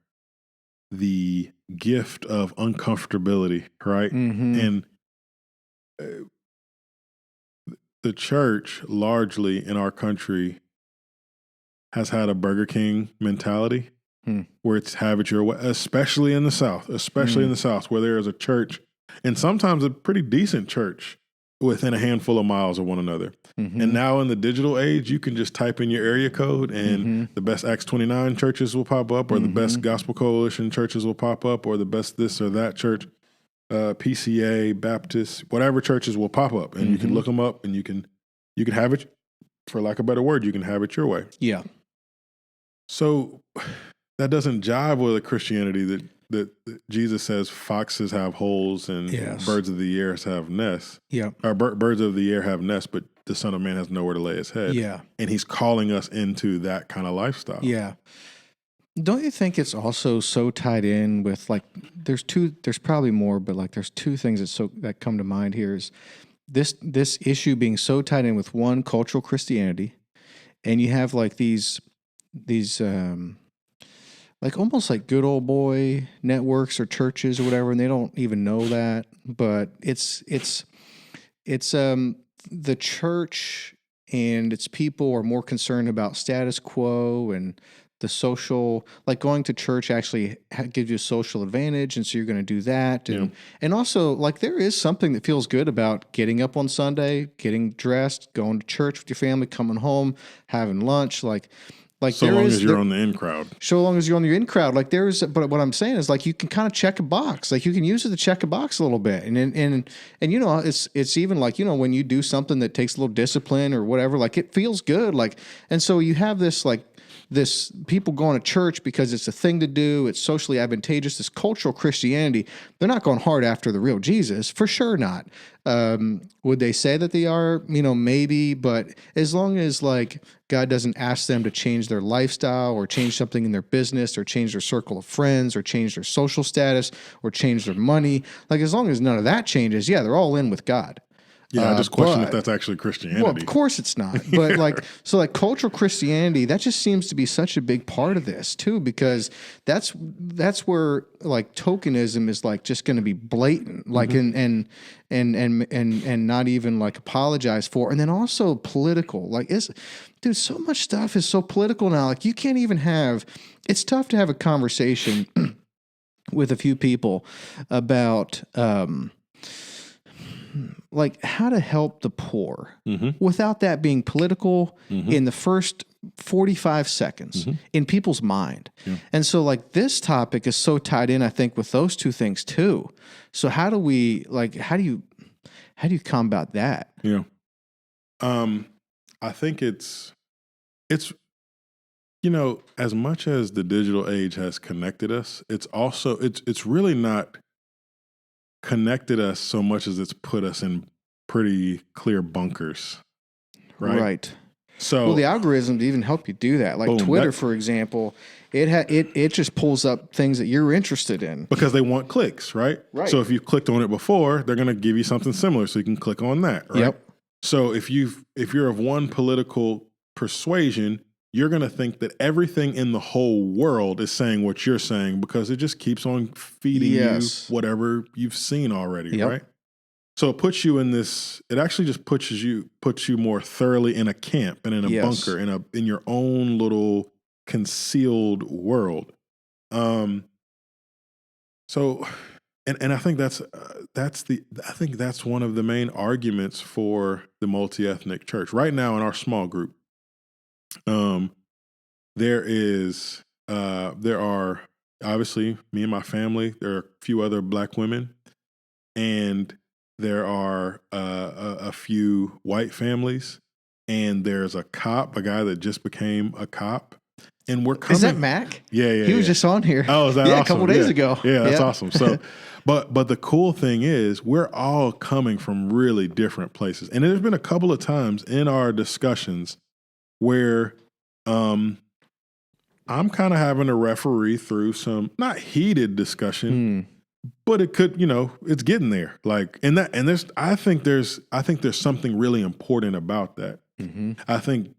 S2: the gift of uncomfortability, right?
S1: Mhm.
S2: And the church, largely in our country, has had a Burger King mentality
S1: Hmm.
S2: where it's have it your way, especially in the South, where there is a church and sometimes a pretty decent church within a handful of miles of one another. And
S1: Mhm.
S2: now in the digital age, you can just type in your area code and
S1: Mhm.
S2: the best Acts 29 churches will pop up, or the best
S1: Mhm.
S2: Gospel Coalition churches will pop up, or the best this or that church, PCA, Baptist, whatever churches will pop up. And you can look them up and you can have it, for lack of a better word, you can have it your way.
S1: Yeah.
S2: So that doesn't jive with a Christianity that Jesus says foxes have holes and
S1: Yes.
S2: birds of the air have nests.
S1: Yeah.
S2: Or birds of the air have nests, but the Son of Man has nowhere to lay his head.
S1: Yeah.
S2: And he's calling us into that kind of lifestyle.
S1: Yeah. Don't you think it's also so tied in with like there's probably more, but like there's two things that come to mind here is this issue being so tied in with one, cultural Christianity, and you have like these like almost like good old boy networks or churches or whatever, and they don't even know that, but it's the church and its people are more concerned about status quo and the social, like going to church actually gives you a social advantage, and so you're going to do that, and also like there is something that feels good about getting up on Sunday, getting dressed, going to church with your family, coming home, having lunch, like
S2: so
S1: there
S2: long
S1: is
S2: as you're on the in crowd.
S1: So long as you're on your in crowd, like there is. But what I'm saying is, like you can kind of check a box. Like you can use it to check a box a little bit, and you know, it's even like, you know, when you do something that takes a little discipline or whatever, like it feels good. Like, and so you have this people going to church because it's a thing to do. It's socially advantageous. This cultural Christianity. They're not going hard after the real Jesus, for sure not. Would they say that they are? You know, maybe, but as long as like God doesn't ask them to change their lifestyle or change something in their business or change their circle of friends or change their social status or change their money, like as long as none of that changes, yeah, they're all in with God.
S2: Yeah, I just question if
S1: But
S2: that's actually Christianity.
S1: well, of course it's not. But like, so like cultural Christianity, that just seems to be such a big part of this too, because that's where like tokenism is like just going to be blatant, like and not even like apologize for, and then also political. Like, dude, so much stuff is so political now. Like, you can't even have. It's tough to have a conversation with a few people about. Like how to help the poor without that being political in the first 45 seconds in people's mind. Yeah. And so like this topic is so tied in, I think, with those two things too. So how do you combat that?
S2: Yeah. I think it's, you know, as much as the digital age has connected us, it's also, it's really not connected us so much as it's put us in pretty clear bunkers, right? So,
S1: well, the algorithms even help you do that. Like boom, Twitter, for example, it just pulls up things that you're interested in
S2: because they want clicks, right?
S1: Right.
S2: So if you've clicked on it before, they're going to give you something similar, so you can click on that, right? Yep. So if you're of one political persuasion, you're going to think that everything in the whole world is saying what you're saying because it just keeps on feeding you whatever you've seen already, right? So it puts you in this. It actually just puts you more thoroughly in a camp and in a bunker in your own little concealed world. So, and I think that's one of the main arguments for the multi-ethnic church right now in our small group. There are obviously me and my family. There are a few other Black women, and there are a few white families, and there's a cop, a guy that just became a cop. And we're coming.
S1: Is that Mac?
S2: Yeah.
S1: He was just on here.
S2: Oh, is that awesome?
S1: A couple days ago.
S2: Yeah, that's awesome. So, but the cool thing is we're all coming from really different places. And there's been a couple of times in our discussions where I'm kind of having to referee through some not heated discussion, but it could, it's getting there. I think there's something really important about that.
S1: Mm-hmm.
S2: I think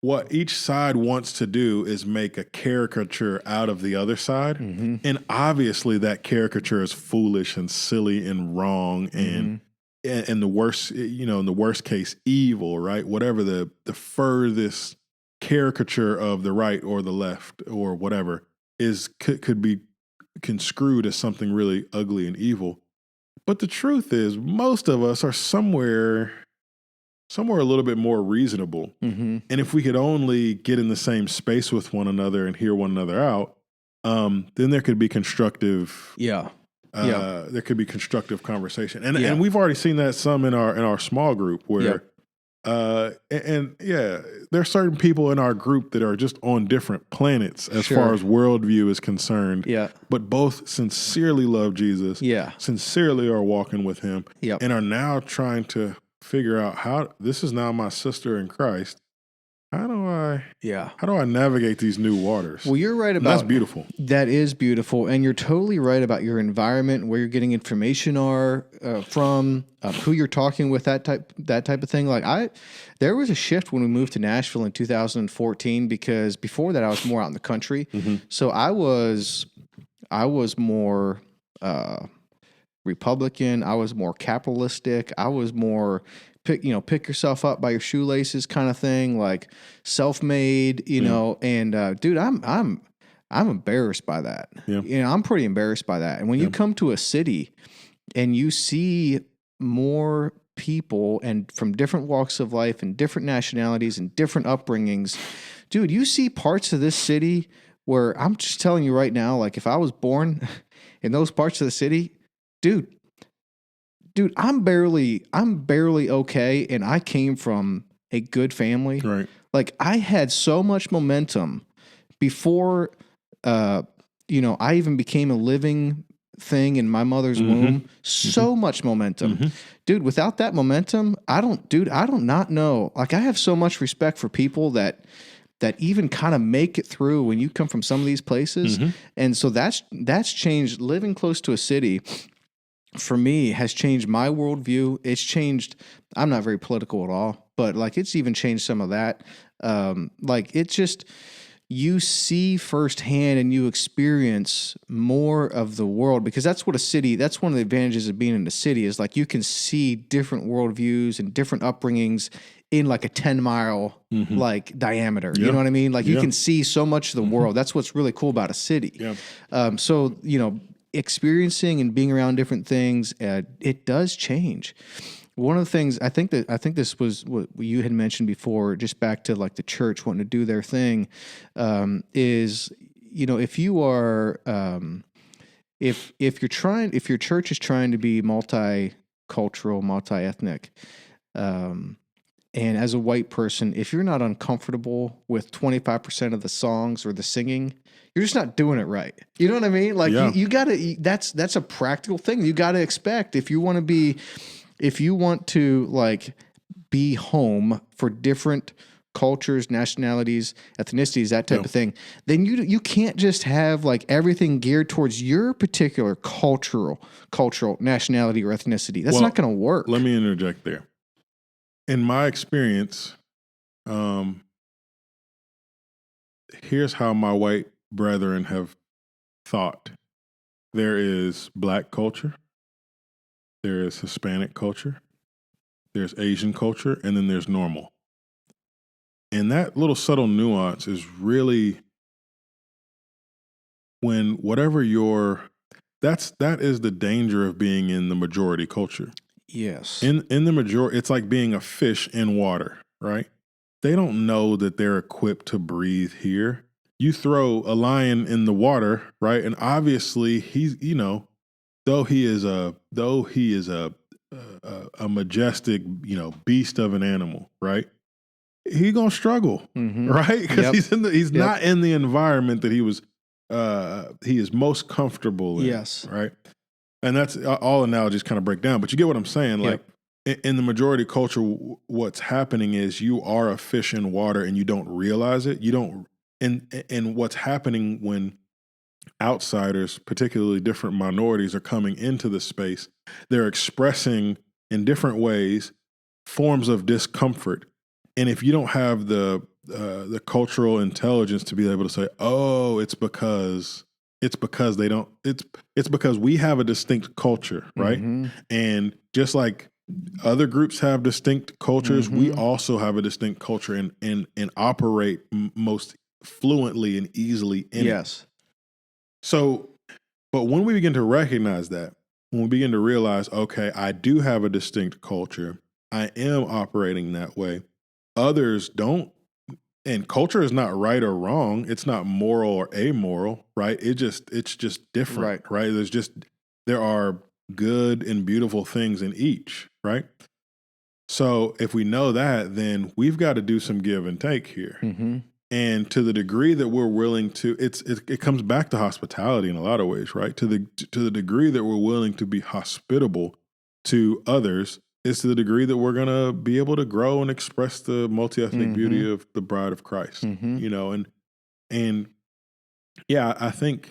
S2: what each side wants to do is make a caricature out of the other side. Mm-hmm. And obviously that caricature is foolish and silly and wrong and the worst, in the worst case, evil, right? Whatever the furthest caricature of the right or the left or whatever could be construed as something really ugly and evil. But the truth is most of us are somewhere a little bit more reasonable. Mm-hmm. And if we could only get in the same space with one another and hear one another out, then there could be constructive. There could be constructive conversation. And we've already seen that some in our small group where, there are certain people in our group that are just on different planets as far as worldview is concerned. Yeah. But both sincerely love Jesus. Yeah. Sincerely are walking with him. Yep. And are now trying to figure out how this is now my sister in Christ. How do I navigate these new waters?
S1: Well, you're right about
S2: that's beautiful.
S1: That is beautiful, and you're totally right about your environment, where you're getting information from, who you're talking with, that type of thing. There was a shift when we moved to Nashville in 2014 because before that I was more out in the country, so I was more Republican. I was more capitalistic. I was more pick yourself up by your shoelaces kind of thing, like self-made, and dude, I'm embarrassed by that. Yeah. I'm pretty embarrassed by that. And when you come to a city and you see more people and from different walks of life and different nationalities and different upbringings, dude, you see parts of this city where I'm just telling you right now, like if I was born in those parts of the city, dude, I'm barely okay, and I came from a good family.
S2: Right.
S1: Like I had so much momentum before, I even became a living thing in my mother's womb. So much momentum, dude. Without that momentum, I do not know. Like I have so much respect for people that even kind of make it through when you come from some of these places, and so that's changed. Living close to a city, for me, has changed my worldview. It's changed. I'm not very political at all, but like it's even changed some of that. It's just, you see firsthand and you experience more of the world, because that's one of the advantages of being in the city is like you can see different worldviews and different upbringings in like a 10-mile like diameter. You know what I mean? Like you can see so much of the world. That's what's really cool about a city. Yeah. So, experiencing and being around different things, it does change. One of the things I think this was what you had mentioned before, just back to like the church wanting to do their thing, is if you are if your church is trying to be multicultural, multi-ethnic, and as a white person, if you're not uncomfortable with 25% of the songs or the singing, you're just not doing it right. You know what I mean? Like you gotta, that's a practical thing. You gotta expect if you want to like be home for different cultures, nationalities, ethnicities, that type of thing, then you can't just have like everything geared towards your particular cultural nationality or ethnicity. That's not going to work.
S2: Let me interject there. In my experience, here's how my white brethren have thought. There is black culture, there is Hispanic culture, there's Asian culture, and then there's normal. And that little subtle nuance is really when that is the danger of being in the majority culture.
S1: Yes.
S2: In the majority, it's like being a fish in water, right? They don't know that they're equipped to breathe here. You throw a lion in the water, right? And obviously he's though he is a majestic, beast of an animal, right? He gonna struggle, right? Because he's not in the environment that he is most comfortable in.
S1: Yes.
S2: Right. And that's all analogies kind of break down, but you get what I'm saying. Like in the majority culture, what's happening is you are a fish in water and you don't realize it. You don't, and what's happening when outsiders, particularly different minorities, are coming into the space, they're expressing in different ways forms of discomfort. And if you don't have the cultural intelligence to be able to say, oh, it's because they don't, it's because we have a distinct culture, right? And just like other groups have distinct cultures, we also have a distinct culture and operate most fluently and easily in it. So, but when we begin to recognize that, when we begin to realize, okay, I do have a distinct culture, I am operating that way, others don't, and culture is not right or wrong, it's not moral or amoral, right? It's just different, right? There are good and beautiful things in each, right? So if we know that, then we've got to do some give and take here. And to the degree that we're willing to, it comes back to hospitality in a lot of ways, right? To the degree that we're willing to be hospitable to others, is to the degree that we're gonna be able to grow and express the multi-ethnic beauty of the bride of Christ. And yeah, I think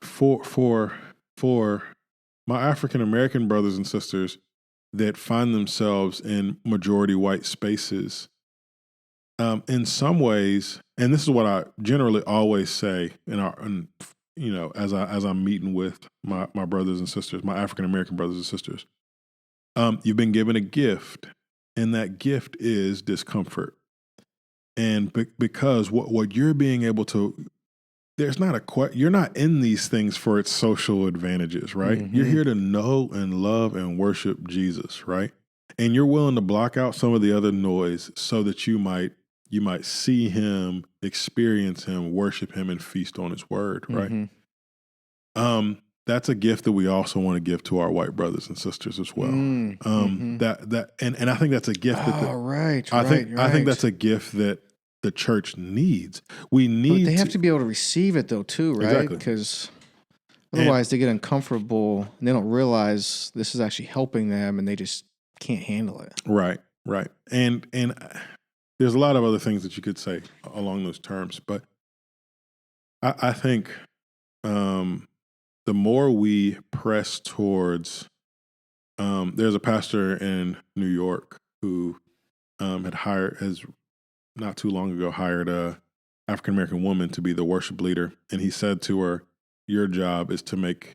S2: for my African American brothers and sisters that find themselves in majority white spaces, in some ways, and this is what I generally always say as I'm meeting with my brothers and sisters, my African American brothers and sisters, you've been given a gift, and that gift is discomfort. And because what you're being able to, you're not in these things for its social advantages, right? You're here to know and love and worship Jesus, right? And you're willing to block out some of the other noise so that you might see him, experience him, worship him, and feast on his word, right? That's a gift that we also want to give to our white brothers and sisters as well. And I think that's a gift that I think that's a gift that the church needs. But
S1: they have to be able to receive it though too, right?
S2: Exactly.
S1: Because otherwise they get uncomfortable and they don't realize this is actually helping them and they just can't handle it.
S2: Right. And there's a lot of other things that you could say along those terms, but I think the more we press towards, there's a pastor in New York who has not too long ago hired a African American woman to be the worship leader, and he said to her, "Your job is to make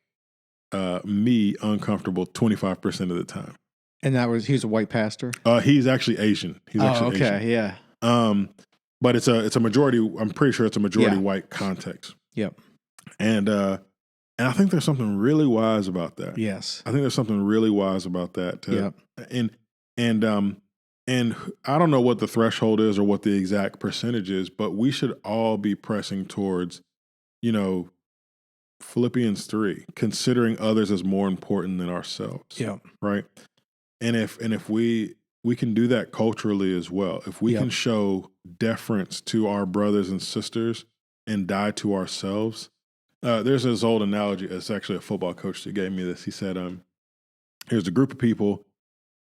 S2: me uncomfortable 25% of the time."
S1: And he's a white pastor?
S2: He's actually Asian. Asian.
S1: Yeah.
S2: But it's a majority. I'm pretty sure it's a majority white context.
S1: Yep.
S2: And I think there's something really wise about that.
S1: Yes.
S2: I think there's something really wise about that. And I don't know what the threshold is or what the exact percentage is, but we should all be pressing towards, Philippians 3, considering others as more important than ourselves.
S1: Yeah.
S2: Right. And if we can do that culturally as well, if we can show deference to our brothers and sisters and die to ourselves. There's this old analogy. It's actually a football coach that gave me this. He said, here's a group of people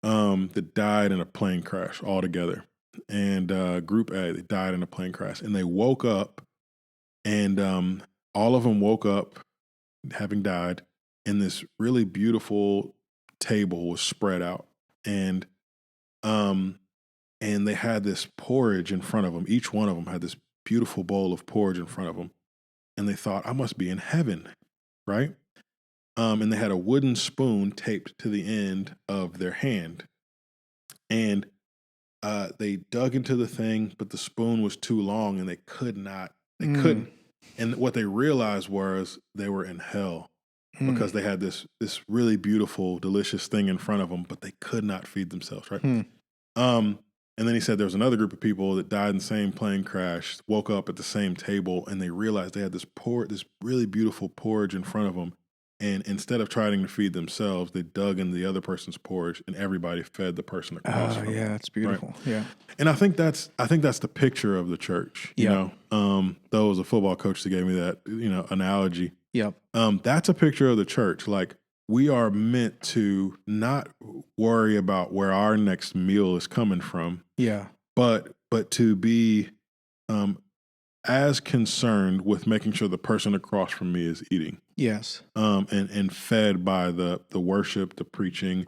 S2: that died in a plane crash all together. And group A, they died in a plane crash. And they woke up, and all of them woke up having died, and this really beautiful table was spread out. And they had this porridge in front of them. Each one of them had this beautiful bowl of porridge in front of them. And they thought, I must be in heaven, right? And they had a wooden spoon taped to the end of their hand. And they dug into the thing, but the spoon was too long and they couldn't. And what they realized was they were in hell because they had this really beautiful, delicious thing in front of them, but they could not feed themselves, right? And And then he said there was another group of people that died in the same plane crash, woke up at the same table, and they realized they had this really beautiful porridge in front of them. And instead of trying to feed themselves, they dug into the other person's porridge, and everybody fed the person across from them.
S1: Yeah, it's beautiful.
S2: Right?
S1: Yeah.
S2: And I think that's the picture of the church. You know, though it was a football coach that gave me that, analogy.
S1: Yep.
S2: That's a picture of the church. Like, we are meant to not worry about where our next meal is coming from.
S1: Yeah.
S2: But to be as concerned with making sure the person across from me is eating.
S1: Yes.
S2: And fed by the worship, the preaching,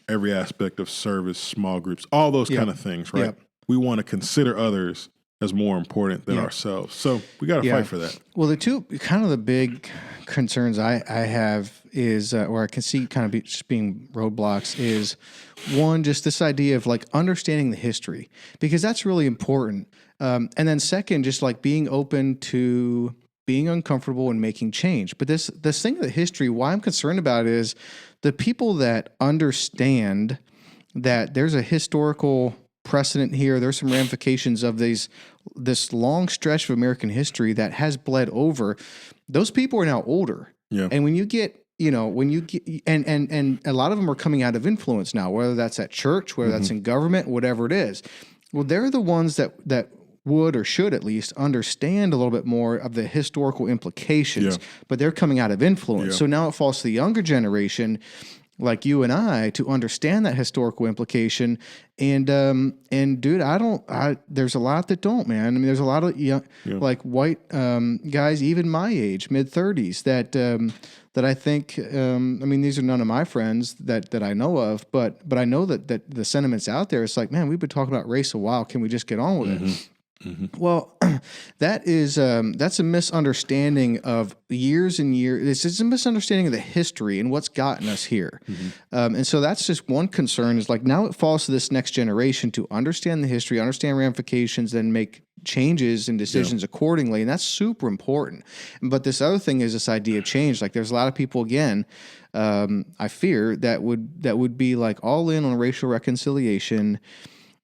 S2: every aspect of service, small groups, all those kind of things, right? Yep. We want to consider others as more important than ourselves. So we got to fight for that.
S1: Well, the big concerns I have is, or I can see kind of just being roadblocks, is one, just this idea of like understanding the history, because that's really important. And then second, just like being open to being uncomfortable and making change. But this thing of the history, why I'm concerned about it is the people that understand that there's a historical precedent here. There's some ramifications of this long stretch of American history that has bled over. Those people are now older. Yeah. And when you get, and a lot of them are coming out of influence now, whether that's at church, whether that's in government, whatever it is. Well, they're the ones that would or should at least understand a little bit more of the historical implications, but they're coming out of influence. Yeah. So now it falls to the younger generation, like you and I, to understand that historical implication. And dude, there's a lot that don't, man. I mean, there's a lot of like white guys, even my age, mid-30s, that I think, these are none of my friends that I know of, but I know that the sentiments out there, it's like, man, we've been talking about race a while. Can we just get on with it? Mm-hmm. Well, that's a misunderstanding of years and years. This is a misunderstanding of the history and what's gotten us here. And so that's just one concern, is like now it falls to this next generation to understand the history, understand ramifications, then make changes and decisions accordingly. And that's super important. But this other thing is this idea of change. Like there's a lot of people, again, I fear that would be like all in on racial reconciliation.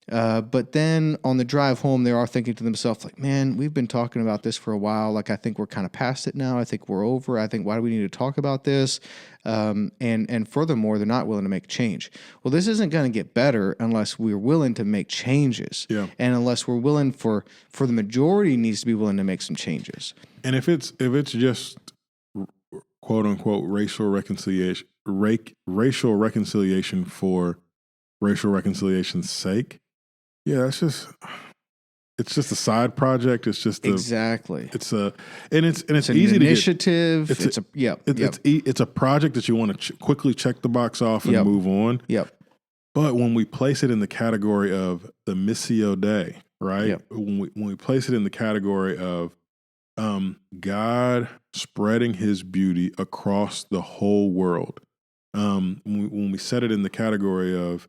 S1: But then on the drive home, they are thinking to themselves, like, man, we've been talking about this for a while. Like, I think we're kind of past it now. I think we're over. I think, why do we need to talk about this? And furthermore, they're not willing to make change. Well, this isn't going to get better unless we're willing to make changes. Yeah. And unless we're willing for the majority needs to be willing to make some changes. And
S2: if it's just quote unquote racial reconciliation for racial reconciliation's sake, yeah, it's just a side project. It's just
S1: exactly.
S2: It's easy
S1: initiative.
S2: to get. It's a project that you want to quickly check the box off and move on. Yep. But when we place it in the category of the Missio Dei, right? Yep. When we place it in the category of God spreading His beauty across the whole world, when we set it in the category of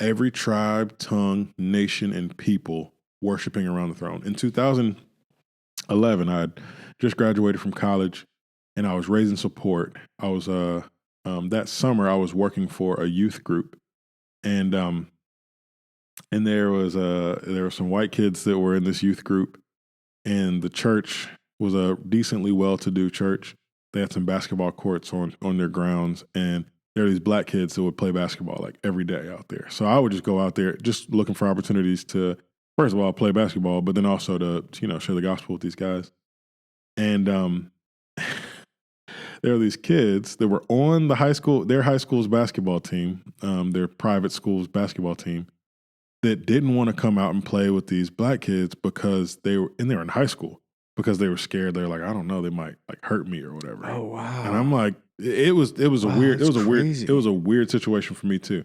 S2: every tribe, tongue, nation, and people worshiping around the throne. In 2011, I had just graduated from college, and I was raising support. I was that summer I was working for a youth group, and there were some white kids that were in this youth group, and the church was a decently well-to-do church. They had some basketball courts on their grounds, and there are these black kids that would play basketball like every day out there. So I would just go out there just looking for opportunities to, first of all, play basketball, but then also to, share the gospel with these guys. And there are these kids that were on their high school's basketball team, their private school's basketball team, that didn't want to come out and play with these black kids because they were in high school, because they were scared. They're like, I don't know, they might like hurt me or whatever. Oh wow. And I'm like, it was a weird situation for me too.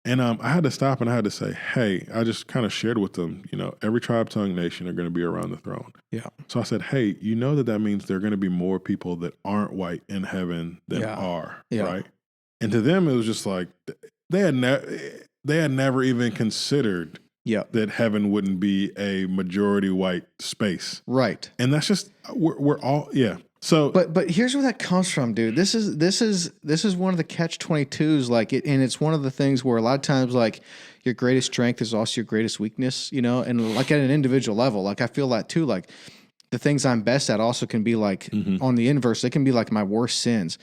S2: And I had to stop and I had to say, hey, I just kind of shared with them, every tribe, tongue, nation are going to be around the throne. Yeah. So I said, hey, that means there are going to be more people that aren't white in heaven than are, right? And to them, it was just like they had never even considered that heaven wouldn't be a majority white space, right? And that's just we're all So,
S1: but here's where that comes from, dude. This is one of the catch-22s, like it, and it's one of the things where a lot of times, like, your greatest strength is also your greatest weakness, you know, and like at an individual level, like I feel that too. Like the things I'm best at also can be like on the inverse, they can be like my worst sins.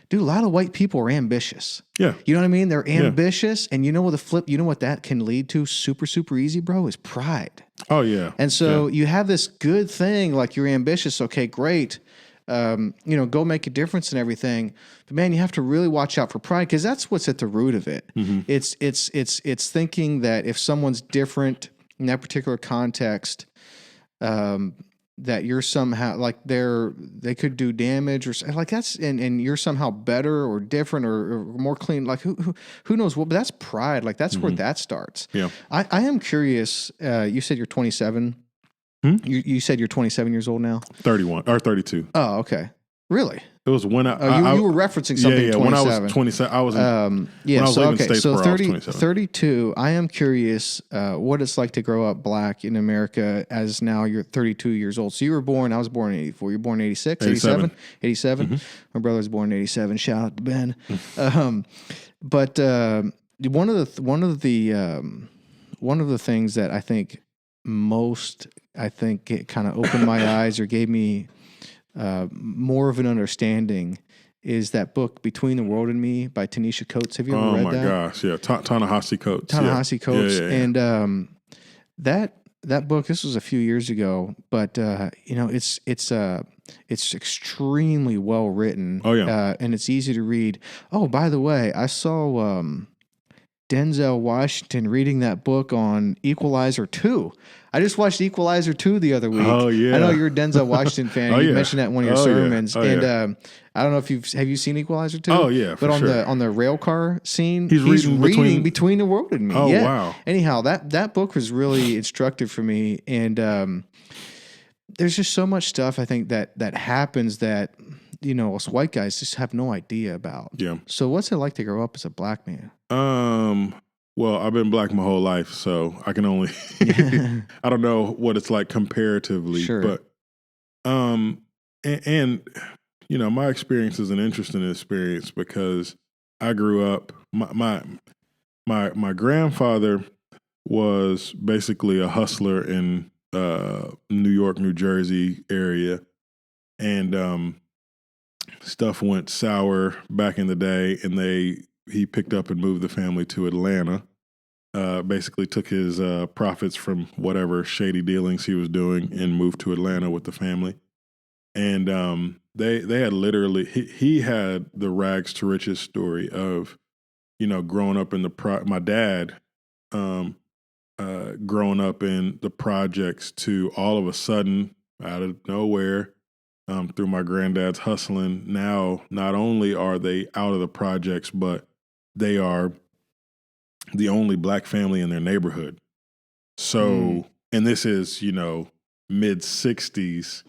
S1: Dude, a lot of white people are ambitious.
S2: yeah.
S1: You know what I mean? They're ambitious, and you know what that can lead to super, super easy, bro, is pride.
S2: Oh, yeah.
S1: And so you have this good thing, like you're ambitious. Okay, great. You know, go make a difference and everything. But man, you have to really watch out for pride, because that's what's at the root of it. It's thinking that if someone's different in that particular context, that you're somehow like they could do damage or like that's and you're somehow better or different or more clean. Like who knows what? But that's pride. Like that's where that starts.
S2: Yeah.
S1: I am curious. You said you're 27. You said you're 27 years old now.
S2: 31 or 32.
S1: Oh, okay. Really?
S2: It was when you
S1: were referencing something.
S2: Yeah,
S1: 27.
S2: When I was 27, I was in,
S1: yeah.
S2: when I was
S1: So
S2: leaving
S1: okay. So
S2: Statesboro,
S1: 30,
S2: I was 27.
S1: 32. I am curious what it's like to grow up black in America as now you're 32 years old. So you were born. I was born in 84. You're born in 86, 87, 87. My brother was born in 87. Shout out to Ben. But one of the things that I think it kind of opened my eyes or gave me more of an understanding is that book Between the World and Me by Tanisha Coates. Have you ever read that?
S2: Oh my gosh, yeah, Ta-Nehisi Coates.
S1: Ta-Nehisi Coates,
S2: Yeah.
S1: And that book. This was a few years ago, but you know, it's extremely well written.
S2: Oh yeah,
S1: and it's easy to read. Oh, by the way, I saw Denzel Washington reading that book on Equalizer 2. I just watched Equalizer 2 the other week.
S2: Oh yeah,
S1: I know you're a Denzel Washington fan. You mentioned that in one of your sermons.
S2: Yeah.
S1: I don't know if have you seen Equalizer 2?
S2: Oh yeah,
S1: but on the rail car scene,
S2: he's reading
S1: Between the World and Me.
S2: Oh wow.
S1: Anyhow, that book was really instructive for me, and there's just so much stuff I think that happens that, you know, us white guys just have no idea about.
S2: Yeah.
S1: So what's it like to grow up as a black man?
S2: Well, I've been black my whole life, so I can only I don't know what it's like comparatively, but and you know, my experience is an interesting experience because I grew up my grandfather was basically a hustler in New York, New Jersey area, and stuff went sour back in the day, and he picked up and moved the family to Atlanta. Basically took his profits from whatever shady dealings he was doing and moved to Atlanta with the family. And they had literally he had the rags to riches story of, you know, growing up in my dad growing up in the projects to all of a sudden out of nowhere, through my granddad's hustling, now not only are they out of the projects, but they are the only black family in their neighborhood. So, and this is, you know, mid 60s.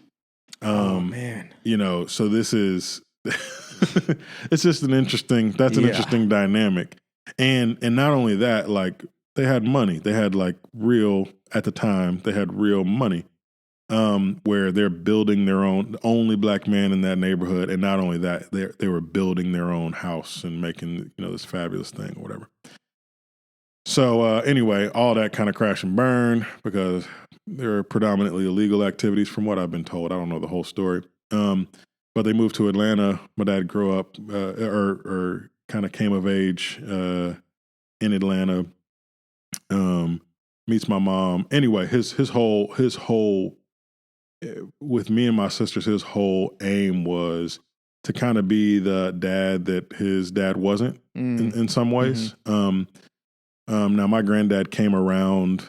S1: Oh man.
S2: You know, so this is, it's just an interesting dynamic. And not only that, like they had money, they had like at the time, they had real money, where they're building their own, the only black man in that neighborhood. And not only that, they were building their own house and making, you know, this fabulous thing or whatever. So anyway, all that kind of crash and burn because there are predominantly illegal activities from what I've been told. I don't know the whole story. But they moved to Atlanta. My dad grew up or kind of came of age in Atlanta. Meets my mom. Anyway, his whole with me and my sisters, his whole aim was to kind of be the dad that his dad wasn't in some ways. Now, my granddad came around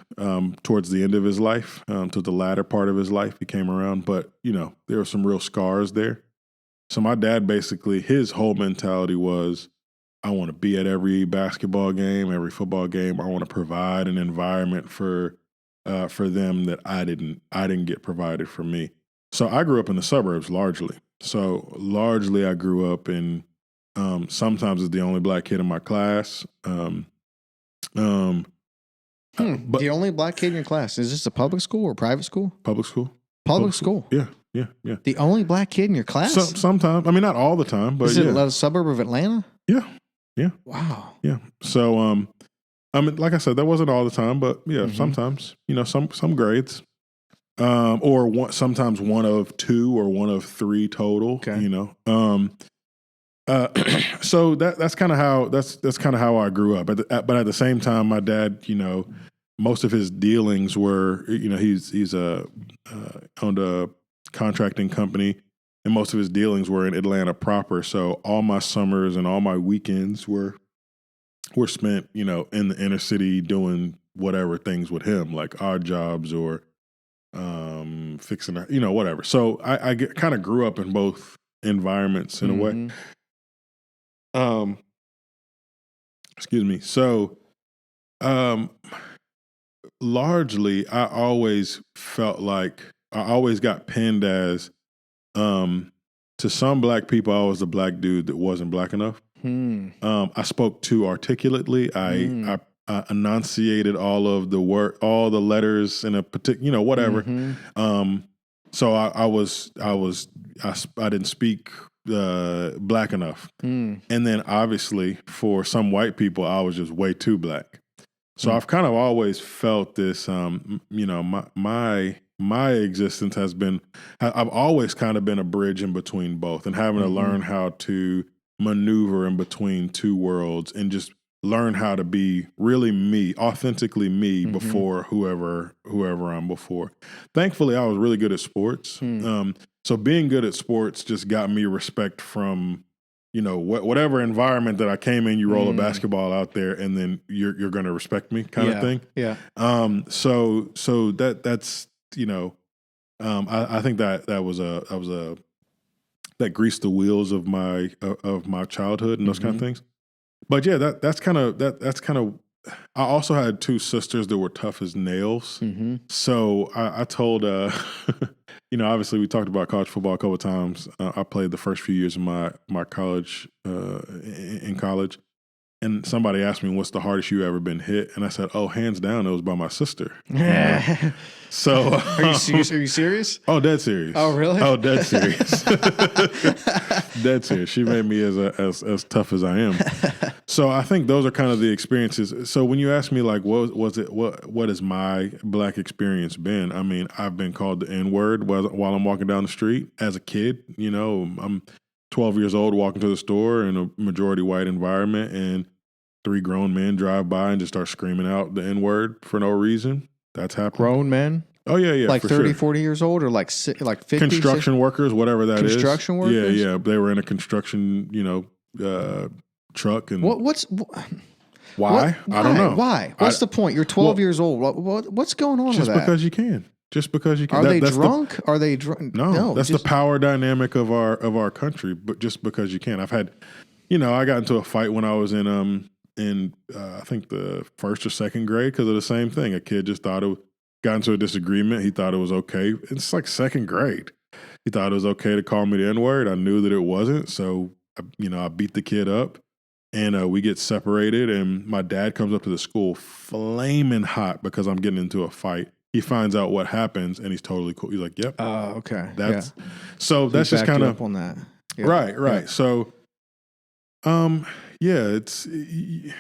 S2: towards the end of his life, to the latter part of his life. He came around, but, you know, there were some real scars there. So my dad basically, his whole mentality was, I want to be at every basketball game, every football game. I want to provide an environment for them that I didn't get provided for me. So I grew up in the suburbs largely. So largely I grew up in, sometimes as the only black kid in my class.
S1: But the only black kid in your class, is this a public school or private school?
S2: Public school.
S1: Public school.
S2: Yeah. Yeah.
S1: The only black kid in your class?
S2: Sometimes. I mean, not all the time, but
S1: Is it a suburb of Atlanta?
S2: Yeah.
S1: Wow.
S2: Yeah. So, I mean, like I said, that wasn't all the time, but sometimes, some grades, or sometimes one of 2 or one of 3 total.
S1: Okay.
S2: So that's kind of how I grew up. But at the same time, my dad, most of his dealings were, he's owned a contracting company, and most of his dealings were in Atlanta proper. So all my summers and all my weekends were spent, in the inner city doing whatever things with him, like odd jobs or fixing, whatever. So I kind of grew up in both environments in a way. Excuse me. So, largely, I always felt like I always got pinned as, to some black people, I was the black dude that wasn't black enough. I spoke too articulately. I enunciated all of the all the letters in a particular, whatever. So I didn't speak black enough. And then obviously for some white people, I was just way too black. So I've kind of always felt this, my existence has been, I've always kind of been a bridge in between both, and having to learn how to maneuver in between 2 worlds and just learn how to be really me, authentically me, before whoever I'm before. Thankfully, I was really good at sports. So being good at sports just got me respect from, whatever environment that I came in. You roll a basketball out there, and then you're going to respect me, kind of thing.
S1: Yeah.
S2: So that's I think that was that greased the wheels of my childhood and those kind of things. But yeah, that's kind of. I also had 2 sisters that were tough as nails. So I told, obviously we talked about college football a couple of times. I played the first few years of my college, in college. And somebody asked me, what's the hardest you ever been hit? And I said, oh, hands down, it was by my sister. So
S1: Are you serious?
S2: Oh, dead serious.
S1: Oh, really?
S2: Oh, dead serious. Dead serious. She made me as tough as I am. So I think those are kind of the experiences. So when you ask me, like, what has my black experience been? I mean, I've been called the N-word while I'm walking down the street as a kid. I'm 12 years old walking to the store in a majority white environment, and 3 grown men drive by and just start screaming out the N-word for no reason. That's happened.
S1: Grown men?
S2: Oh, yeah.
S1: Like 30,
S2: sure.
S1: 40 years old, or like 50?
S2: Construction workers, whatever that is.
S1: Construction workers?
S2: Yeah. They were in a construction, truck. And why? I don't know.
S1: Why? What's the point? You're 12 years old. What's going on with that?
S2: Just because you can. Just because you can.
S1: Are they drunk? Are they drunk?
S2: No, that's the power dynamic of our country. But just because you can, I've had, I got into a fight when I was in I think the 1st or 2nd grade because of the same thing. A kid just got into a disagreement. He thought it was okay. It's like 2nd grade. He thought it was okay to call me the N-word. I knew that it wasn't. So, I beat the kid up, and we get separated. And my dad comes up to the school flaming hot because I'm getting into a fight. He finds out what happens, and he's totally cool. He's like, "Yep,
S1: okay."
S2: So that's just kind of
S1: on that,
S2: right. Yeah. So, it's you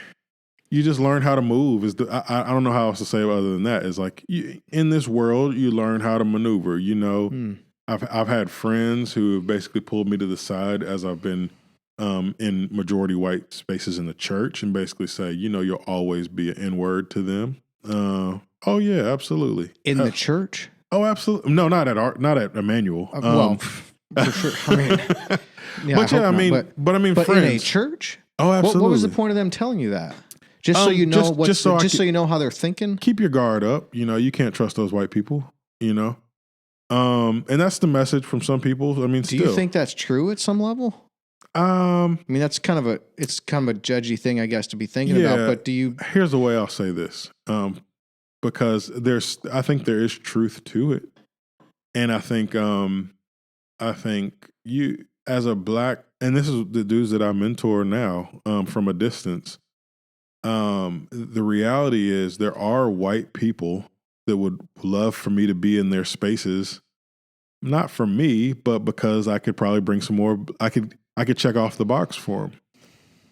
S2: just learn how to move. I don't know how else to say it other than that. It's like in this world, you learn how to maneuver. I've had friends who have basically pulled me to the side as I've been in majority white spaces in the church, and basically say, you'll always be an N-word to them. Oh yeah, absolutely.
S1: In the church?
S2: Oh, absolutely. No, not at Emmanuel.
S1: Well, for sure. I mean,
S2: but
S1: in a church?
S2: Oh, absolutely.
S1: What was the point of them telling you that? Just so you know so you know how they're thinking?
S2: Keep your guard up. You can't trust those white people. And that's the message from some people. I mean,
S1: do you think that's true at some level? I mean, that's kind of a judgy thing, I guess, to be thinking about. But
S2: here's the way I'll say this. Because I think there is truth to it. And I think you as a black, and this is the dudes that I mentor now, from a distance. The reality is there are white people that would love for me to be in their spaces not for me, but because I could probably bring some more. I could check off the box for them.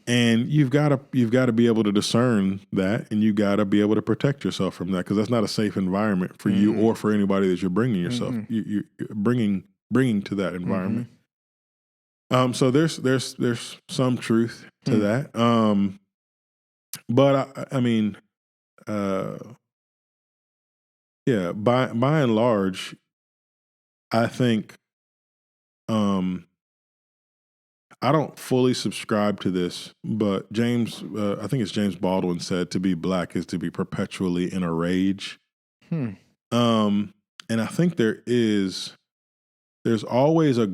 S2: And you've got to be able to discern that, and you got to be able to protect yourself from that, because that's not a safe environment for you or for anybody that you're bringing yourself. You're bringing to that environment. So there's some truth to that. But I mean, yeah. By and large, I think I don't fully subscribe to this, but I think it's James Baldwin said, to be black is to be perpetually in a rage. And I think there's always a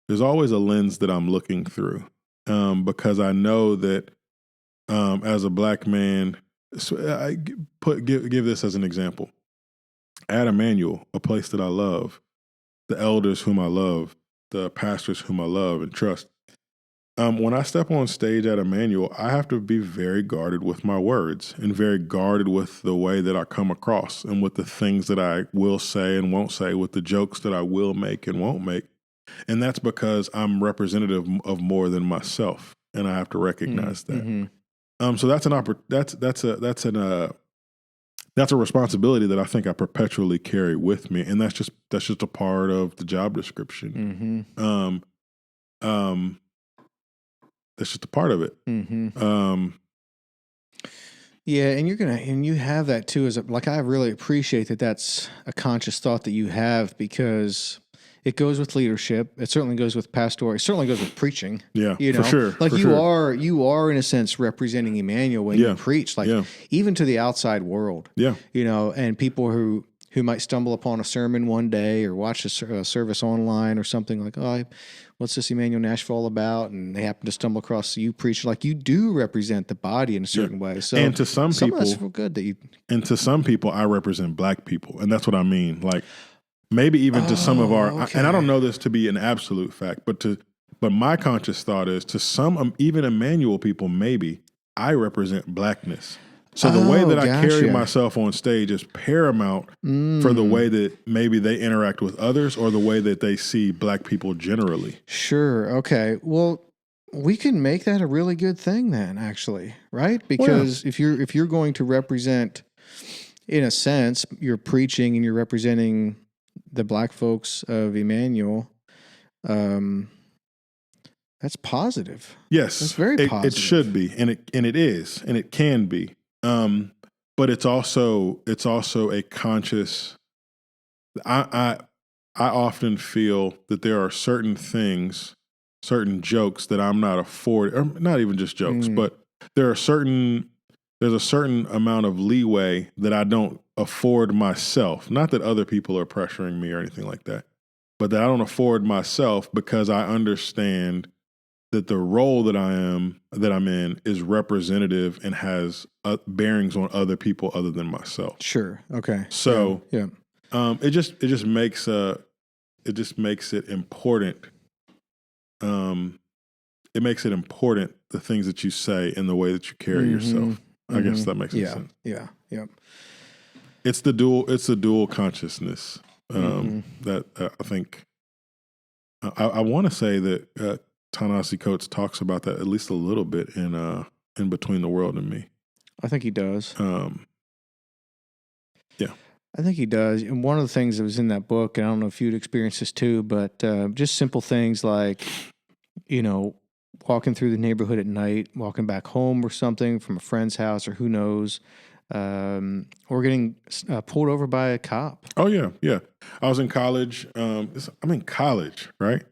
S2: there's always a lens that I'm looking through, because I know that as a black man, I give this as an example. At Immanuel, a place that I love, the elders whom I love, the pastors whom I love and trust. When I step on stage at Immanuel, I have to be very guarded with my words and very guarded with the way that I come across and with the things that I will say and won't say, with the jokes that I will make and won't make. And that's because I'm representative of more than myself, and I have to recognize that. So that's a responsibility that I think I perpetually carry with me, and that's just a part of the job description. That's just a part of it.
S1: Yeah, and you have that too. I really appreciate that. That's a conscious thought that you have, because it goes with leadership. It certainly goes with pastoral. It certainly goes with preaching.
S2: Yeah,
S1: you know,
S2: for sure.
S1: Like
S2: for
S1: you
S2: sure.
S1: are in a sense representing Immanuel when you preach, even to the outside world.
S2: Yeah,
S1: and people who might stumble upon a sermon one day or watch a service online or something, like, oh, what's this Immanuel Nashville all about? And they happen to stumble across you preach. Like, you do represent the body in a certain way. So,
S2: and to some people,
S1: that's real good that you.
S2: And to some people, I represent black people, and that's what I mean. Like, maybe even to some of our, and I don't know this to be an absolute fact, but my conscious thought is, to some, even Immanuel people, maybe I represent blackness. So the way that I carry myself on stage is paramount for the way that maybe they interact with others, or the way that they see black people generally.
S1: Sure. Okay. Well, we can make that a really good thing then, actually, right? Because if you're going to represent, in a sense, you're preaching and you're representing the black folks of Immanuel, that's positive.
S2: Yes,
S1: that's very positive.
S2: It should be, and it is, and it can be. But it's also a conscious. I often feel that there are certain things, certain jokes that I'm not afforded, or not even just jokes, but there's a certain amount of leeway that I don't afford myself. Not that other people are pressuring me or anything like that, but that I don't afford myself, because I understand that the role that I'm in is representative and has bearings on other people other than myself.
S1: Sure. Okay.
S2: So
S1: yeah.
S2: It just makes it important. It makes it important, the things that you say and the way that you carry yourself. I guess that makes sense.
S1: Yeah. Yeah.
S2: It's the dual consciousness that I think. I want to say that Ta-Nehisi Coates talks about that at least a little bit in Between the World and Me.
S1: I think he does.
S2: Yeah.
S1: I think he does. And one of the things that was in that book, and I don't know if you'd experienced this too, but just simple things like, walking through the neighborhood at night, walking back home or something from a friend's house, or who knows, or getting pulled over by a cop.
S2: Oh, yeah, yeah. I was in college. I'm in college, right?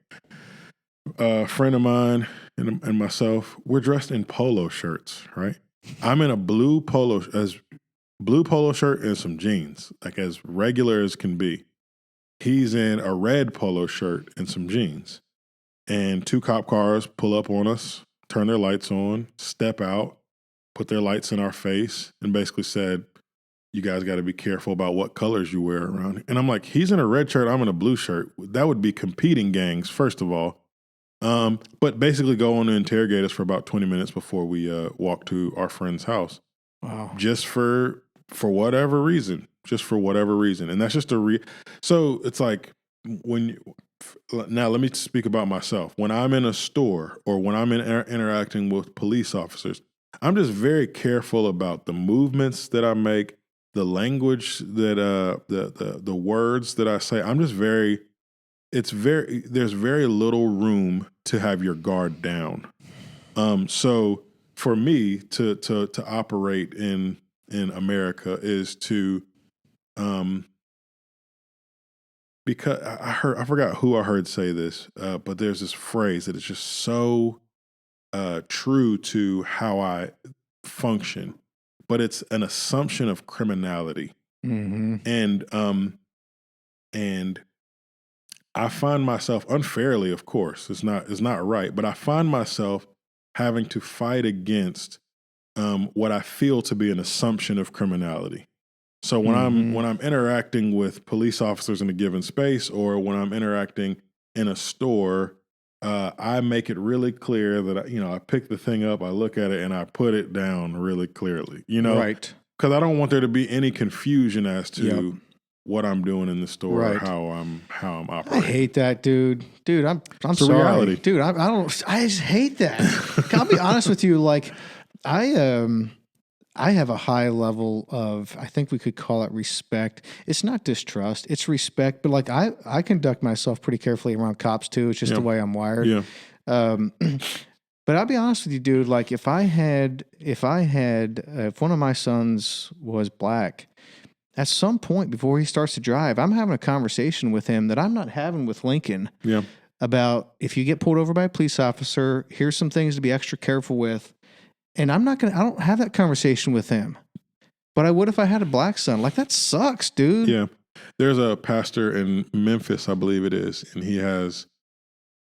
S2: A friend of mine and myself, we're dressed in polo shirts, right? I'm in a blue polo shirt and some jeans, like as regular as can be. He's in a red polo shirt and some jeans. And 2 cop cars pull up on us, turn their lights on, step out, put their lights in our face, and basically said, you guys got to be careful about what colors you wear around here. And I'm like, he's in a red shirt, I'm in a blue shirt. That would be competing gangs, first of all. But basically go on to interrogate us for about 20 minutes before we walk to our friend's house.
S1: Wow.
S2: Just for for whatever reason, and that's just so it's like now let me speak about myself. When I'm in a store or when I'm interacting with police officers, I'm just very careful about the movements that I make, the language that the words that I say. I'm just there's very little room to have your guard down. So for me to operate in America is to because I forgot who I heard say this, but there's this phrase that is just so true to how I function, but it's an assumption of criminality, and I find myself unfairly, of course, it's not right, but I find myself having to fight against what I feel to be an assumption of criminality. So when I'm interacting with police officers in a given space, or when I'm interacting in a store, I make it really clear that I pick the thing up, I look at it, and I put it down really clearly.
S1: Right?
S2: Because I don't want there to be any confusion as to what I'm doing in the store, or how I'm operating.
S1: I hate that, dude. I'm
S2: it's
S1: sorry,
S2: reality.
S1: Dude. I just hate that. I'll be honest with you. Like I have a high level of, I think we could call it respect. It's not distrust, it's respect. But like I conduct myself pretty carefully around cops too. It's just the way I'm wired.
S2: Yeah.
S1: But I'll be honest with you, dude. Like if one of my sons was black, at some point before he starts to drive, I'm having a conversation with him that I'm not having with Lincoln.
S2: Yeah.
S1: About if you get pulled over by a police officer, here's some things to be extra careful with. And I don't have that conversation with him, but I would if I had a black son. Like, that sucks, dude.
S2: Yeah. There's a pastor in Memphis, I believe it is, and he has,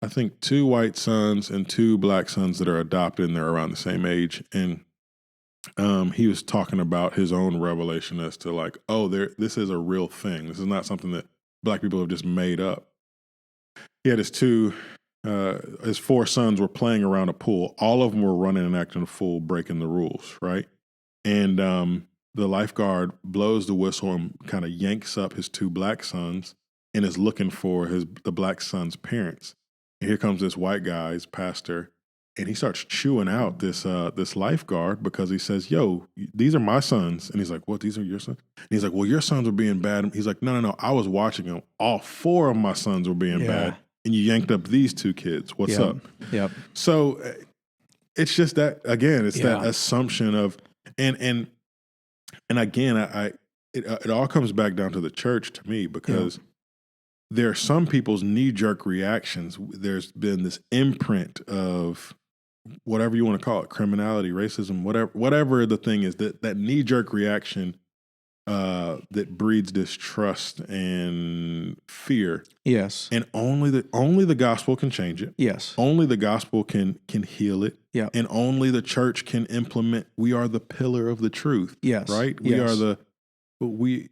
S2: I think, 2 white sons and 2 black sons that are adopted, and they're around the same age. And he was talking about his own revelation as to like, this is a real thing. This is not something that black people have just made up. He had his 4 sons were playing around a pool. All of them were running and acting a fool, breaking the rules, right? And the lifeguard blows the whistle and kind of yanks up his 2 black sons and is looking for the black son's parents. And here comes this white guy, his pastor, and he starts chewing out this lifeguard because he says, "Yo, these are my sons." And he's like, "What? These are your sons?" And he's like, "Well, your sons were being bad." He's like, "No. I was watching them. All 4 of my sons were being bad. And you yanked up these 2 kids. What's up?"
S1: Yep.
S2: So it's just that, again, it's that assumption of, and again, it all comes back down to the church to me, because there are some people's knee-jerk reactions. There's been this imprint of whatever you want to call it, criminality, racism, whatever the thing is, that knee-jerk reaction that breeds distrust and fear.
S1: Yes.
S2: And only the gospel can change it. Yes. Only the gospel can heal it. Yeah. And only the church can implement. We are the pillar of the truth. Yes. Right?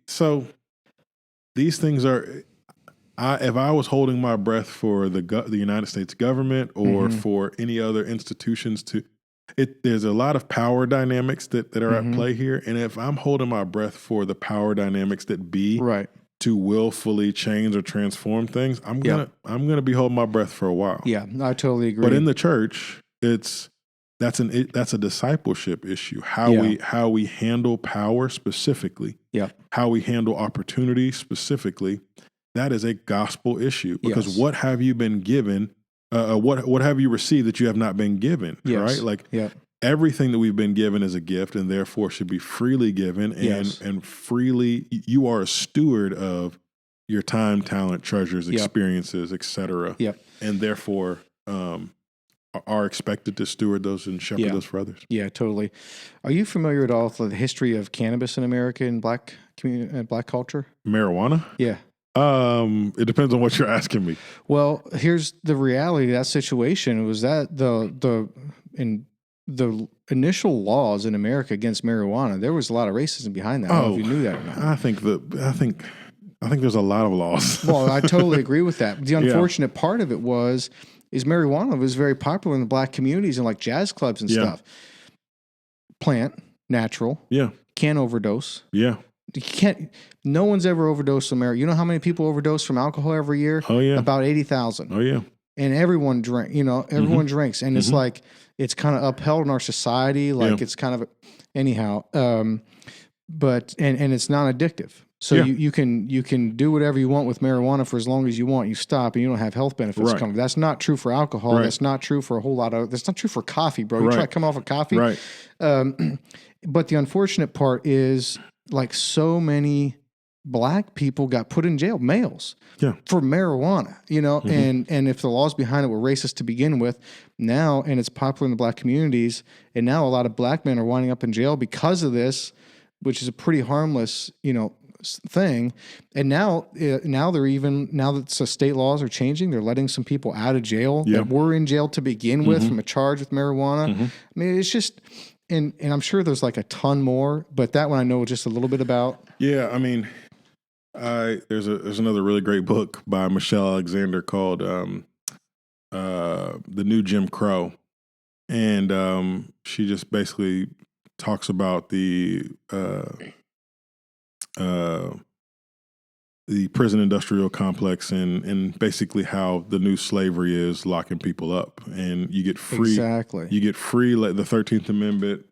S2: So these things are, if I was holding my breath for the United States government or for any other institutions there's a lot of power dynamics that are at play here. And if I'm holding my breath for the power dynamics that be to willfully change or transform things, I'm gonna be holding my breath for a while. Yeah, I totally agree. But in the church, that's a discipleship issue. How we handle power specifically. Yeah. How we handle opportunity specifically. That is a gospel issue, because what have you been given? What have you received that you have not been given? Yes. Right? Like everything that we've been given is a gift, and therefore should be freely given, and freely. You are a steward of your time, talent, treasures, experiences, etc. Yep. And therefore are expected to steward those and shepherd those for others. Yeah, totally. Are you familiar at all with the history of cannabis in America and black culture? Marijuana? Yeah. It depends on what you're asking me. Well, here's the reality of that situation was that the initial laws in America against marijuana, there was a lot of racism behind that. I don't know if you knew that or not. I think there's a lot of laws. Well, I totally agree with that. The unfortunate part of it is marijuana was very popular in the black communities and like jazz clubs and stuff. Plant.
S1: natural.
S2: Yeah.
S1: Can't overdose.
S2: Yeah.
S1: You can't. No one's ever overdosed from marijuana. You know how many people overdose from alcohol every year?
S2: Oh, yeah.
S1: About 80,000.
S2: Oh, yeah.
S1: And everyone drink. Everyone drinks, and it's like it's kind of upheld in our society. Like it's kind of anyhow. But it's non-addictive. So you can do whatever you want with marijuana for as long as you want. You stop and you don't have health benefits coming. That's not true for alcohol. That's not true for a whole lot of. That's not true for coffee, bro. You try to come off of coffee,
S2: right?
S1: But the unfortunate part is, like, so many black people got put in jail, males, for marijuana. And if the laws behind it were racist to begin with, now, and it's popular in the black communities, and now a lot of black men are winding up in jail because of this, which is a pretty harmless, thing. And now that state laws are changing, they're letting some people out of jail that were in jail to begin with from a charge with marijuana. I mean, it's just, and I'm sure there's like a ton more, but that one I know just a little bit about.
S2: Yeah, I mean, there's another really great book by Michelle Alexander called The New Jim Crow, and she just basically talks about the prison industrial complex and basically how the new slavery is locking people up, and you get free.
S1: Exactly.
S2: You get free. Like the 13th Amendment,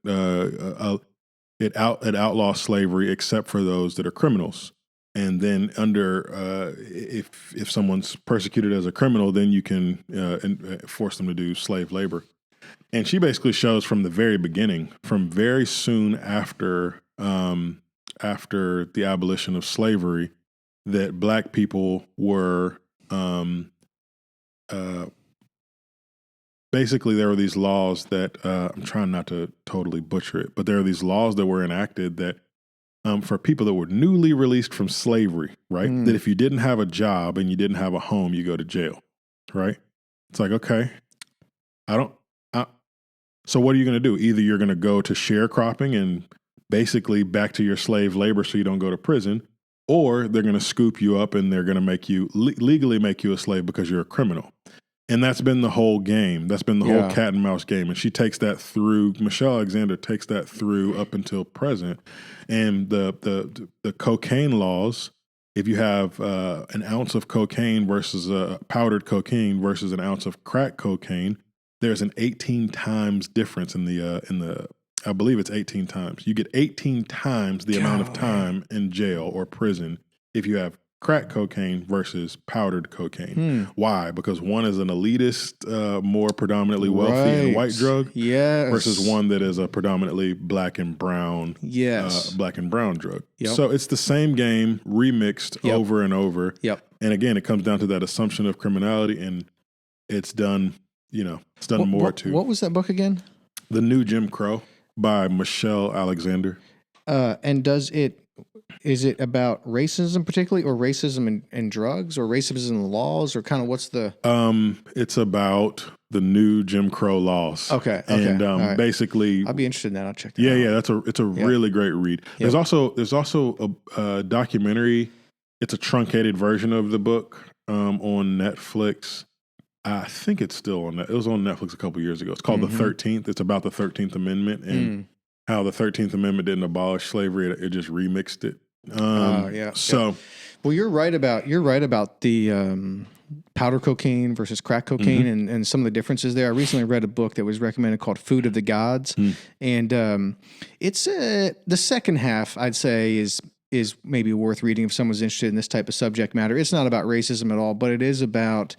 S2: it outlaws slavery except for those that are criminals. And then under if someone's persecuted as a criminal, then you can force them to do slave labor. And she basically shows from the very beginning, from very soon after the abolition of slavery, that black people were basically, there were these laws that I'm trying not to totally butcher it, but there are these laws that were enacted that for people that were newly released from slavery, right? That if you didn't have a job and you didn't have a home, you go to jail, right? It's like, okay, so what are you going to do? Either you're going to go to sharecropping and basically back to your slave labor so you don't go to prison, or they're going to scoop you up and they're going to make you legally make you a slave because you're a criminal. And that's been the whole game. That's been the whole cat and mouse game. And she takes that through, Michelle Alexander takes that through up until present. And the cocaine laws, if you have an ounce of cocaine versus powdered cocaine versus an ounce of crack cocaine, there's an 18 times difference in the I believe it's 18 times. You get 18 times the amount of time in jail or prison if you have crack cocaine versus powdered cocaine. Why? Because one is an elitist, more predominantly wealthy and white drug, versus one that is a predominantly black and brown, drug. So it's the same game remixed over and over. And again, it comes down to that assumption of criminality, and it's done. It's done more to.
S1: What was that book again?
S2: The New Jim Crow by Michelle Alexander.
S1: And is it about racism particularly, or racism and drugs, or racism in laws, or kind of what's the?
S2: It's about the new Jim Crow laws.
S1: Okay.
S2: And
S1: right.
S2: basically,
S1: I'll be interested in that. I'll check that out.
S2: Yeah. It's a really great read. There's also a documentary. It's a truncated version of the book on Netflix. I think it's still on that. It was on Netflix a couple years ago. It's called The 13th. It's about the 13th Amendment and how the 13th Amendment didn't abolish slavery. It just remixed it.
S1: Well, you're right about the powder cocaine versus crack cocaine and some of the differences there. I recently read a book that was recommended called Food of the Gods. And it's the second half, I'd say, is maybe worth reading if someone's interested in this type of subject matter. It's not about racism at all, but it is about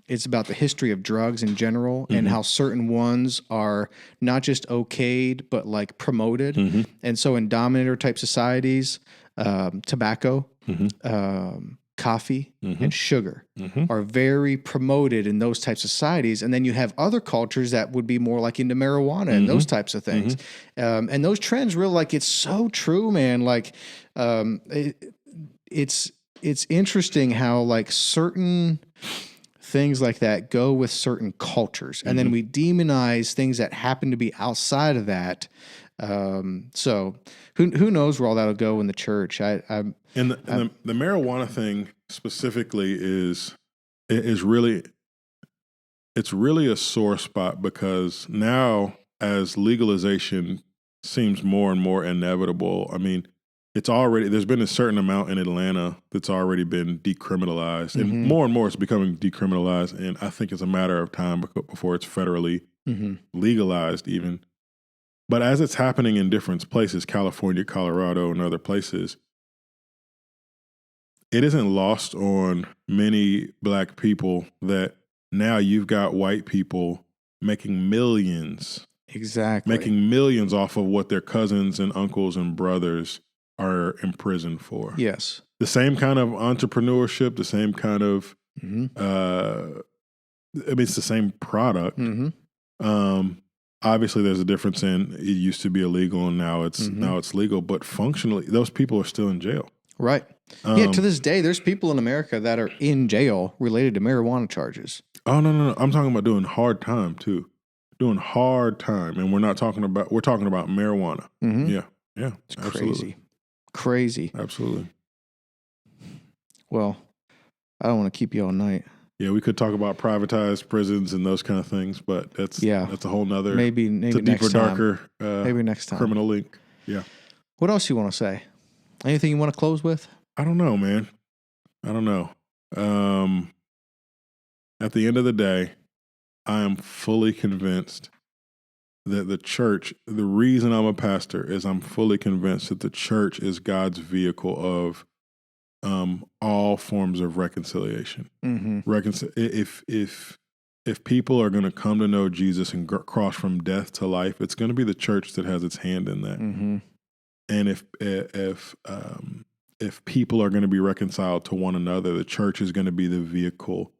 S1: it's about the history of drugs in general and how certain ones are not just okayed, but like promoted. And so in dominator type societies, tobacco, coffee, and sugar are very promoted in those types of societies. And then you have other cultures that would be more like into marijuana and those types of things. And those trends really, like, it's so true, man. Like, it's interesting how like certain things like that go with certain cultures, and then we demonize things that happen to be outside of that. So who knows where all that'll go in the church?
S2: And the marijuana thing specifically is really, it's really a sore spot, because now as legalization seems more and more inevitable. I mean, there's been a certain amount in Atlanta that's already been decriminalized, and more it's becoming decriminalized. And I think it's a matter of time before it's federally legalized even. But as it's happening in different places, California, Colorado, and other places, it isn't lost on many black people that now you've got white people making millions.
S1: Exactly.
S2: Making millions off of what their cousins and uncles and brothers are in prison for.
S1: Yes.
S2: The same kind of entrepreneurship, the same kind of, it's the same product. Obviously, there's a difference in it used to be illegal and now it's legal, but functionally, those people are still in jail.
S1: Right. To this day, there's people in America that are in jail related to marijuana charges.
S2: Oh, no. I'm talking about doing hard time, too. Doing hard time. And we're talking about marijuana. Yeah.
S1: It's crazy.
S2: Absolutely.
S1: Well, I don't want to keep you all night.
S2: Yeah, we could talk about privatized prisons and those kind of things, but that's a whole nother,
S1: maybe
S2: it's a deeper, darker,
S1: maybe next time.
S2: Criminal link. Yeah.
S1: What else you want to say? Anything you want to close with?
S2: I don't know, man. I don't know. At the end of the day, I am fully convinced that the church, the reason I'm a pastor is I'm fully convinced that the church is God's vehicle of all forms of reconciliation. If people are going to come to know Jesus and cross from death to life, it's going to be the church that has its hand in that. And if people are going to be reconciled to one another, the church is going to be the vehicle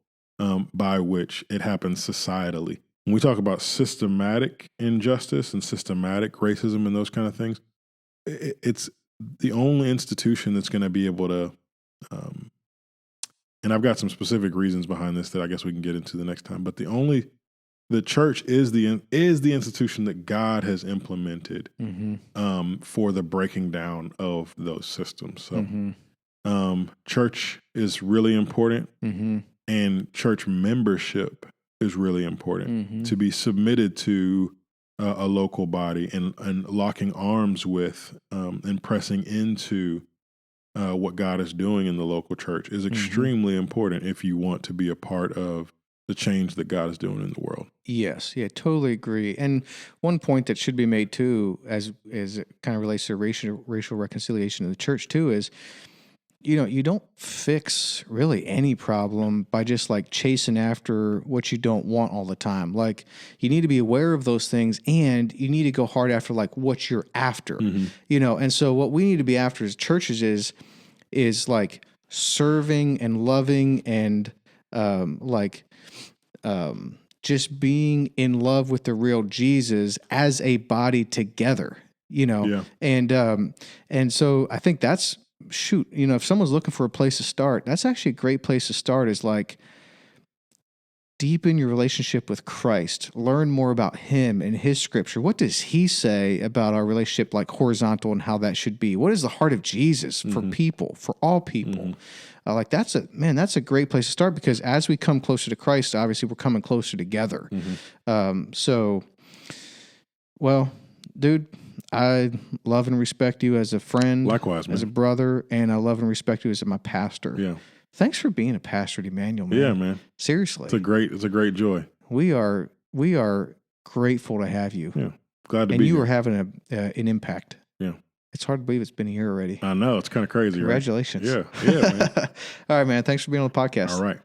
S2: by which it happens societally. When we talk about systematic injustice and systematic racism and those kind of things, it's the only institution that's going to be able to, and I've got some specific reasons behind this that I guess we can get into the next time, but the church is the institution that God has implemented for the breaking down of those systems. So church is really important, and church membership is really important to be submitted to a local body and locking arms with and pressing into what God is doing in the local church is extremely important if you want to be a part of the change that God is doing in the world.
S1: Yes, totally agree. And one point that should be made too, as it kind of relates to racial reconciliation in the church too, is you don't fix really any problem by just like chasing after what you don't want all the time. Like you need to be aware of those things, and you need to go hard after like what you're after. And so what we need to be after as churches is like serving and loving and just being in love with the real Jesus as a body together, and so I think that's, if someone's looking for a place to start, that's actually a great place to start, is like deepen your relationship with Christ, learn more about him and his scripture. What does he say about our relationship, like horizontal, and how that should be? What is the heart of Jesus for people, for all people? That's a great place to start, because as we come closer to Christ, obviously we're coming closer together. Dude, I love and respect you as a friend.
S2: Likewise, man.
S1: As a brother, and I love and respect you as my pastor.
S2: Yeah.
S1: Thanks for being a pastor at Immanuel, man.
S2: Yeah, man.
S1: Seriously.
S2: It's a great joy.
S1: We are grateful to have you.
S2: Yeah. Glad to be here.
S1: And you are having an impact.
S2: Yeah.
S1: It's hard to believe it's been a year already.
S2: I know. It's kind of crazy,
S1: Congratulations.
S2: right? Yeah, man.
S1: All right, man. Thanks for being on the podcast.
S2: All right.